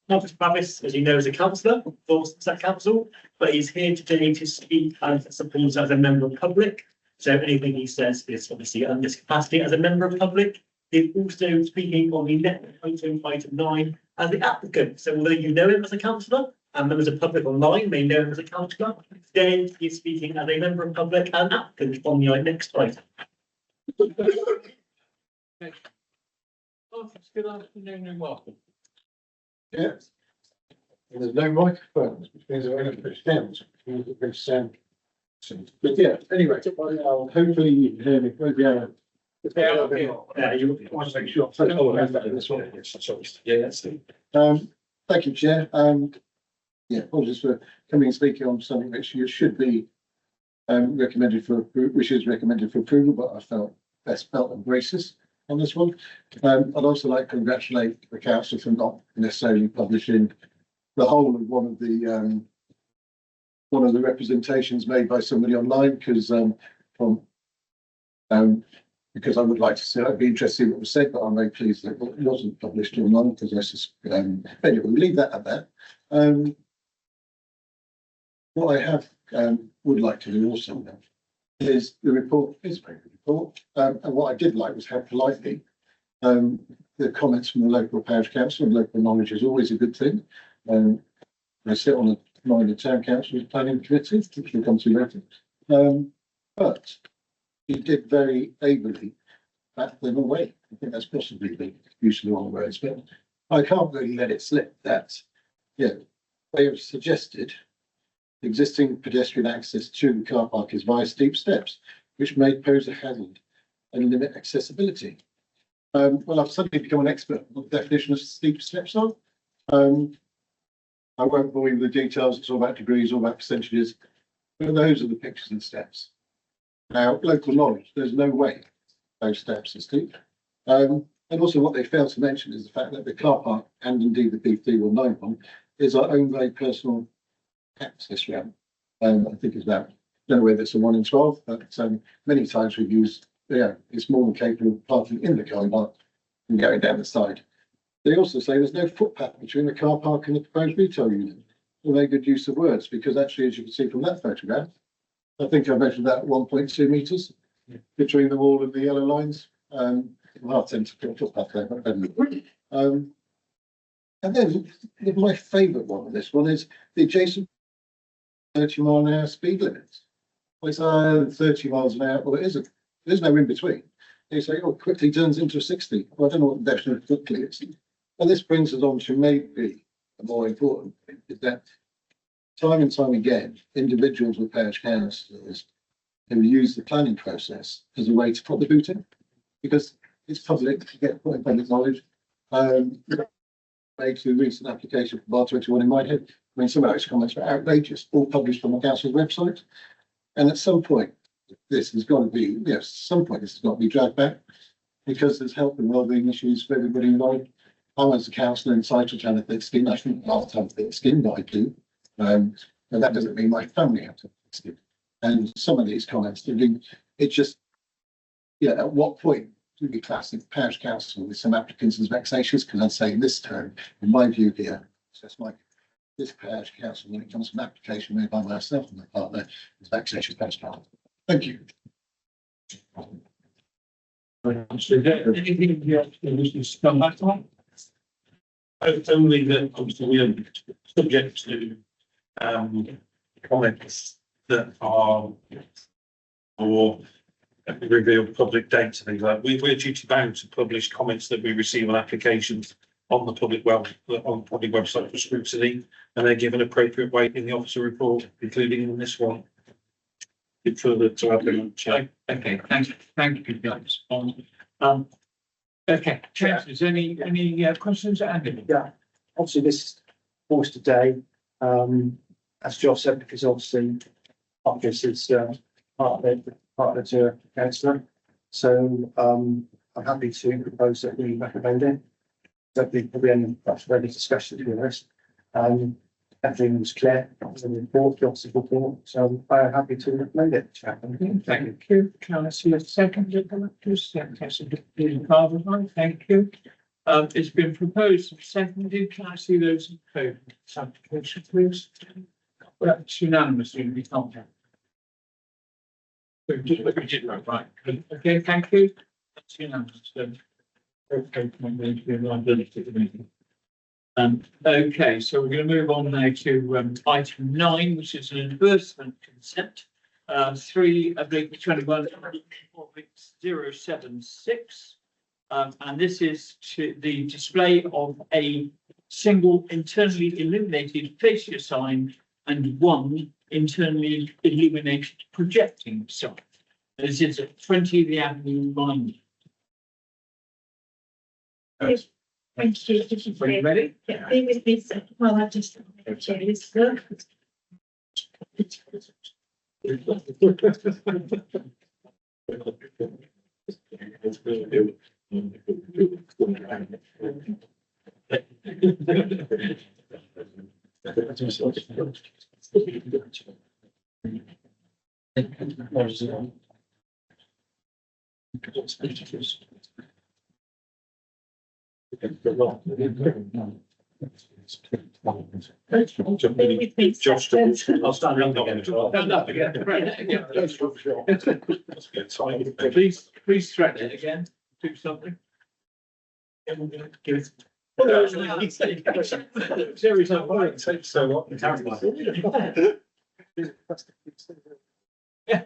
Marcus Bavis, as you know, is a councillor for that council, but he's here today to speak and support as a member of the public. So anything he says is obviously in this capacity as a member of the public. He's also speaking on the next item 9 as the applicant. So although you know him as a councillor and members of the public online may know him as a councillor, today he's speaking as a member of the public and applicant on the next item. Good afternoon and welcome. Yes. And there's no microphones, which means I'm going to push down. But yeah, anyway, hopefully you can hear me. Maybe Yeah, you want to make sure. thank you, Chair. Yeah, apologies for coming and speaking on something which you should be recommended for, which is recommended for approval, but I felt best felt and gracious on this one. I'd also like to congratulate the council for not necessarily publishing the whole of one of the representations made by somebody online, because because I would like to see, I'd be interested to see what was said, but I'm very pleased that it wasn't published online, because I just anyway, we'll leave that at that. What I have would like to do also is the report is a very good report, and what I did like was how politely the comments from the local parish council and local knowledge is always a good thing. I sit on a minor town council's planning committee, which we'll come to later. But he did very ably back them away. I think that's possibly the use of the wrong words, but I can't really let it slip that They have suggested existing pedestrian access to the car park is via steep steps, which may pose a hazard and limit accessibility. Well, I've suddenly become an expert on what the definition of steep steps are. I won't bore you with the details, it's all about degrees, all about percentages, but those are the pictures and steps. Now, local knowledge, there's no way those steps are steep. And also what they fail to mention is the fact that the car park and indeed the B319 one is our own very personal access ramp. I think it's about, I don't know whether it's a 1 in 12, but many times we've used, it's more than capable of parking in the car park and going down the side. They also say there's no footpath between the car park and the proposed retail unit. A very good use of words, because actually, as you can see from that photograph, I think I measured that 1.2 metres between the wall and the yellow lines. I'll tend to put a footpath there, but and then my favourite one of this one is the adjacent 30-mile-an-hour speed limits. Well, it's 30 miles an hour, or it isn't. There's no in between. They say, oh, quickly turns into a 60. Well, I don't know what the definition of quickly is. And this brings us on to maybe a more important thing, is that time and time again, individuals with parish councillors who use the planning process as a way to put the boot in, because it's public, to get public knowledge. Made to the recent application for bar 21 in my head. I mean, some of those comments were outrageous, all published on the council's website. And at some point, this has got to be, yes, at some point this has got to be dragged back, because there's health and wellbeing issues for everybody involved. I was a councillor entitled to have a thick skin. I shouldn't have to have thick skin, but I do. And that doesn't mean my family have to have thick skin. And some of these comments, it just, at what point do we class the parish council with some applicants as vexatious? Because I'd say in this term, in my view here, it's just like this parish council, when it comes to an application made by myself and my partner, is vexatious parish council. Thank you. Anything else you wish to come back on? Only that obviously we are subject to comments that are or reveal public data, things like we're duty bound to publish comments that we receive on applications on the public website for scrutiny, and they're given appropriate weight in the officer report, including in this one. Further to add, Chair. Okay, thank you, guys. Okay, Chair, is any questions, Andy? Yeah, obviously this was today, as Josh said, because obviously this is partner to councillor. So I'm happy to propose that we recommend it. Don't think there'll be any further discussion to be honest. Everything was clear in the report, the officer's report, so I'm happy to recommend it. Thank you. Can I see a second? Thank you. It's been proposed and seconded. Can I see those in favour of this application, please? Well, it's unanimous, we can't. We did right. Okay, thank you. That's unanimous. Then. Okay, I'm going to be a liability to the meeting. Okay, so we're going to move on now to item 9, which is an advertisement consent. 3/21/076, and this is to the display of a single internally illuminated fascia sign and one internally illuminated projecting sign. This is at 20 the Avenue Line. Thank you. Are you ready? Yeah, be with me. Well, I just. Josh, I'll stand up again. Stand up again. Please stretch it again. Do something. Series of words. So what? Yeah.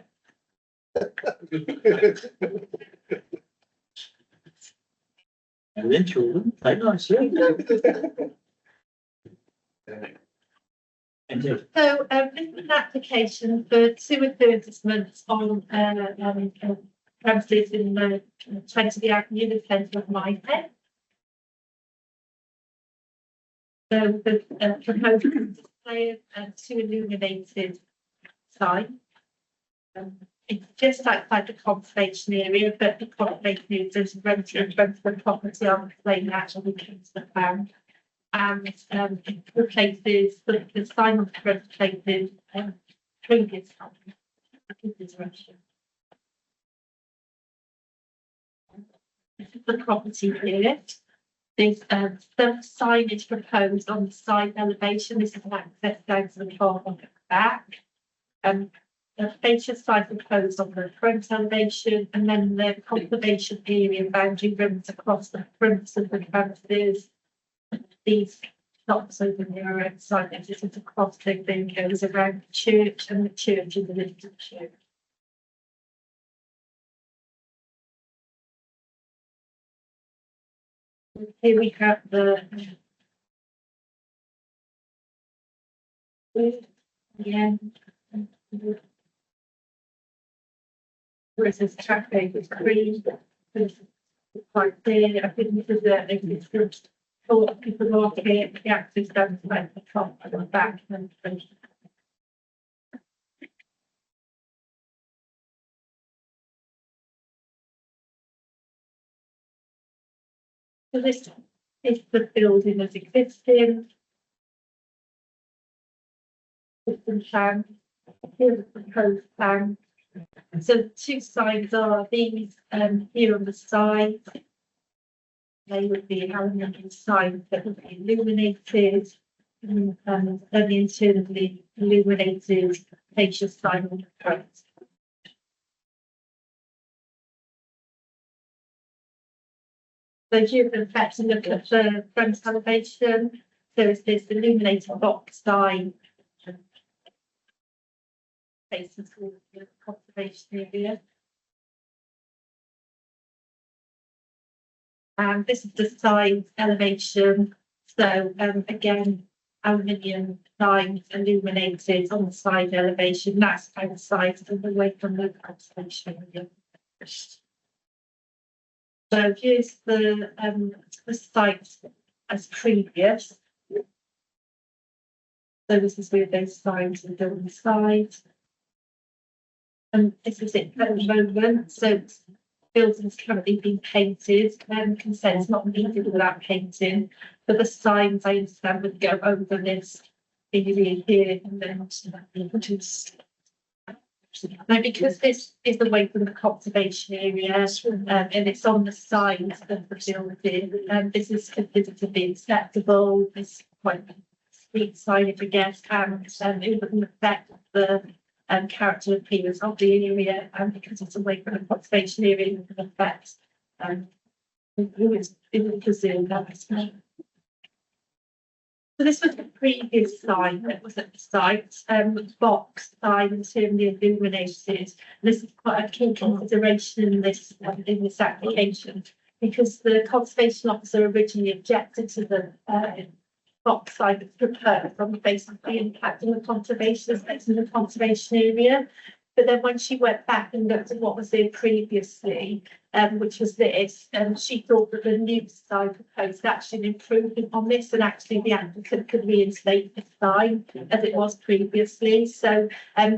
And then children, play nicely. So, this is an application for two refurbishments on, premises in the 20th Avenue, the centre of Minehead. So the proposal display of two illuminated signs. It's just outside the conservation area, but the conservation area is rented the property on the lane actually comes to the plan. And it replaces the sign on the front replaces previous consideration. This is the property here. There's some signage proposed on the side elevation. This is an access down to the car on the back. The fascia sign proposed on the front elevation, and then the conservation area boundary runs across the fronts of the premises. These shops over here are outside, this is across the thing goes around the church, and the church is a little church. Here we have the where it says traffic is green, quite clear. I think this is a good for people who are here, the access down to the top and the back and the so this is the building as existing. System plan. Here's the proposed plan. So the two sides are these here on the side. They would be aluminium signs that would be illuminated and then the internally illuminated fascia sign on the front. So here in fact, look at the front elevation. There is this illuminated box sign facing towards the conservation area. And this is the side elevation. So again, aluminium signs illuminated on the side elevation. That's outside and away from the conservation area. So here's the site as previous. So this is where those signs are on the side. And this is it at the moment. So building's currently being painted, consent's not needed without painting, but the signs I understand would go over this area here and then now because this is away from the conservation area and it's on the side of the building, this is considered to be acceptable. This quite street signage, I guess, and it wouldn't affect the character appearance of the area, and because it's away from the conservation area, it can affect who is presumed that. So this was the previous sign that was at the site, box sign internally illuminated. This is quite a key consideration in this application, because the conservation officer originally objected to the box sign that's proposed on the basis of the impact on the conservation aspects in the conservation area. But then when she went back and looked at what was there previously, which was this, she thought that the new sign proposed actually improvement on this, and actually the applicant could reinstate the sign as it was previously. So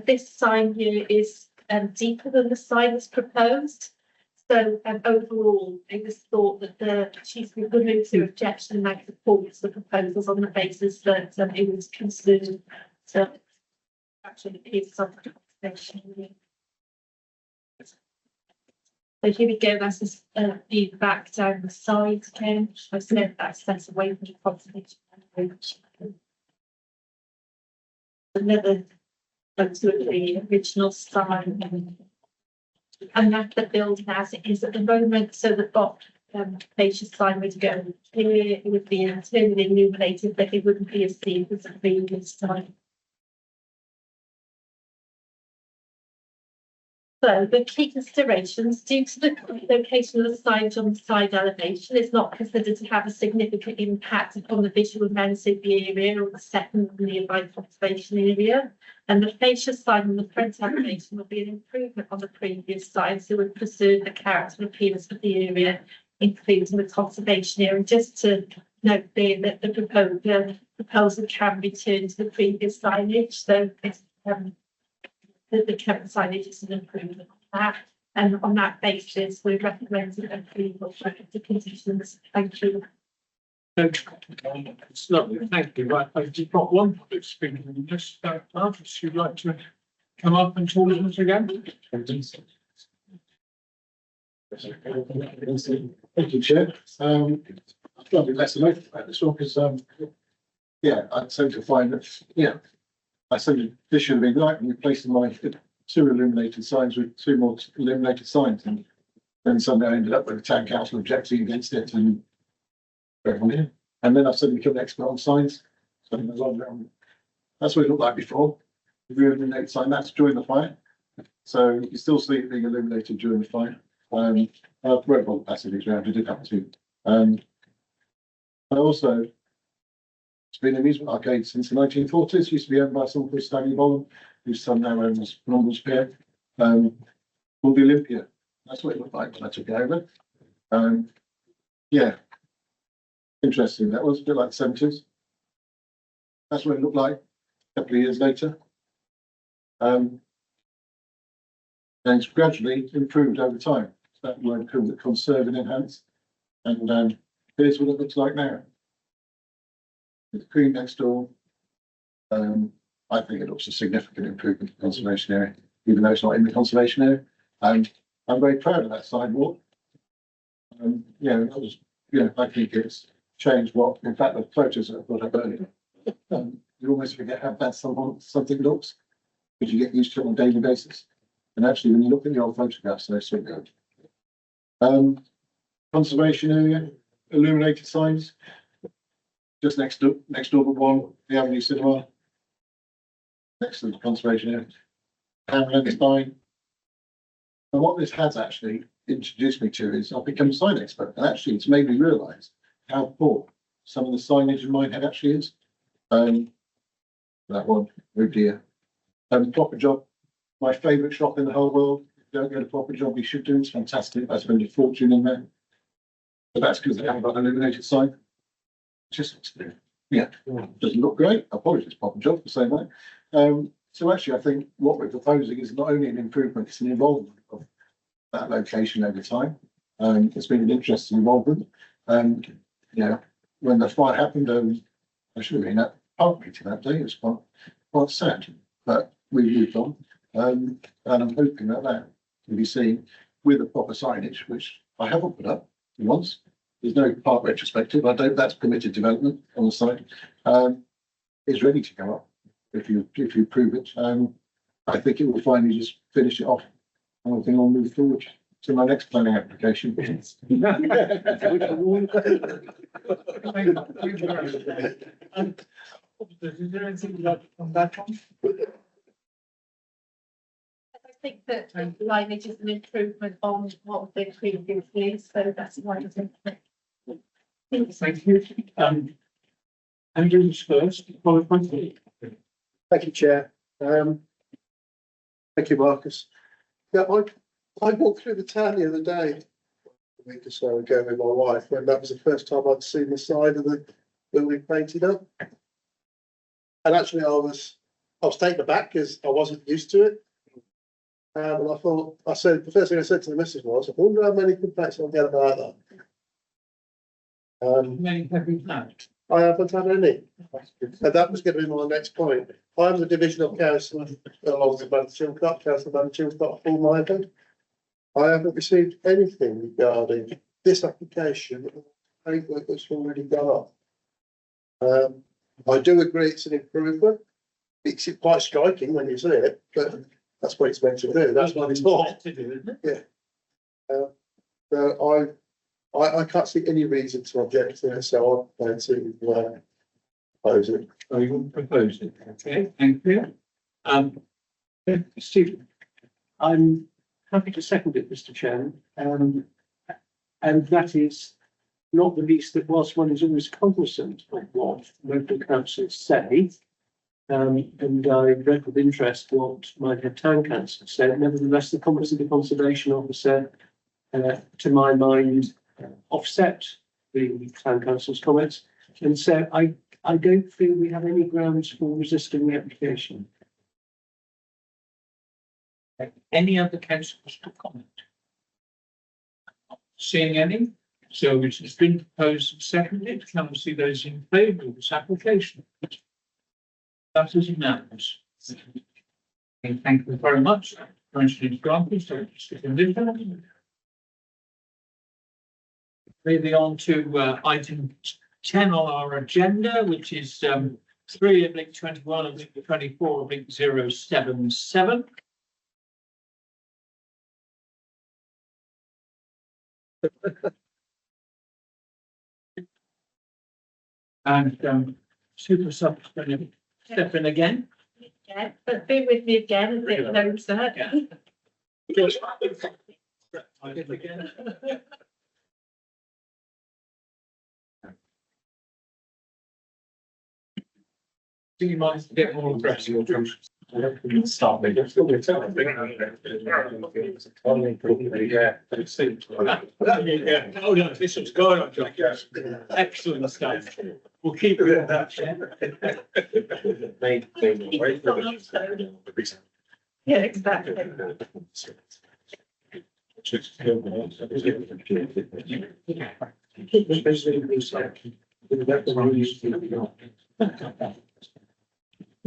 this sign here is deeper than the sign that's proposed. So overall, it was thought that she's removed her objection and supports the proposals on the basis that it was considered to actually is of the conversation. So here we go, that's just the back down the side again. I said that's set away from the conservation. Another absolutely original sign. And that's the building as it is at the moment. So the bottom fascia sign would go here, it would be internally illuminated, but it wouldn't be as seen as the previous sign. So the key considerations, due to the location of the signage on the side elevation, it's not considered to have a significant impact upon the visual amenity of the area or the second nearby conservation area. And the fascia sign on the front elevation will be an improvement on the previous sign, so it would preserve the character and appearance of the area, including the conservation area. And just to note there that the proposal can return to the previous signage, so it's the current signage is an improvement on that. And on that basis, we're recommending approval of the conditions. Thank you. It's lovely, thank you. Right, I've just got one public speaker in this, if you'd like to come up and talk to us again. Thank you, Chair. I've got a bit less emotional about this one because, yeah, I tend to find that, yeah, I think this should have been right when replacing my 2 illuminated signs with 2 more illuminated signs, and then suddenly I ended up with the town council objecting against it, and and then I've suddenly become an expert on signs. So that's what it looked like before. The illuminated sign, that's during the fire. So you still see it being illuminated during the fire. I've read all the passages around, I did have to. I also, it's been an amusement arcade since the 1940s, used to be owned by someone called Stanley Boland, whose son now owns Blondell's Pier, called the Olympia. That's what it looked like when I took it over. Yeah, interesting. That was a bit like the 70s. That's what it looked like a couple of years later. And it's gradually improved over time. So that word called the conserve and enhance. And here's what it looks like now. With the green next door, I think it looks a significant improvement in the conservation area, even though it's not in the conservation area. And I'm very proud of that sidewalk. Yeah, that was, I think it's changed what, in fact, the photos that I put up earlier. You almost forget how bad something looks, because you get used to it on a daily basis. And actually, when you look at the old photographs, they're so good. Conservation area, illuminated signs. Just next door but one, the Avenue Cinema. Next to the conservation area. Hamlet Spine. And what this has actually introduced me to is I've become a sign expert, and actually it's made me realise how poor some of the signage in Minehead actually is. That one, oh dear. Proper Job, my favourite shop in the whole world. If you don't get a Proper Job, you should do. It's fantastic. I spend a fortune in there. But that's because they haven't got an illuminated sign. Just, yeah, doesn't look great. I apologise, Proper Job, for saying that. So actually, I think what we're proposing is not only an improvement, it's an involvement of that location over time. It's been an interesting involvement. When the fire happened, I should have been at park meeting that day. It was quite sad, but we moved on. And I'm hoping that can be seen with a proper signage, which I haven't put up once. There's no park retrospective. I don't. That's permitted development on the site. It's ready to go up if you prove it. I think it will finally just finish it off. And I think I'll move forward to my next planning application. Is there anything you'd like to come back on? I think that the lineage is an improvement on what the previous years, so that's why I think. Thank you. Andrew's first, followed by Steve. Thank you, Chair. Thank you, Marcus. Yeah, I walked through the town the other day, a week or so ago with my wife, when that was the first time I'd seen the side of the building painted up. And actually, I was taken aback because I wasn't used to it. And I said, the first thing I said to the missus was, I wonder how many complaints I'll get about that. How many have you had? I haven't had any. And that was going to be my next point. I'm the divisional councillor along with Madam Chilcott, Councillor Madam Chilcott, for Minehead. I haven't received anything regarding this application, paperwork that's already gone up. I do agree it's an improvement. It's quite striking when you see it, but that's what it's meant to do. That's what it's for. Yeah. So I can't see any reason to object to it, so I'm going to propose it. Oh, you want to propose it? Okay, thank you. Stephen. I'm Happy to second it, Mr. Chairman. And that is not the least that whilst one is always cognizant of what local councils say, and I read with interest what my head town council said, nevertheless, the comments of the conservation officer, to my mind, offset the town council's comments. And so I don't feel we have any grounds for resisting the application. Any other councillors to comment? Seeing any, so it has been proposed and seconded, can we see those in favour of this application? That is unanimous. Okay, thank you very much. Moving on to item 10 on our agenda, which is 3/21/24/077. And super sub step in again. Yeah, but be with me again, a bit closer. I did again. Do you mind a bit more aggressive? Start me. Yeah, oh no, this was going on, John. Excellent stuff. We'll keep it at that. Yeah, exactly.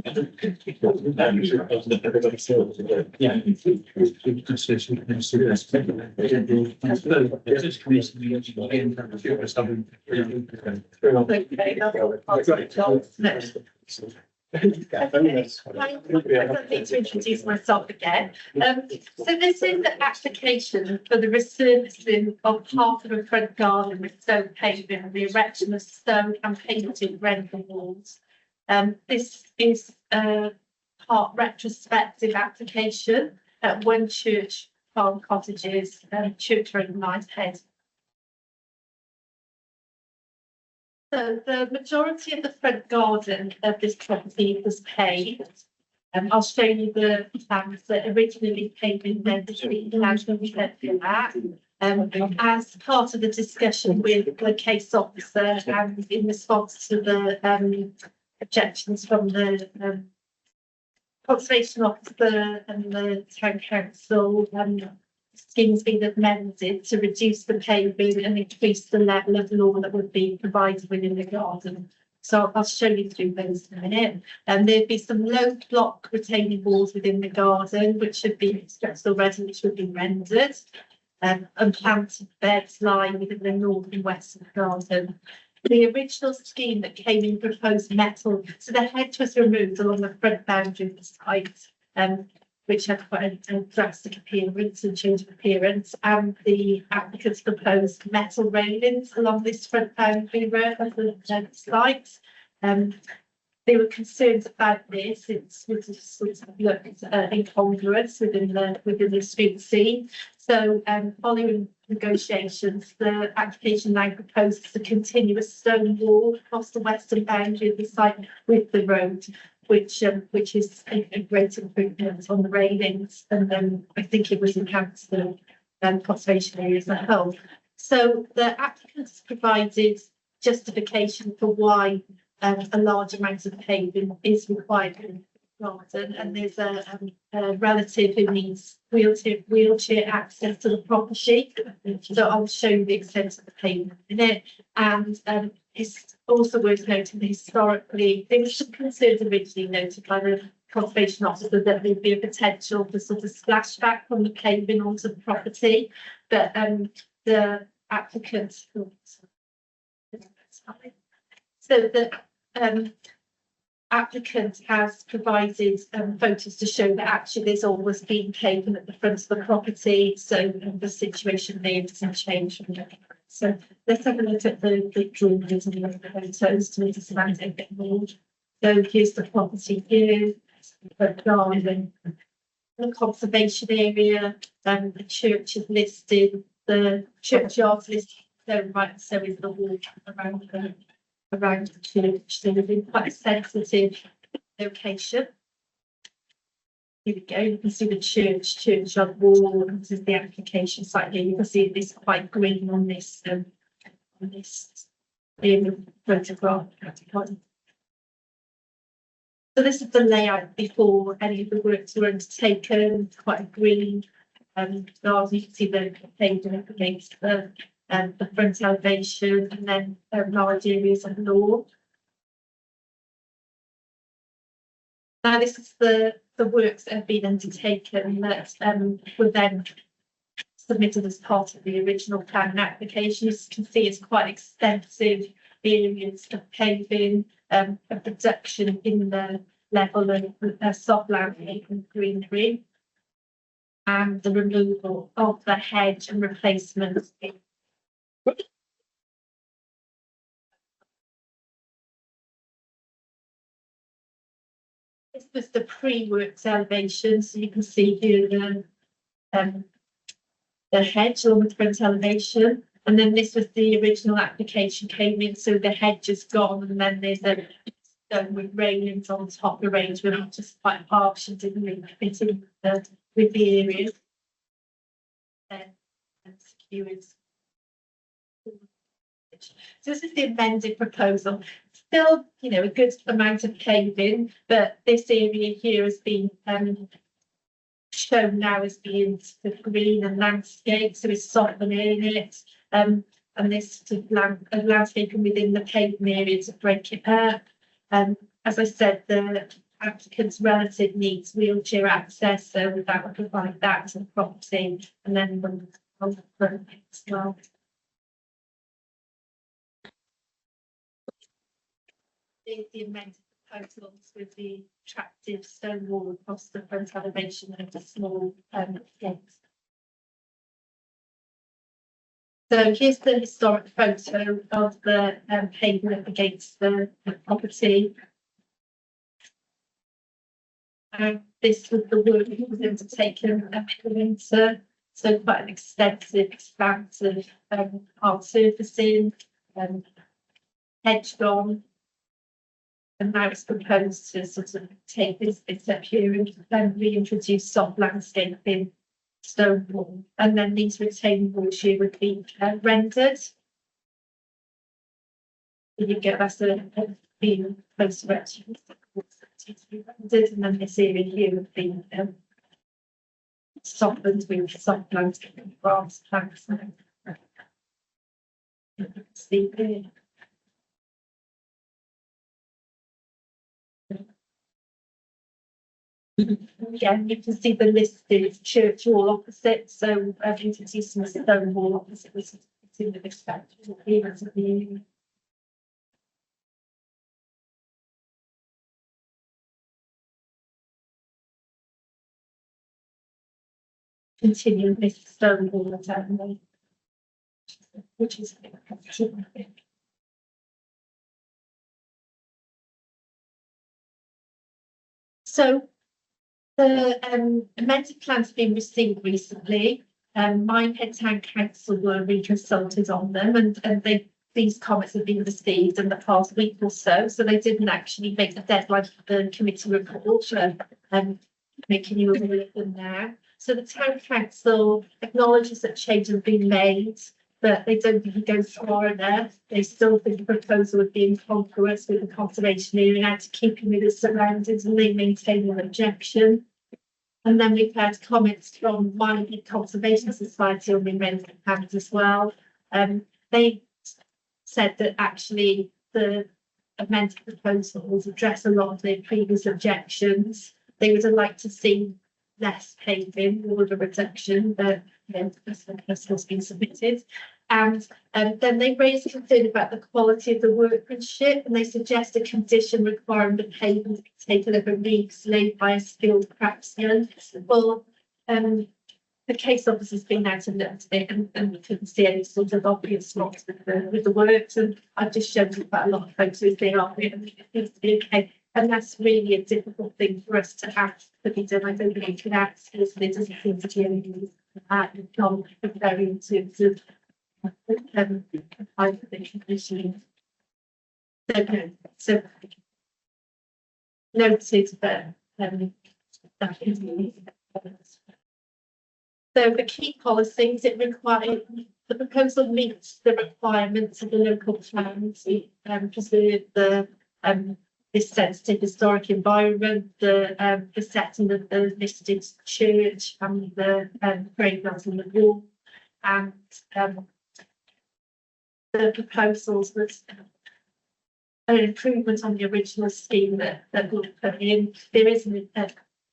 I don't need to introduce myself again. So this is the application for the resurfacing of part of a front garden with stone paving and the erection of stone and painted render walls. This is a part retrospective application at One Church Farm Cottages, Church Road, Knighthead. So the majority of the front garden of this property was paved. I'll show you the plans that originally came in there, the street plans that we went through that. As part of the discussion with the case officer and in response to the objections from the conservation officer and the town council, schemes being amended to reduce the paving and increase the level of lawn that would be provided within the garden. So I'll show you through those in a minute. And there'd be some low block retaining walls within the garden, which should be expressed already, which would be rendered. And planted beds lying within the north and west of the garden. The original scheme that came in proposed metal, so the hedge was removed along the front boundary of the site, which had quite a drastic appearance and change of appearance. And the applicants proposed metal railings along this front boundary road of the site. They were concerned about this. It's sort of looked incongruous within the street scene. So following negotiations, the application now proposes a continuous stone wall across the western boundary of the site with the road, which is a great improvement on the railings, and I think it would enhance the conservation area as a whole. So the applicants provided justification for why a large amount of paving is required in the garden, and there's a relative who needs wheelchair access to the property. So I'll show you the extent of the pavement in it, and it's also worth noting that historically there was some concerns originally noted by the conservation officer that there'd be a potential for sort of splashback from the paving onto the property, but the applicant. So the applicant has provided photos to show that actually there's always been pavement at the front of the property, so the situation there doesn't change from that. So let's have a look at the drawings and the photos to understand it a bit more. So here's the property here, the garden, the conservation area, the church is listed, the churchyard's listed, so right, so is the wall around the church, so within quite a sensitive location. Here we go, you can see the churchyard wall, and this is the application site here, you can see this quite green on this photograph. So this is the layout before any of the works were undertaken, quite a green garden. You can see the pavement up against the front elevation, and then large areas of lawn. Now this is the works that have been undertaken that were then submitted as part of the original plan application. As you can see, it's quite extensive areas of paving, a reduction in the level of soft landscape and greenery, and the removal of the hedge and replacement. This was the pre-works elevation, so you can see here the hedge along the front elevation, and then this was the original application came in, so the hedge is gone, and then there's a stone with railings on top arrangement, which is quite harsh and didn't really fit in with the areas. And secured. So this is the amended proposal. Still, you know, a good amount of paving, but this area here has been shown now as being sort of green and landscape, so it's softening it, and this sort of landscaping within the paving area to break it up. As I said, the applicant's relative needs wheelchair access, so that would provide that to the property, and then on the front as well. The amended proposals with the attractive stone wall across the front elevation and the small gates. So here's the historic photo of the pavement against the property. This was the work that was undertaken in the winter, so quite an extensive, expansive hard surfacing, hedged on. And now it's proposed to sort of take this bit up here and then reintroduce soft landscaping, stone wall, and then these retaining walls here would be rendered. You get that's being post rendered, and then this area here would be softened with soft landscaping, grass, plants, and see here. Again, you can see the listed church wall opposite, so you can see some stone wall opposite this in the respectable areas of the area. Continue this stone wall down, which is so. The amended plan's been received recently. Minehead Town Council were reconsulted on them, and these comments have been received in the past week or so. So they didn't actually make the deadline for the committee report, making you aware of them now. So the Town Council acknowledges that changes have been made, but they don't think it goes far enough. They still think the proposal would be incongruous with the conservation area and to keeping with the surroundings, and they maintain an objection. And then we've had comments from Minehead Conservation Society on the amended plans as well. They said that actually the amended proposals address a lot of their previous objections. They would have liked to see less paving or a reduction, but that's what's been submitted. And then they raised concern about the quality of the workmanship, and they suggest a condition requiring the pavement to be taken over weeks laid by a skilled craftsman. Well, the case officer's been out and looked at it, and we couldn't see any sort of obvious spots with the works, and I've just shown you quite a lot of photos there of it, and it seems to be okay. And that's really a difficult thing for us to have to be done. I don't think we can ask this, and it doesn't seem to be any John very in terms of I think conditions. So noted that that is. So the key policies it requires, the proposal meets the requirements of the local plan to preserve the this sensitive historic environment, the setting of the listed church and the graveyards on the wall, and the proposals that an improvement on the original scheme that will put in. There is a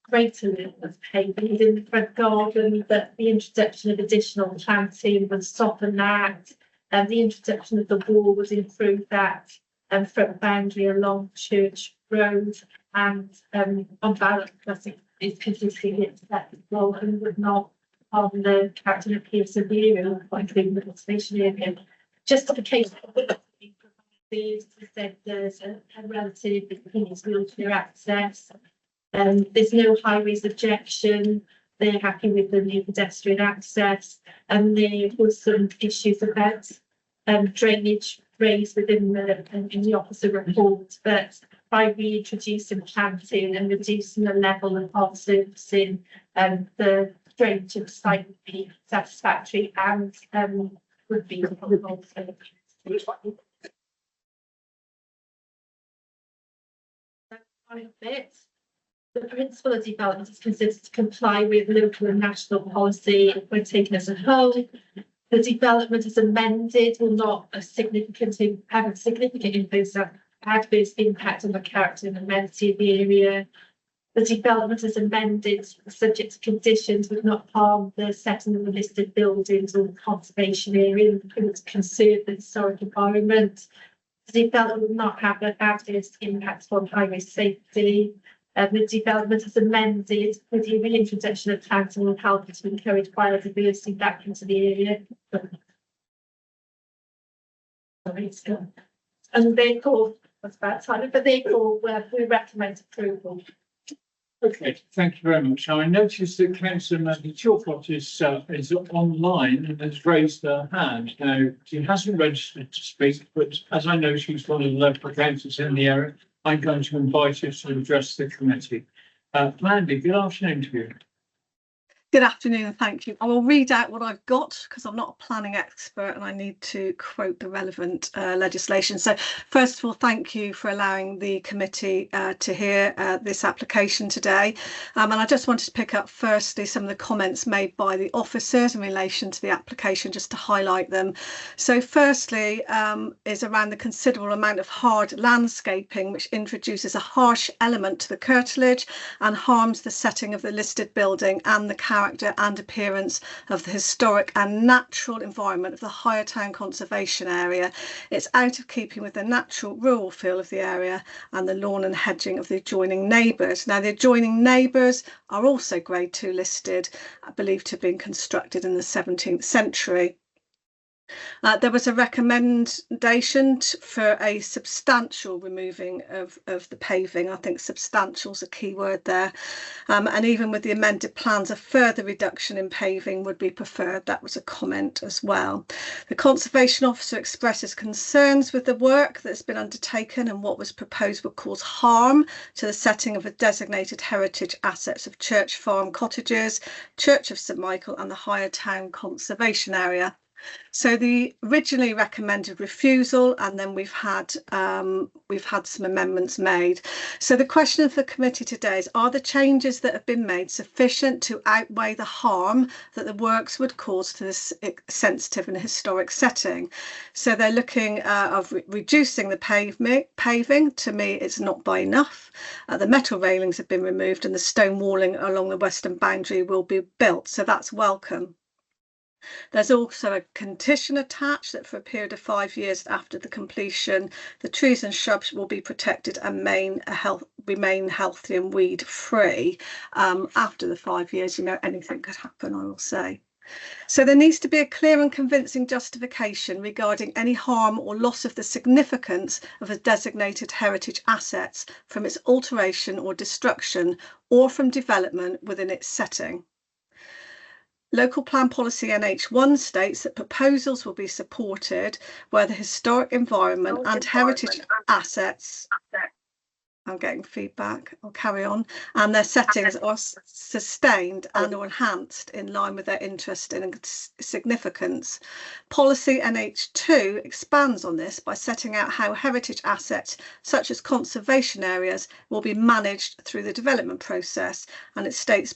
greater level of paving in the front garden, but the introduction of additional planting would soften that, and the introduction of the wall would improve that front boundary along Church Road, and on balance, I think it's consistently acceptable and would not harm the character and appearance of the area, including the conservation area. Justification said there's a relative convenience wheelchair access. There's no highways objection. They're happy with the new pedestrian access, and there was some issues about drainage raised within the officer report, but by reintroducing planting and reducing the level of hard surfacing, the drainage of the site would be satisfactory and would be possible. The principle of development is considered to comply with local and national policy when taken as a whole. The development as amended will not have a significant adverse impact on the character and amenity of the area. The development as amended, subject to conditions, would not harm the setting of the listed buildings or the conservation area and conserve the historic environment. The development will not have an adverse impact on highway safety. The development as amended with the reintroduction of planting will help to encourage biodiversity back into the area. And therefore, that's about time, but therefore we recommend approval. Okay, thank you very much. Now, I noticed that Councillor Maggie Chalfont is online and has raised her hand. Now, she hasn't registered to speak, but as I know she's one of the local councillors in the area, I'm going to invite her to address the committee. Mandy, good afternoon to you. Good afternoon and thank you. I will read out what I've got because I'm not a planning expert and I need to quote the relevant legislation. So first of all, thank you for allowing the committee to hear this application today. And I just wanted to pick up firstly some of the comments made by the officers in relation to the application, just to highlight them. So firstly is around the considerable amount of hard landscaping, which introduces a harsh element to the curtilage and harms the setting of the listed building and the character and appearance of the historic and natural environment of the Higher Town Conservation Area. It's out of keeping with the natural rural feel of the area and the lawn and hedging of the adjoining neighbours. Now, the adjoining neighbours are also Grade 2 listed, believed to have been constructed in the 17th century. There was a recommendation for a substantial removing of the paving. I think substantial is a key word there. And even with the amended plans, a further reduction in paving would be preferred. That was a comment as well. The Conservation Officer expresses concerns with the work that's been undertaken and what was proposed would cause harm to the setting of the designated heritage assets of Church Farm Cottages, Church of St Michael and the Higher Town Conservation Area. So the originally recommended refusal, and then we've had some amendments made. So the question of the committee today is, are the changes that have been made sufficient to outweigh the harm that the works would cause to this sensitive and historic setting? So they're looking of reducing the paving. To me, it's not by enough. The metal railings have been removed and the stone walling along the western boundary will be built. So that's welcome. There's also a condition attached that for a period of 5 years after the completion, the trees and shrubs will be protected and remain healthy and weed free. After the 5 years, you know, anything could happen, I will say. So there needs to be a clear and convincing justification regarding any harm or loss of the significance of a designated heritage assets from its alteration or destruction or from development within its setting. Local Plan Policy NH1 states that proposals will be supported where the historic environment and heritage assets, I'm getting feedback, I'll carry on, and their settings are sustained and or enhanced in line with their interest and significance. Policy NH2 expands on this by setting out how heritage assets such as conservation areas will be managed through the development process, and it states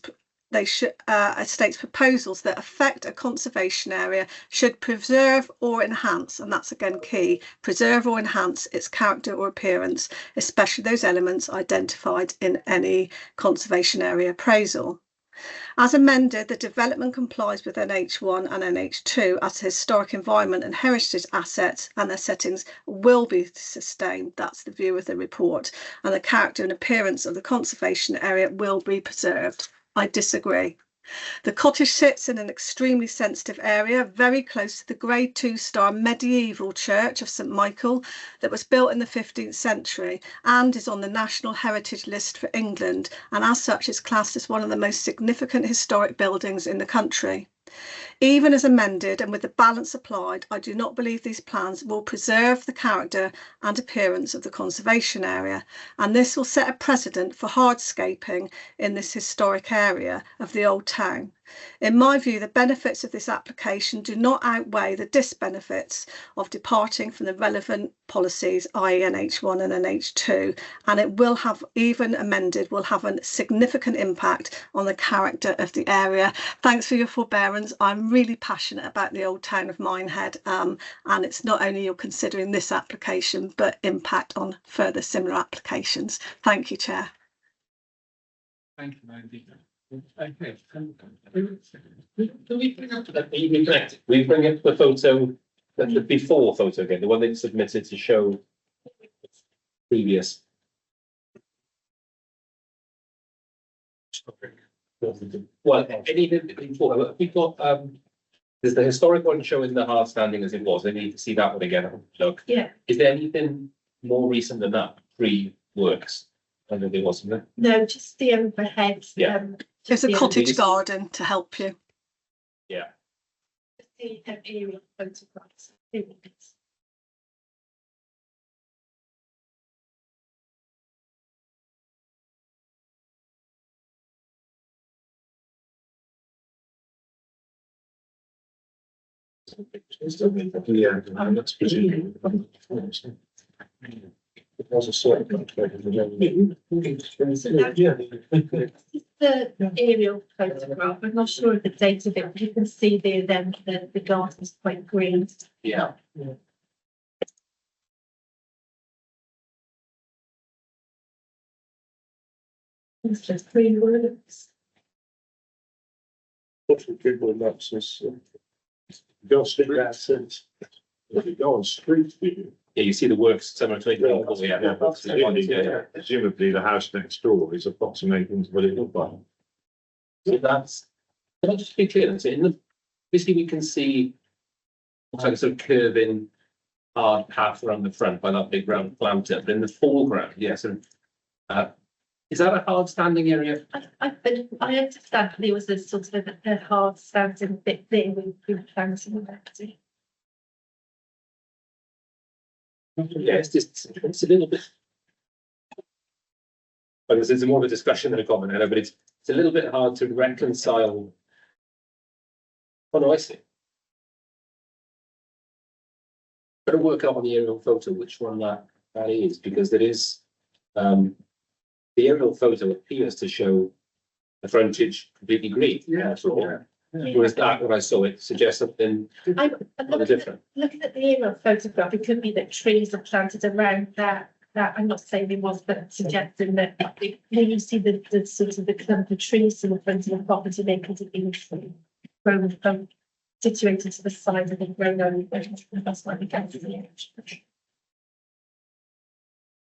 proposals that affect a conservation area should preserve or enhance, and that's again key, preserve or enhance its character or appearance, especially those elements identified in any conservation area appraisal. As amended, the development complies with NH1 and NH2 as historic environment and heritage assets and their settings will be sustained. That's the view of the report, and the character and appearance of the conservation area will be preserved. I disagree. The cottage sits in an extremely sensitive area, very close to the Grade 2-star medieval church of St Michael that was built in the 15th century and is on the National Heritage List for England, and as such is classed as one of the most significant historic buildings in the country. Even as amended and with the balance applied, I do not believe these plans will preserve the character and appearance of the conservation area, and this will set a precedent for hardscaping in this historic area of the Old Town. In my view, the benefits of this application do not outweigh the disbenefits of departing from the relevant policies, i.e. NH1 and NH2, and it will have, even amended, will have a significant impact on the character of the area. Thanks for your forbearance. I'm really passionate about the Old Town of Minehead, and it's not only you're considering this application, but impact on further similar applications. Thank you, Chair. Thank you, Mandy. Okay. Do we bring up that? We bring up the photo, the before photo again, the one that submitted to show previous. Well, anything before, we've got, there's the historic one showing the hard standing as it was. I need to see that one again. Look. Yeah. Is there anything more recent than that pre-works? I know there wasn't there. No, just the overhead. Yeah. There's a cottage garden to help you. Yeah. The aerial photographs. Yeah, that's presumably. It was a sort of. The aerial photograph. I'm not sure of the date of it, but you can see there then the garden is quite green. Yeah. It's just green words. What's the Google Maps is, go street since, if you go on street view. Yeah, you see the works similar to it. Presumably the house next door is approximating to what it looked like. So that's, can I just be clear then? So in the, basically we can see looks like a sort of curving hard path around the front by that big round planter, but in the foreground, yeah, sort of, is that a hard standing area? I understand there was a sort of a hard standing bit there with plants in the back. Yeah, it's just, it's a little bit. But this is more of a discussion than a comment, but it's a little bit hard to reconcile. Oh no, I see. Got to work out on the aerial photo which one that is, because there is the aerial photo appears to show the frontage completely green. Yeah, sure. Whereas that, when I saw it, suggests something different. Looking at the aerial photograph, it could be that trees are planted around that. I'm not saying it was, but suggesting that when you see the sort of the clump of trees in the front of the property, they could have been grown situated to the side of the grown. That's why we get to the edge.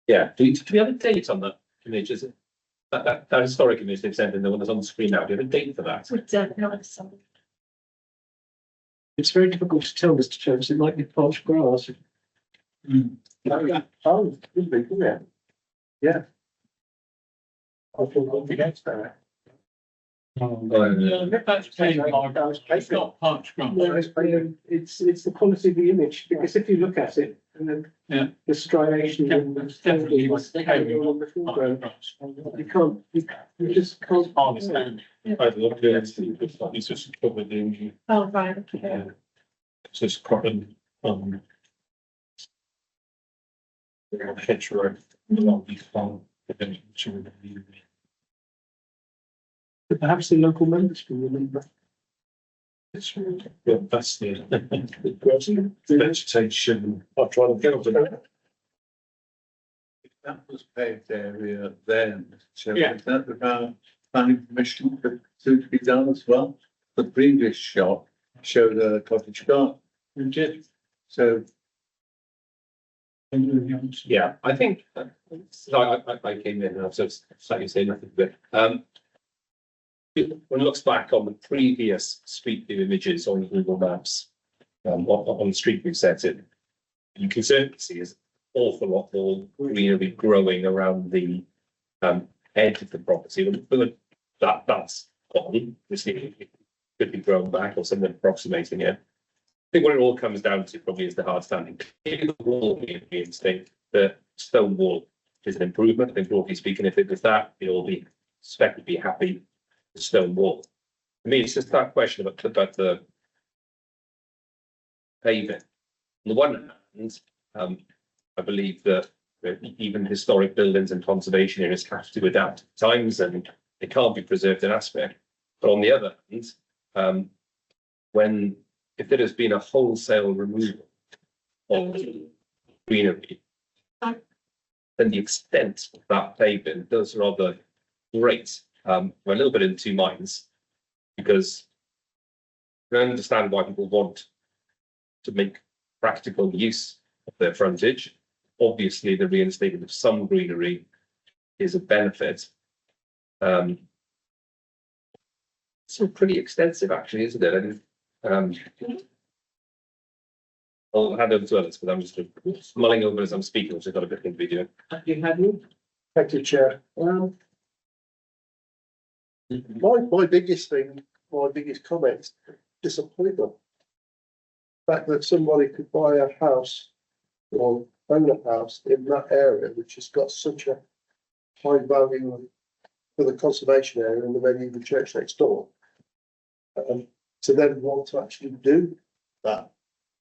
Yeah. Do we have a date on that image? Is it that historic image they've sent in, the one that's on the screen now? Do you have a date for that? We don't know. It's very difficult to tell, Mr. Jones. It might be parched grass. Oh, could be, yeah. Yeah. I feel good against that. That's paid by, it's not Parks Grant. No, it's the quality of the image, because if you look at it, and then Yeah. the striation and the Definitely was on the foreground, you can't, you just can't. Understand. I'd love to, it's just covered in, Oh, right, okay. it's just common, hedgerow, along the farm. But perhaps the local members can remember. Yeah, that's the vegetation, I'll try to get on to that. That was paved area then, so Yeah. is that the planning permission for to be done as well? The previous shot showed a cottage garden. So Yeah, I think, so I came in and I was sort of slightly saying nothing, but, when it looks back on the previous street view images on Google Maps, on the street view set it, you can certainly see is awful lot more greenery growing around the, edge of the property, but that's gone, it could be grown back or something approximating it. I think what it all comes down to probably is the hard standing. If the wall being reinstated, the stone wall is an improvement. I think broadly speaking, if it was that, we'd all be expected to be happy with stone wall. For me, it's just that question about the paving. On the one hand, I believe that even historic buildings and conservation areas have to adapt to times and they can't be preserved in aspect. But on the other hand, if there has been a wholesale removal of greenery, then the extent of that pavement does rather great. We're a little bit in two minds because I understand why people want to make practical use of their frontage. Obviously, the reinstatement of some greenery is a benefit. So pretty extensive, actually, isn't it? And, I'll hand over to others, but I'm just mulling over as I'm speaking, which I've got a bit of video. You had me? Thank you, Chair. My biggest thing, my biggest comment is disappointment. The fact that somebody could buy a house or own a house in that area, which has got such a high value for the conservation area and the medieval church next door. To then want to actually do that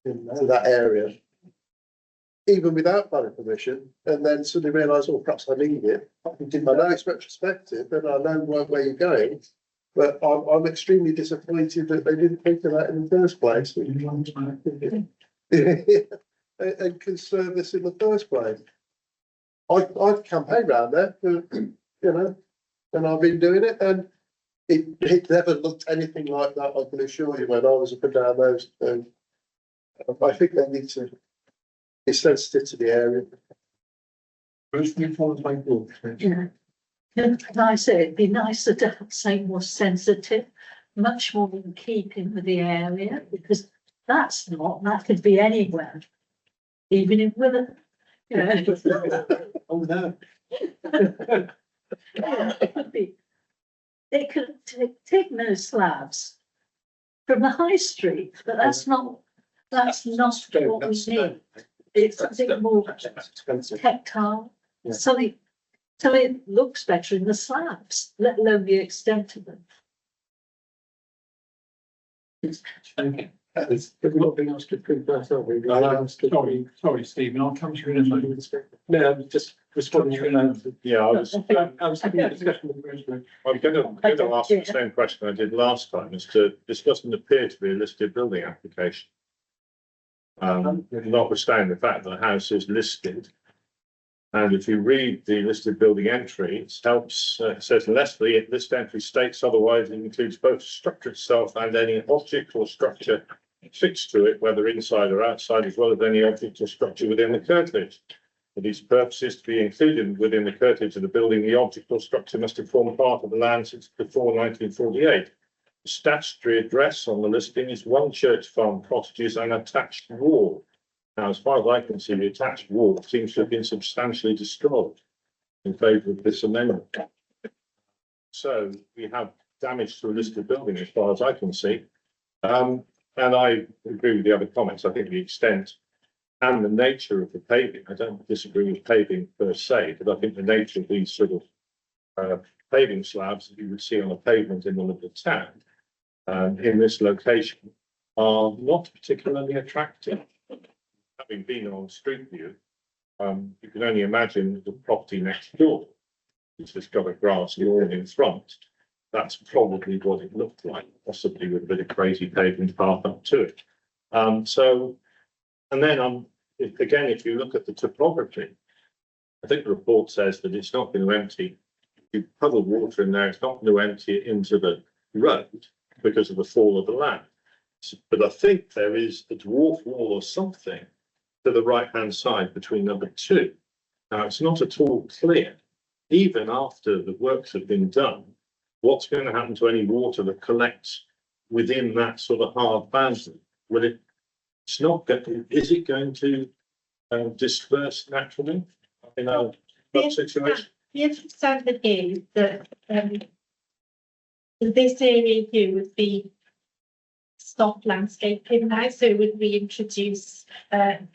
in that area, even without planning permission, and then suddenly realise, oh, perhaps I need it. I know it's retrospective and I know where you're going, but I'm extremely disappointed that they didn't think of that in the first place. And conserve this in the first place. I've campaigned around there, and I've been doing it, and it never looked anything like that, I can assure you, when I was up and down those. I think they need to be sensitive to the area. Yeah. Can I say, it'd be nicer to have something more sensitive, much more in keeping with the area, because that could be anywhere. Even in Willet. Oh, no. Yeah, it could be. They could take those slabs from the high street, but that's not what we need. It's something more tactile, something it looks better in the slabs, let alone the extent of them. Okay. We've not been asked to prove that, have we? Sorry, Stephen, I'll come to you in a moment. No, I'm just responding to an Yeah, I was having a discussion with Rosemary. I'm going to ask the same question I did last time, as to this doesn't appear to be a listed building application. Notwithstanding the fact that the house is listed. And if you read the listed building entry, it helps, says unless the list entry states otherwise, it includes both the structure itself and any object or structure fixed to it, whether inside or outside, as well as any object or structure within the curtilage. For these purposes to be included within the curtilage of the building, the object or structure must have formed part of the land since before 1948. The statutory address on the listing is One Church Farm Cottages and attached wall. Now, as far as I can see, the attached wall seems to have been substantially destroyed in favour of this amendment. So we have damage to a listed building as far as I can see. And I agree with the other comments. I think the extent and the nature of the paving, I don't disagree with paving per se, but I think the nature of these sort of paving slabs that you would see on a pavement in the middle of town in this location are not particularly attractive. Having been on Street View, you can only imagine the property next door, which has got a grass lawn in front. That's probably what it looked like, possibly with a bit of crazy pavement path up to it. And then again, if you look at the topography, I think the report says that it's not going to empty. You puddle water in there, it's not going to empty it into the road because of the fall of the land. But I think there is a dwarf wall or something to the right-hand side between number 2. Now, it's not at all clear, even after the works have been done, what's going to happen to any water that collects within that sort of hard boundary. Will it? It's not going. Is it going to disperse naturally in a situation? The understanding is that this area here would be stop landscaping now, so it would reintroduce an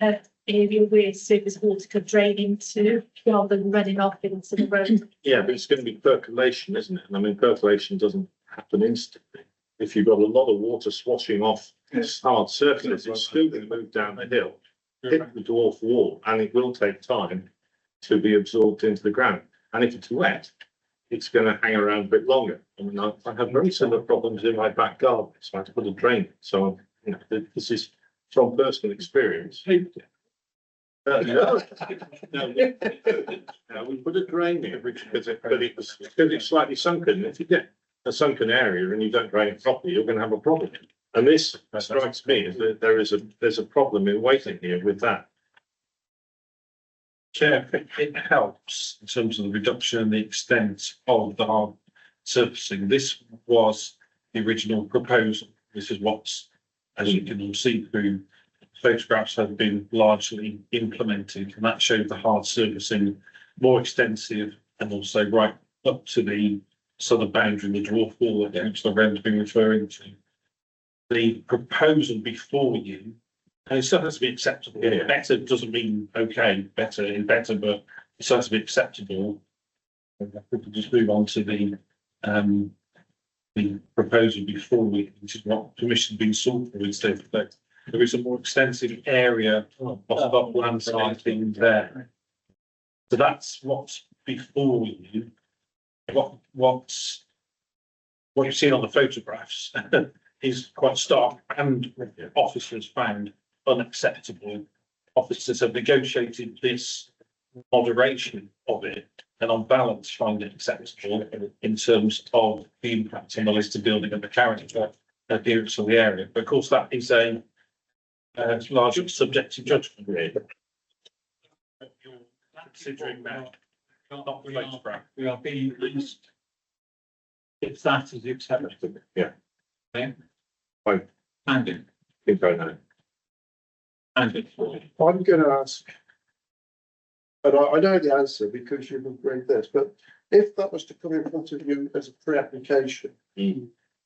area where surface water could drain into rather than running off into the road. Yeah, but it's going to be percolation, isn't it? And I mean, percolation doesn't happen instantly. If you've got a lot of water swashing off hard surfaces, it's still going to move down the hill, hit the dwarf wall, and it will take time to be absorbed into the ground. And if it's wet, it's going to hang around a bit longer. I mean, I have very similar problems in my back garden, so I have to put a drain. So, you know, this is from personal experience. No, we put a drain in because it's slightly sunken. If you get a sunken area and you don't drain it properly, you're going to have a problem. And this strikes me as that there's a problem in waiting here with that. Chair, it helps in terms of the reduction and the extent of the hard surfacing. This was the original proposal. This is what's, as you can all see through photographs, have been largely implemented, and that showed the hard surfacing more extensive and also right up to the southern boundary, the dwarf wall that Councillor Wren's been referring to. The proposal before you, and it still has to be acceptable. Yeah. Better doesn't mean okay, better is better, but it still has to be acceptable. We can just move on to the proposal before we, which is what permission has been sought for instead. There is a more extensive area of upland siting there. So that's what's before you. What you've seen on the photographs is quite stark, and officers found unacceptable. Officers have negotiated this moderation of it, and on balance find it acceptable in terms of the impact on the listed building and the character appearance of the area. But of course, that is a largely subjective judgment. You're considering that, not the photograph. We are being asked if that is acceptable. Yeah. Okay. Fine. Andy. I think I know. Andy. I'm going to ask, and I know the answer because you've agreed this, but if that was to come in front of you as a pre-application,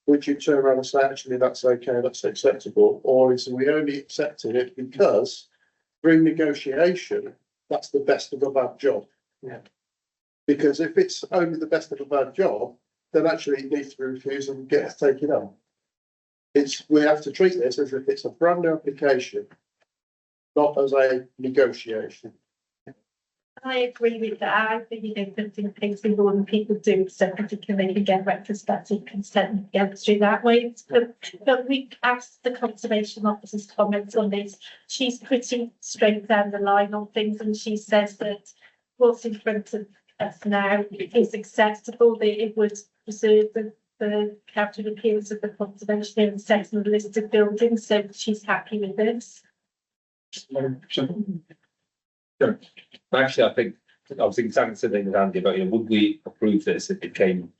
would you turn around and say, actually, that's okay, that's acceptable? Or is we only accepting it because through negotiation, that's the best of a bad job? Yeah. Because if it's only the best of a bad job, then actually it needs to be refused and get taken on. We have to treat this as if it's a brand new application, not as a negotiation. I agree with that. I think you know something takes more than people do, so particularly to get retrospective consent and get through that way. But we asked the conservation officer's comments on this. She's pretty straight down the line on things, and she says that what's in front of us now is acceptable, that it would preserve the character and appearance of the conservation and setting of the listed buildings, so she's happy with this. Actually, I think I was thinking exactly the same thing with Andy about, you know, would we approve this if it came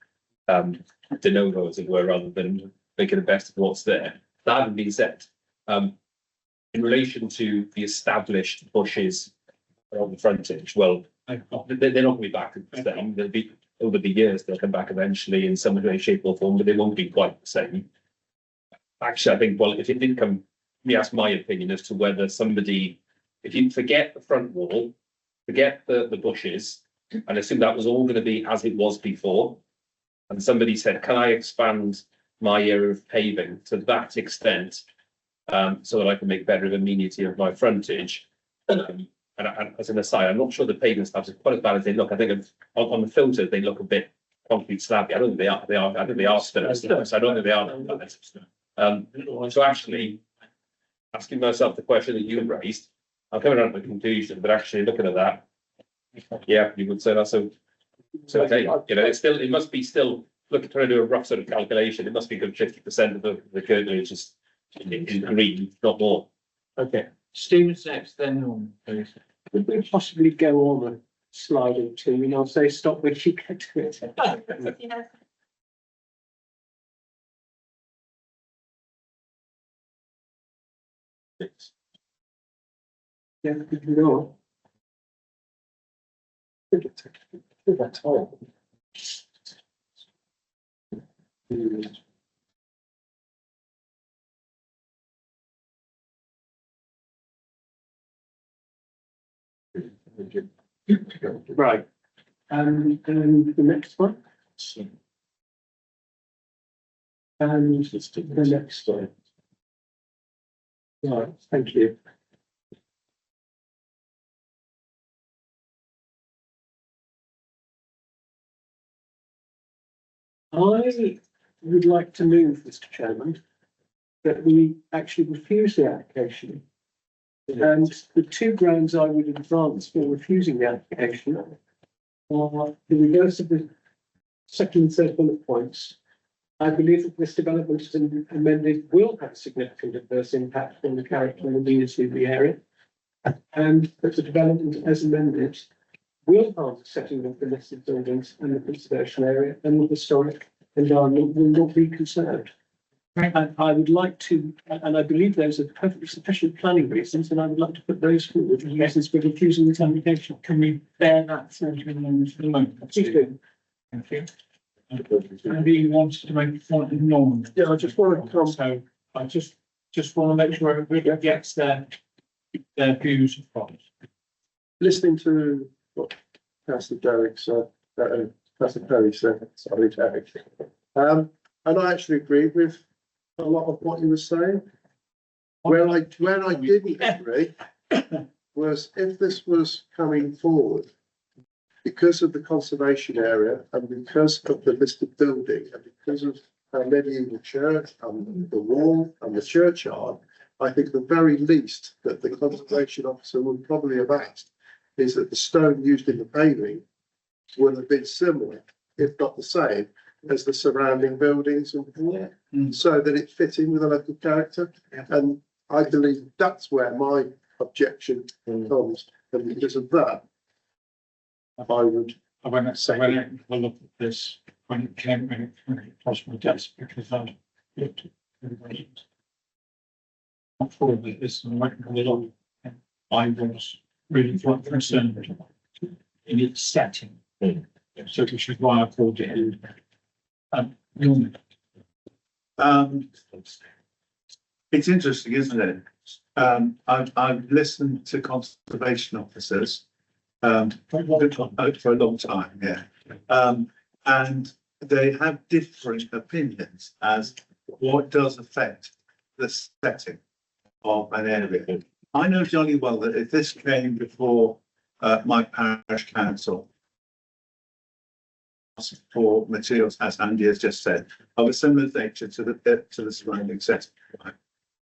de novo, as it were, rather than making the best of what's there? That having been said, in relation to the established bushes on the frontage, well, they're not going to be back to the same. They'll be over the years, they'll come back eventually in some way, shape or form, but they won't be quite the same. Actually, I think, well, if it did come, me ask my opinion as to whether somebody, if you forget the front wall, forget the bushes, and assume that was all going to be as it was before, and somebody said, can I expand my area of paving to that extent, so that I can make better amenity of my frontage? And as an aside, I'm not sure the pavement slabs are quite as bad as they look. I think on the filters, they look a bit concrete slabby. I don't think they are. I think they are stone. So I don't think they are. So actually, asking myself the question that you raised, I'm coming out of a conclusion, but actually looking at that, yeah, you would say that's so. Okay, you know, it must be still. Look, trying to do a rough sort of calculation. It must be good 50% of the curtilage is in green, not more. Okay, Stephen's next, then Norman, please. Could we possibly go on a slide or two, and I'll say stop when you get to it? Yeah, could we go on? That time. Right, and the next one. And the next one. Right, thank you. I would like to move, Mr. Chairman, that we actually refuse the application. And the two grounds I would advance for refusing the application are the reverse of the second and third bullet points. I believe that this development as amended will have a significant adverse impact on the character and amenity of the area. And that the development as amended will harm the setting of the listed buildings and the conservation area, and the historic environment will not be conserved. And I would like to, and I believe those are perfectly sufficient planning reasons, and I would like to put those forward as reasons for refusing this application. Can we bear that through to the moment? Please do. Thank you. Anybody wants to make a point in Norman? Yeah, I just want to come. So I just want to make sure everybody gets their views from it. Listening to what Councillor Derrick said, Councillor Perry said, sorry, Derrick. And I actually agree with a lot of what you were saying. Where I didn't agree was if this was coming forward because of the conservation area and because of the listed building and because of our medieval church and the wall and the churchyard, I think the very least that the conservation officer would probably have asked is that the stone used in the paving would have been similar, if not the same, as the surrounding buildings and wall, so that it fit in with the local character. And I believe that's where my objection comes. And because of that, I would. When I look at this, when it came across my desk, because I looked at the versions. Not for this and went along, I was really quite concerned in its setting. So which is why I called it in. Norman. It's interesting, isn't it? I've listened to conservation officers for a long time, yeah. And they have different opinions as what does affect the setting of an area. I know jolly well that if this came before my parish council for materials, as Andy has just said, of a similar nature to the surrounding setting,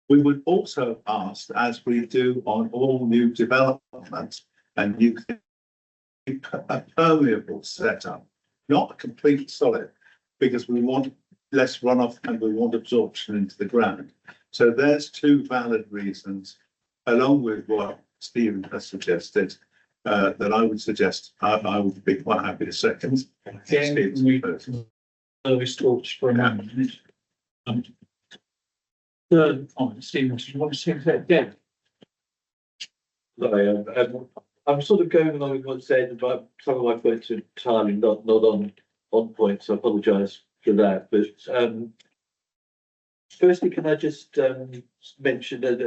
we would also have asked, as we do on all new developments, and you can a permeable setup, not a complete solid, because we want less runoff and we want absorption into the ground. So there's two valid reasons, along with what Stephen has suggested, that I would suggest. I would be quite happy to second. Again, we those talks for a moment. Third point, Stephen, do you want to say that again? I'm sort of going along with what's said, but some of my points are entirely not on point, so I apologise for that. But firstly, can I just mention that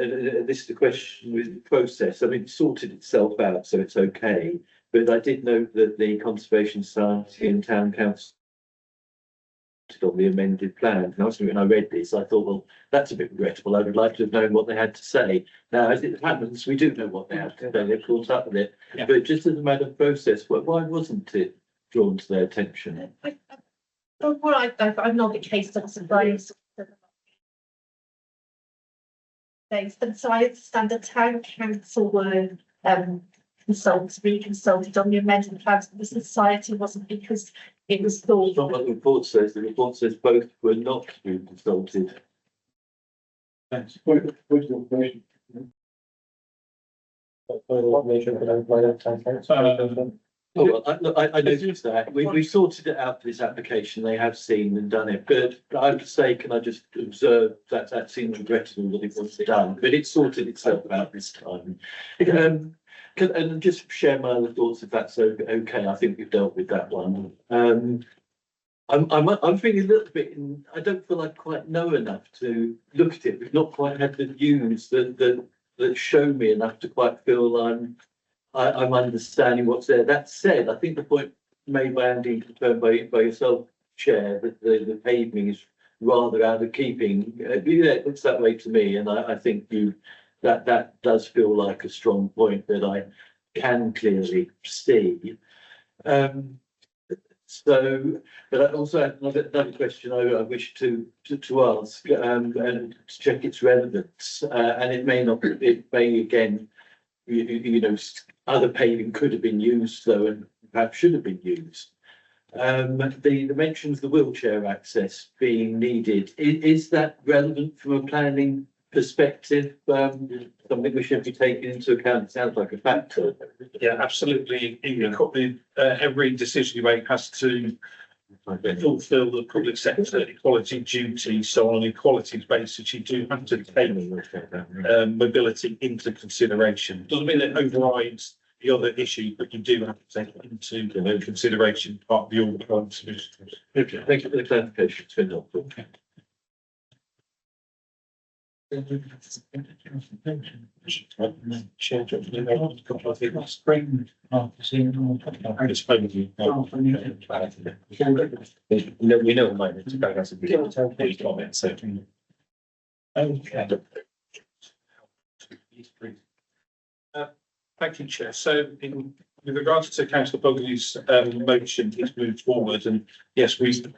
this is a question with the process. I mean, it sorted itself out, so it's okay. But I did note that the Conservation Society and Town Council on the amended plan. And also, when I read this, I thought, well, that's a bit regrettable. I would like to have known what they had to say. Now, as it happens, we do know what they have to say. They've caught up with it. Yeah. But just as a matter of process, why wasn't it drawn to their attention? Well, I'm not the case of surprise. And so I understand the town council were reconsulted on the amended plans, but the society wasn't, because it was thought. It's not what the report says. The report says both were not being consulted. Thanks. Oh, well, I noticed that. We sorted it out for this application. They have seen and done it. But I have to say, can I just observe that seems regrettable that it wasn't done, but it sorted itself out this time. And just share my other thoughts if that's okay. I think we've dealt with that one. I'm feeling a little bit, I don't feel I quite know enough to look at it. We've not quite had the views that show me enough to quite feel I'm understanding what's there. That said, I think the point made by Andy, confirmed by yourself, Chair, that the paving is rather out of keeping. It looks that way to me, and I think that does feel like a strong point that I can clearly see. So, but I also had another question I wish to ask and to check its relevance, and it may again, you know, other paving could have been used though, and perhaps should have been used. The mentions of the wheelchair access being needed, is that relevant from a planning perspective? Something we should be taking into account. It sounds like a factor. Yeah, absolutely. Every decision you make has to fulfil the public sector equality duty. So on an equality basis, you do have to take mobility into consideration. Doesn't mean it overrides the other issue, but you do have to take it into consideration part of your solution. Okay, thank you for the clarification. It's been helpful. We know mine, it's about us. Please comment, so. Okay. Thank you, Chair. So with regards to Councillor Bugley's motion, it's moved forward, and yes, we've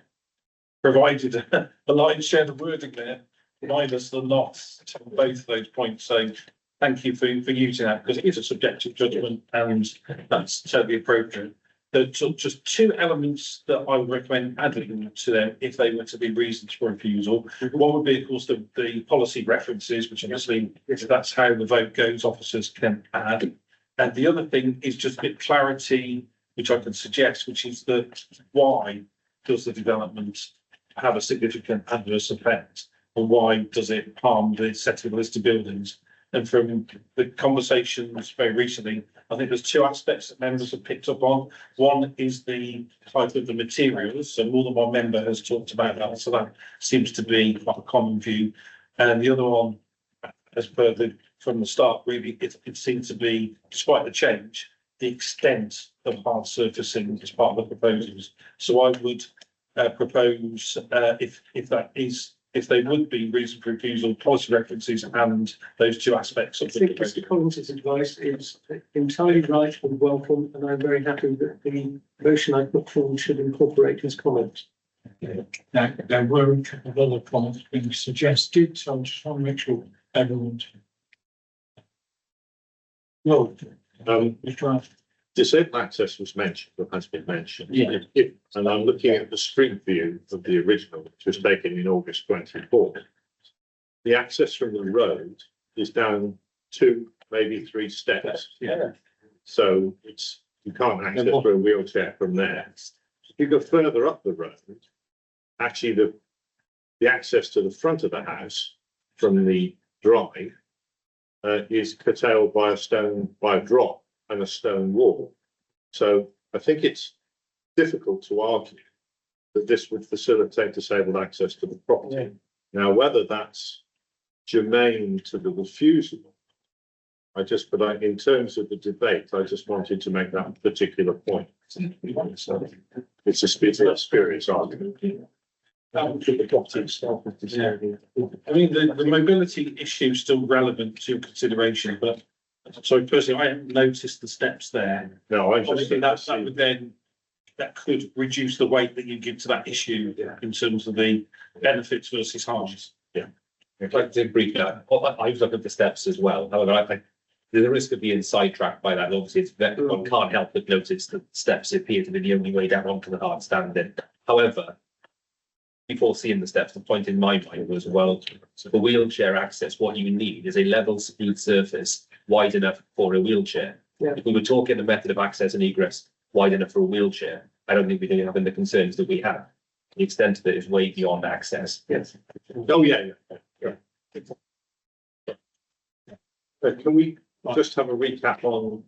provided a lion's share of wording there, minus the loss to both those points, saying thank you for using that, because it is a subjective judgment and that's totally appropriate. There's just two elements that I would recommend adding to them if they were to be reasons for refusal. One would be, of course, the policy references, which obviously, if that's how the vote goes, officers can add. And the other thing is just a bit clarity, which I can suggest, which is that why does the development have a significant adverse effect? And why does it harm the set of listed buildings? And from the conversations very recently, I think there's two aspects that members have picked up on. One is the type of the materials. So more than one member has talked about that. So that seems to be quite a common view. And the other one, as per from the start, really, it seems to be, despite the change, the extent of hard surfacing as part of the proposals. So I would propose, if they would be reason for refusal, policy references and those two aspects of I think Mr. Collins's advice is entirely right and welcome, and I'm very happy that the motion I put forward should incorporate his comments. Now, there were a couple of other comments being suggested, so I just want to make sure everyone's. Well, disabled access was mentioned, or has been mentioned. Yeah. And I'm looking at the street view of the original, which was taken in August 24. The access from the road is down 2, maybe 3 steps. Yeah. So you can't access for a wheelchair from there. If you go further up the road, actually the access to the front of the house from the drive is curtailed by a drop. and a stone wall. So I think it's difficult to argue that this would facilitate disabled access to the property. Now, whether that's germane to the refusal, but in terms of the debate, I just wanted to make that particular point. So it's a spurious argument. I mean, the mobility issue is still relevant to your consideration, but so personally, I haven't noticed the steps there. No, I Obviously, that could reduce the weight that you give to that issue in terms of the benefits versus harms. Yeah. I'd like to brief that. I've looked at the steps as well. However, I think there's a risk of being sidetracked by that. Obviously, one can't help but notice that steps appear to be the only way down onto the hard standing. However, before seeing the steps, the point in my mind was, well, for wheelchair access, what you need is a level smooth surface wide enough for a wheelchair. If we were talking a method of access and egress wide enough for a wheelchair, I don't think we'd be having the concerns that we have. The extent of it is way beyond access. Yes. Oh, yeah. Can we just have a recap on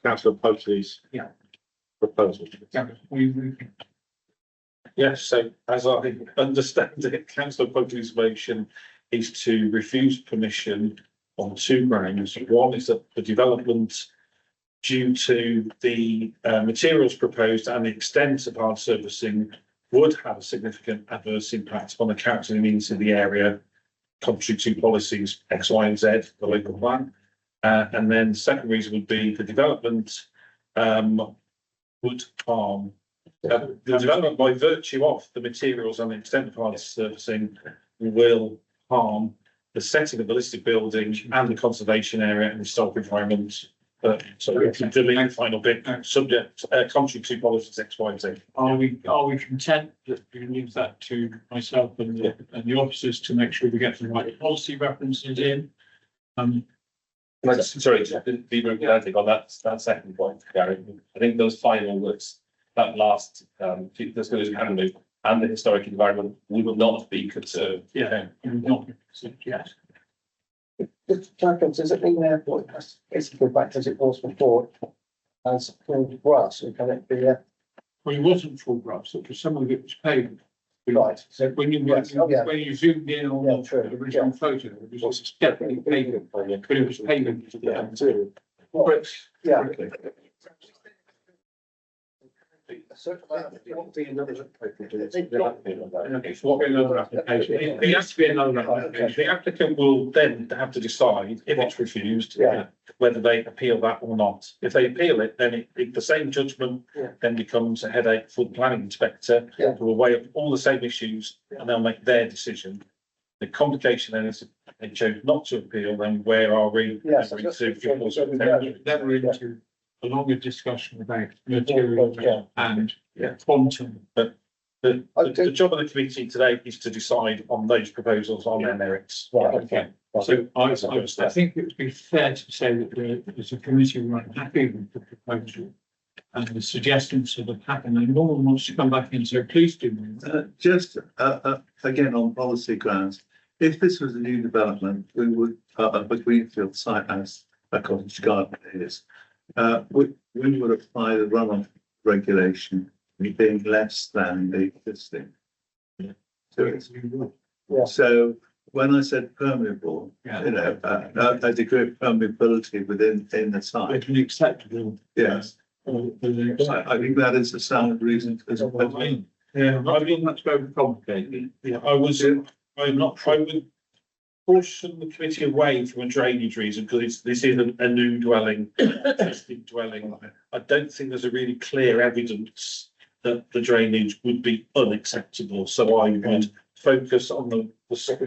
Councillor Poakley's proposal? Yes, so as I understand it, councillor Poakley's motion is to refuse permission on two grounds. One is that the development due to the materials proposed and the extent of hard surfacing would have a significant adverse impact on the character and amenity of the area, contrary to policies X, Y, and Z, the local plan. And then the second reason would be the development would harm the development by virtue of the materials and the extent of hard surfacing will harm the setting of the listed building and the conservation area and historic environment. So we can delete the final bit, subject, contrary to policies X, Y, and Z. Are we content that we leave that to myself and the officers to make sure we get the right policy references in? Sorry, to be very pedantic on that second point, Gary. I think those final words, that last, this goes hand move and the historic environment will not be conserved. Yeah, not yes. Does it mean therefore it's basically back as it was before as full grass and can it be Well, it wasn't full grass, because some of it was paved. right? So when you when you zoomed in on the original photo, it was definitely pavement, but it was pavement. Yeah. Another application. It has to be another application. The applicant will then have to decide if it's refused, whether they appeal that or not. If they appeal it, then the same judgment then becomes a headache for the planning inspector, who will weigh up all the same issues and they'll make their decision. The complication then is if they chose not to appeal, then where are we? Yes. Then we're into a longer discussion about material and quantum. But the job of the committee today is to decide on those proposals on their merits. Okay. So I think it would be fair to say that as a committee, we're unhappy with the proposal and the suggestions that have happened, and no one wants to come back and say, please do. Just again on policy grounds, if this was a new development, we would a greenfield site as a cottage garden is. We would apply the runoff regulation being less than the existing. So when I said permeable, you know, a degree of permeability within the site. It's an acceptable. Yes. I think that is a sound reason. Yeah, I mean, that's very complicated. Yeah, I would caution the committee away from a drainage reason, because this is a new dwelling, existing dwelling. I don't think there's a really clear evidence that the drainage would be unacceptable, so I would focus on the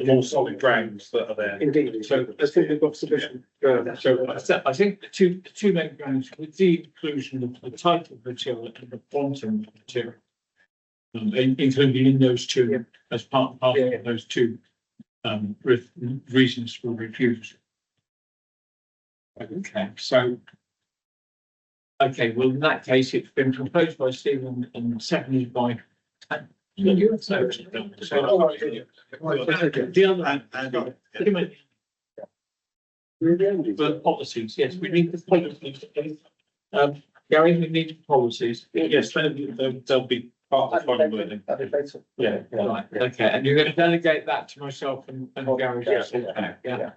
more solid grounds that are there. Indeed. So I think we've got sufficient. So I think the two main grounds, with the inclusion of the type of material and the quantum of material, including in those two, as part of those two reasons for refusal. Okay, so. Okay, well, in that case, it's been proposed by Stephen and seconded by. The other. For policies, yes, we need the policies. Gary, we need policies. Yes, they'll be part of the final wording. Yeah. Right, okay, and you're going to delegate that to myself and Gary? Yes. Yeah.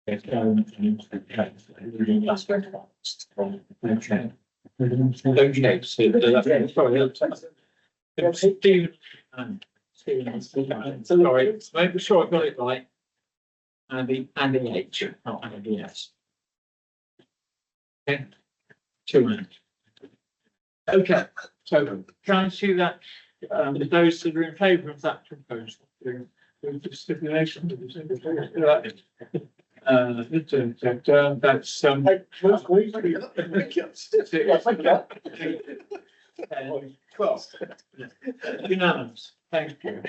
Okay. Okay, so, sorry, make sure I got it right. And the H, not and the S. Okay. 2 minutes. Okay, so can I see that, those that are in favour of that proposal? With the stipulation. That's, unanimous, thank you.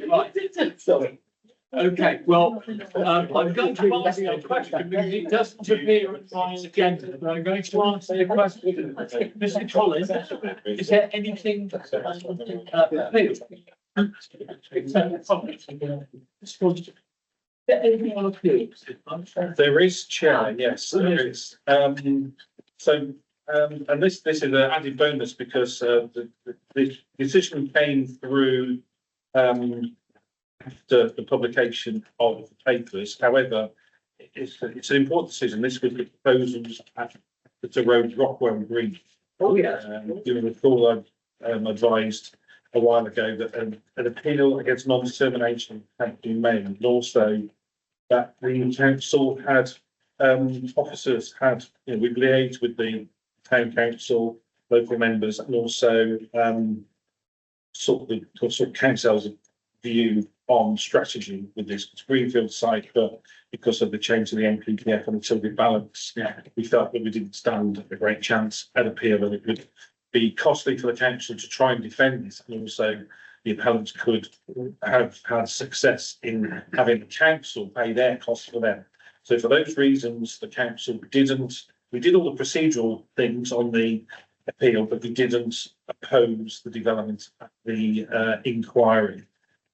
Right. Sorry. Okay, well, I'm going to ask you a question because it doesn't appear on my agenda, but I'm going to answer the question. Mr. Collins, is there anything appealed? Anything on appeal? There is, Chair, yes, there is. And this is an added bonus because the decision came through after the publication of the papers. However, it's an important decision. This was the proposals at the road Rockwell Green. Oh, yeah. You recall I advised a while ago that an appeal against non-determination had been made, and also that the council had officers had, we liaised with the town council, local members, and also sort of council's view on strategy with this greenfield site, but because of the change to the NPPF and the Tilbury balance, we felt that we didn't stand a great chance at appeal, and it would be costly for the council to try and defend this, and also the appellants could have had success in having the council pay their costs for them. So for those reasons, the council we did all the procedural things on the appeal, but we didn't oppose the development at the inquiry.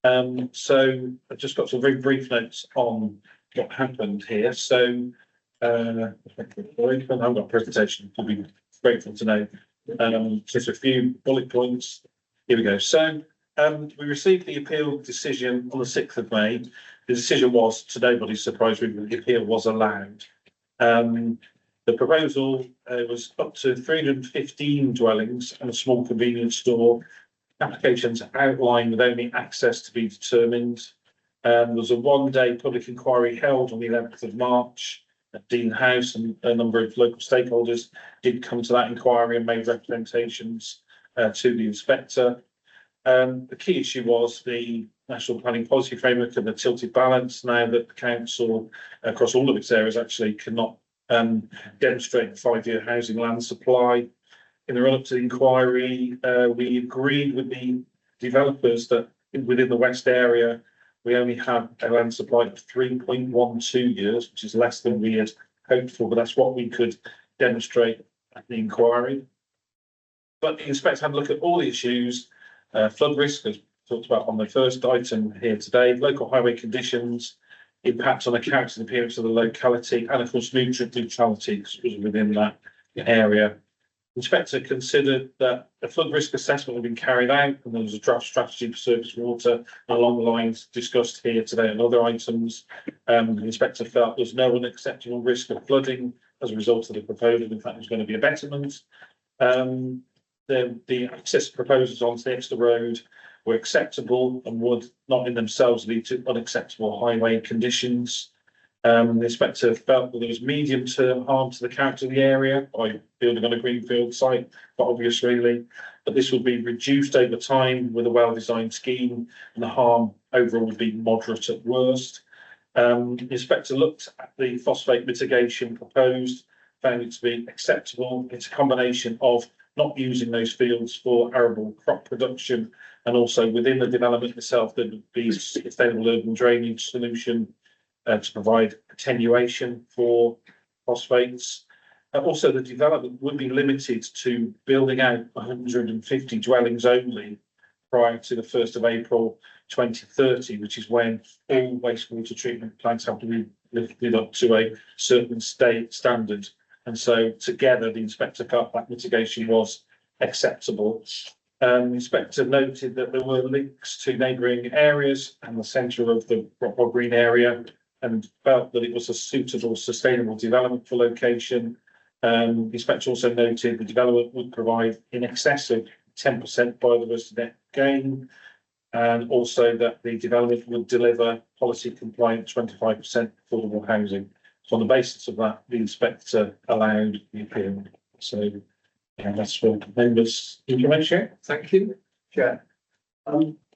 So I've just got some very brief notes on what happened here. So I've got a presentation, you'll be grateful to know. Just a few bullet points. Here we go. So we received the appeal decision on the 6th of May. The decision was, to nobody's surprise, the appeal was allowed. The proposal was up to 315 dwellings and a small convenience store. Applications outlined with only access to be determined. There was a one-day public inquiry held on the 11th of March at Dean House, and a number of local stakeholders did come to that inquiry and made representations to the inspector. The key issue was the National Planning Policy Framework and the tilted balance, now that the council across all of its areas actually cannot demonstrate 5-year housing land supply. In the run-up to the inquiry, we agreed with the developers that within the West area, we only have a land supply of 3.12 years, which is less than we had hoped for, but that's what we could demonstrate at the inquiry. But the inspector had a look at all the issues, flood risk, as talked about on the first item here today, local highway conditions, impacts on the character and appearance of the locality, and of course nutrient neutrality was within that area. The inspector considered that a flood risk assessment had been carried out, and there was a draft strategy for surface water along the lines discussed here today and other items. The inspector felt there was no unacceptable risk of flooding as a result of the proposal. In fact, there's going to be a betterment. The access proposals onto the Exeter Road were acceptable and would not in themselves lead to unacceptable highway conditions. The inspector felt that there was medium-term harm to the character of the area by building on a greenfield site, for obvious really, but this would be reduced over time with a well-designed scheme, and the harm overall would be moderate at worst. The inspector looked at the phosphate mitigation proposed, found it to be acceptable. It's a combination of not using those fields for arable crop production, and also within the development itself, there would be sustainable urban drainage solution to provide attenuation for phosphates. Also, the development would be limited to building out 150 dwellings only, prior to the 1st of April 2030, which is when all wastewater treatment plants have to be lifted up to a certain state standard. And so together, the inspector felt that mitigation was acceptable. The inspector noted that there were links to neighbouring areas and the centre of the Rockwell Green area, and felt that it was a suitable, sustainable development for location. The inspector also noted the development would provide in excess of 10% biodiversity net gain, and also that the development would deliver policy compliant 25% affordable housing. So on the basis of that, the inspector allowed the appeal. So that's for members' information. Thank you. Chair,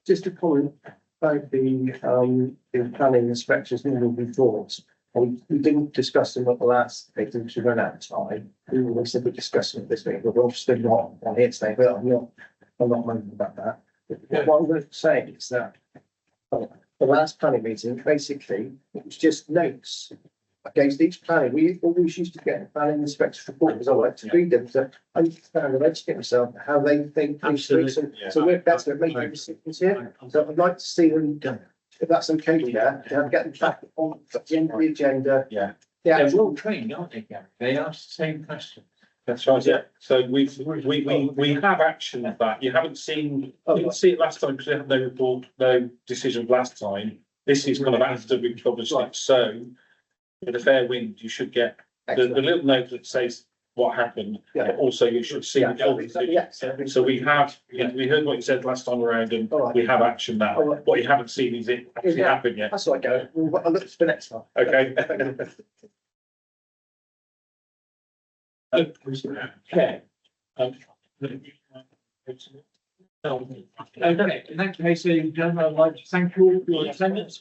just a comment about the planning inspections moving reports. We didn't discuss them at the last meeting, which we ran out of time. We said we're discussing it this week, but we're obviously not on here today, but I'm not minded about that. What I'm going to say is that the last planning meeting, basically, it was just notes against each planning. We always used to get a planning inspector's report, because I like to read them, so I understand and educate myself how they think. So that's what making decisions here. So I'd like to see them, if that's okay, get them back on the end of the agenda. Yeah. Yeah. They're well trained, aren't they, Gary? They ask the same question. That's right, yeah. So we have actioned that. You haven't seen, you didn't see it last time because we had no report, no decision last time. This is kind of after we published it. So with a fair wind, you should get the little note that says what happened. Yeah. But also you should see the full decision. So we have, we heard what you said last time around, and we have actioned that. What you haven't seen is it actually happened yet. That's what I go. I'll look for next time. Okay. Okay. Okay, in that case, ladies and gentlemen, I'd like to thank you all for your attendance.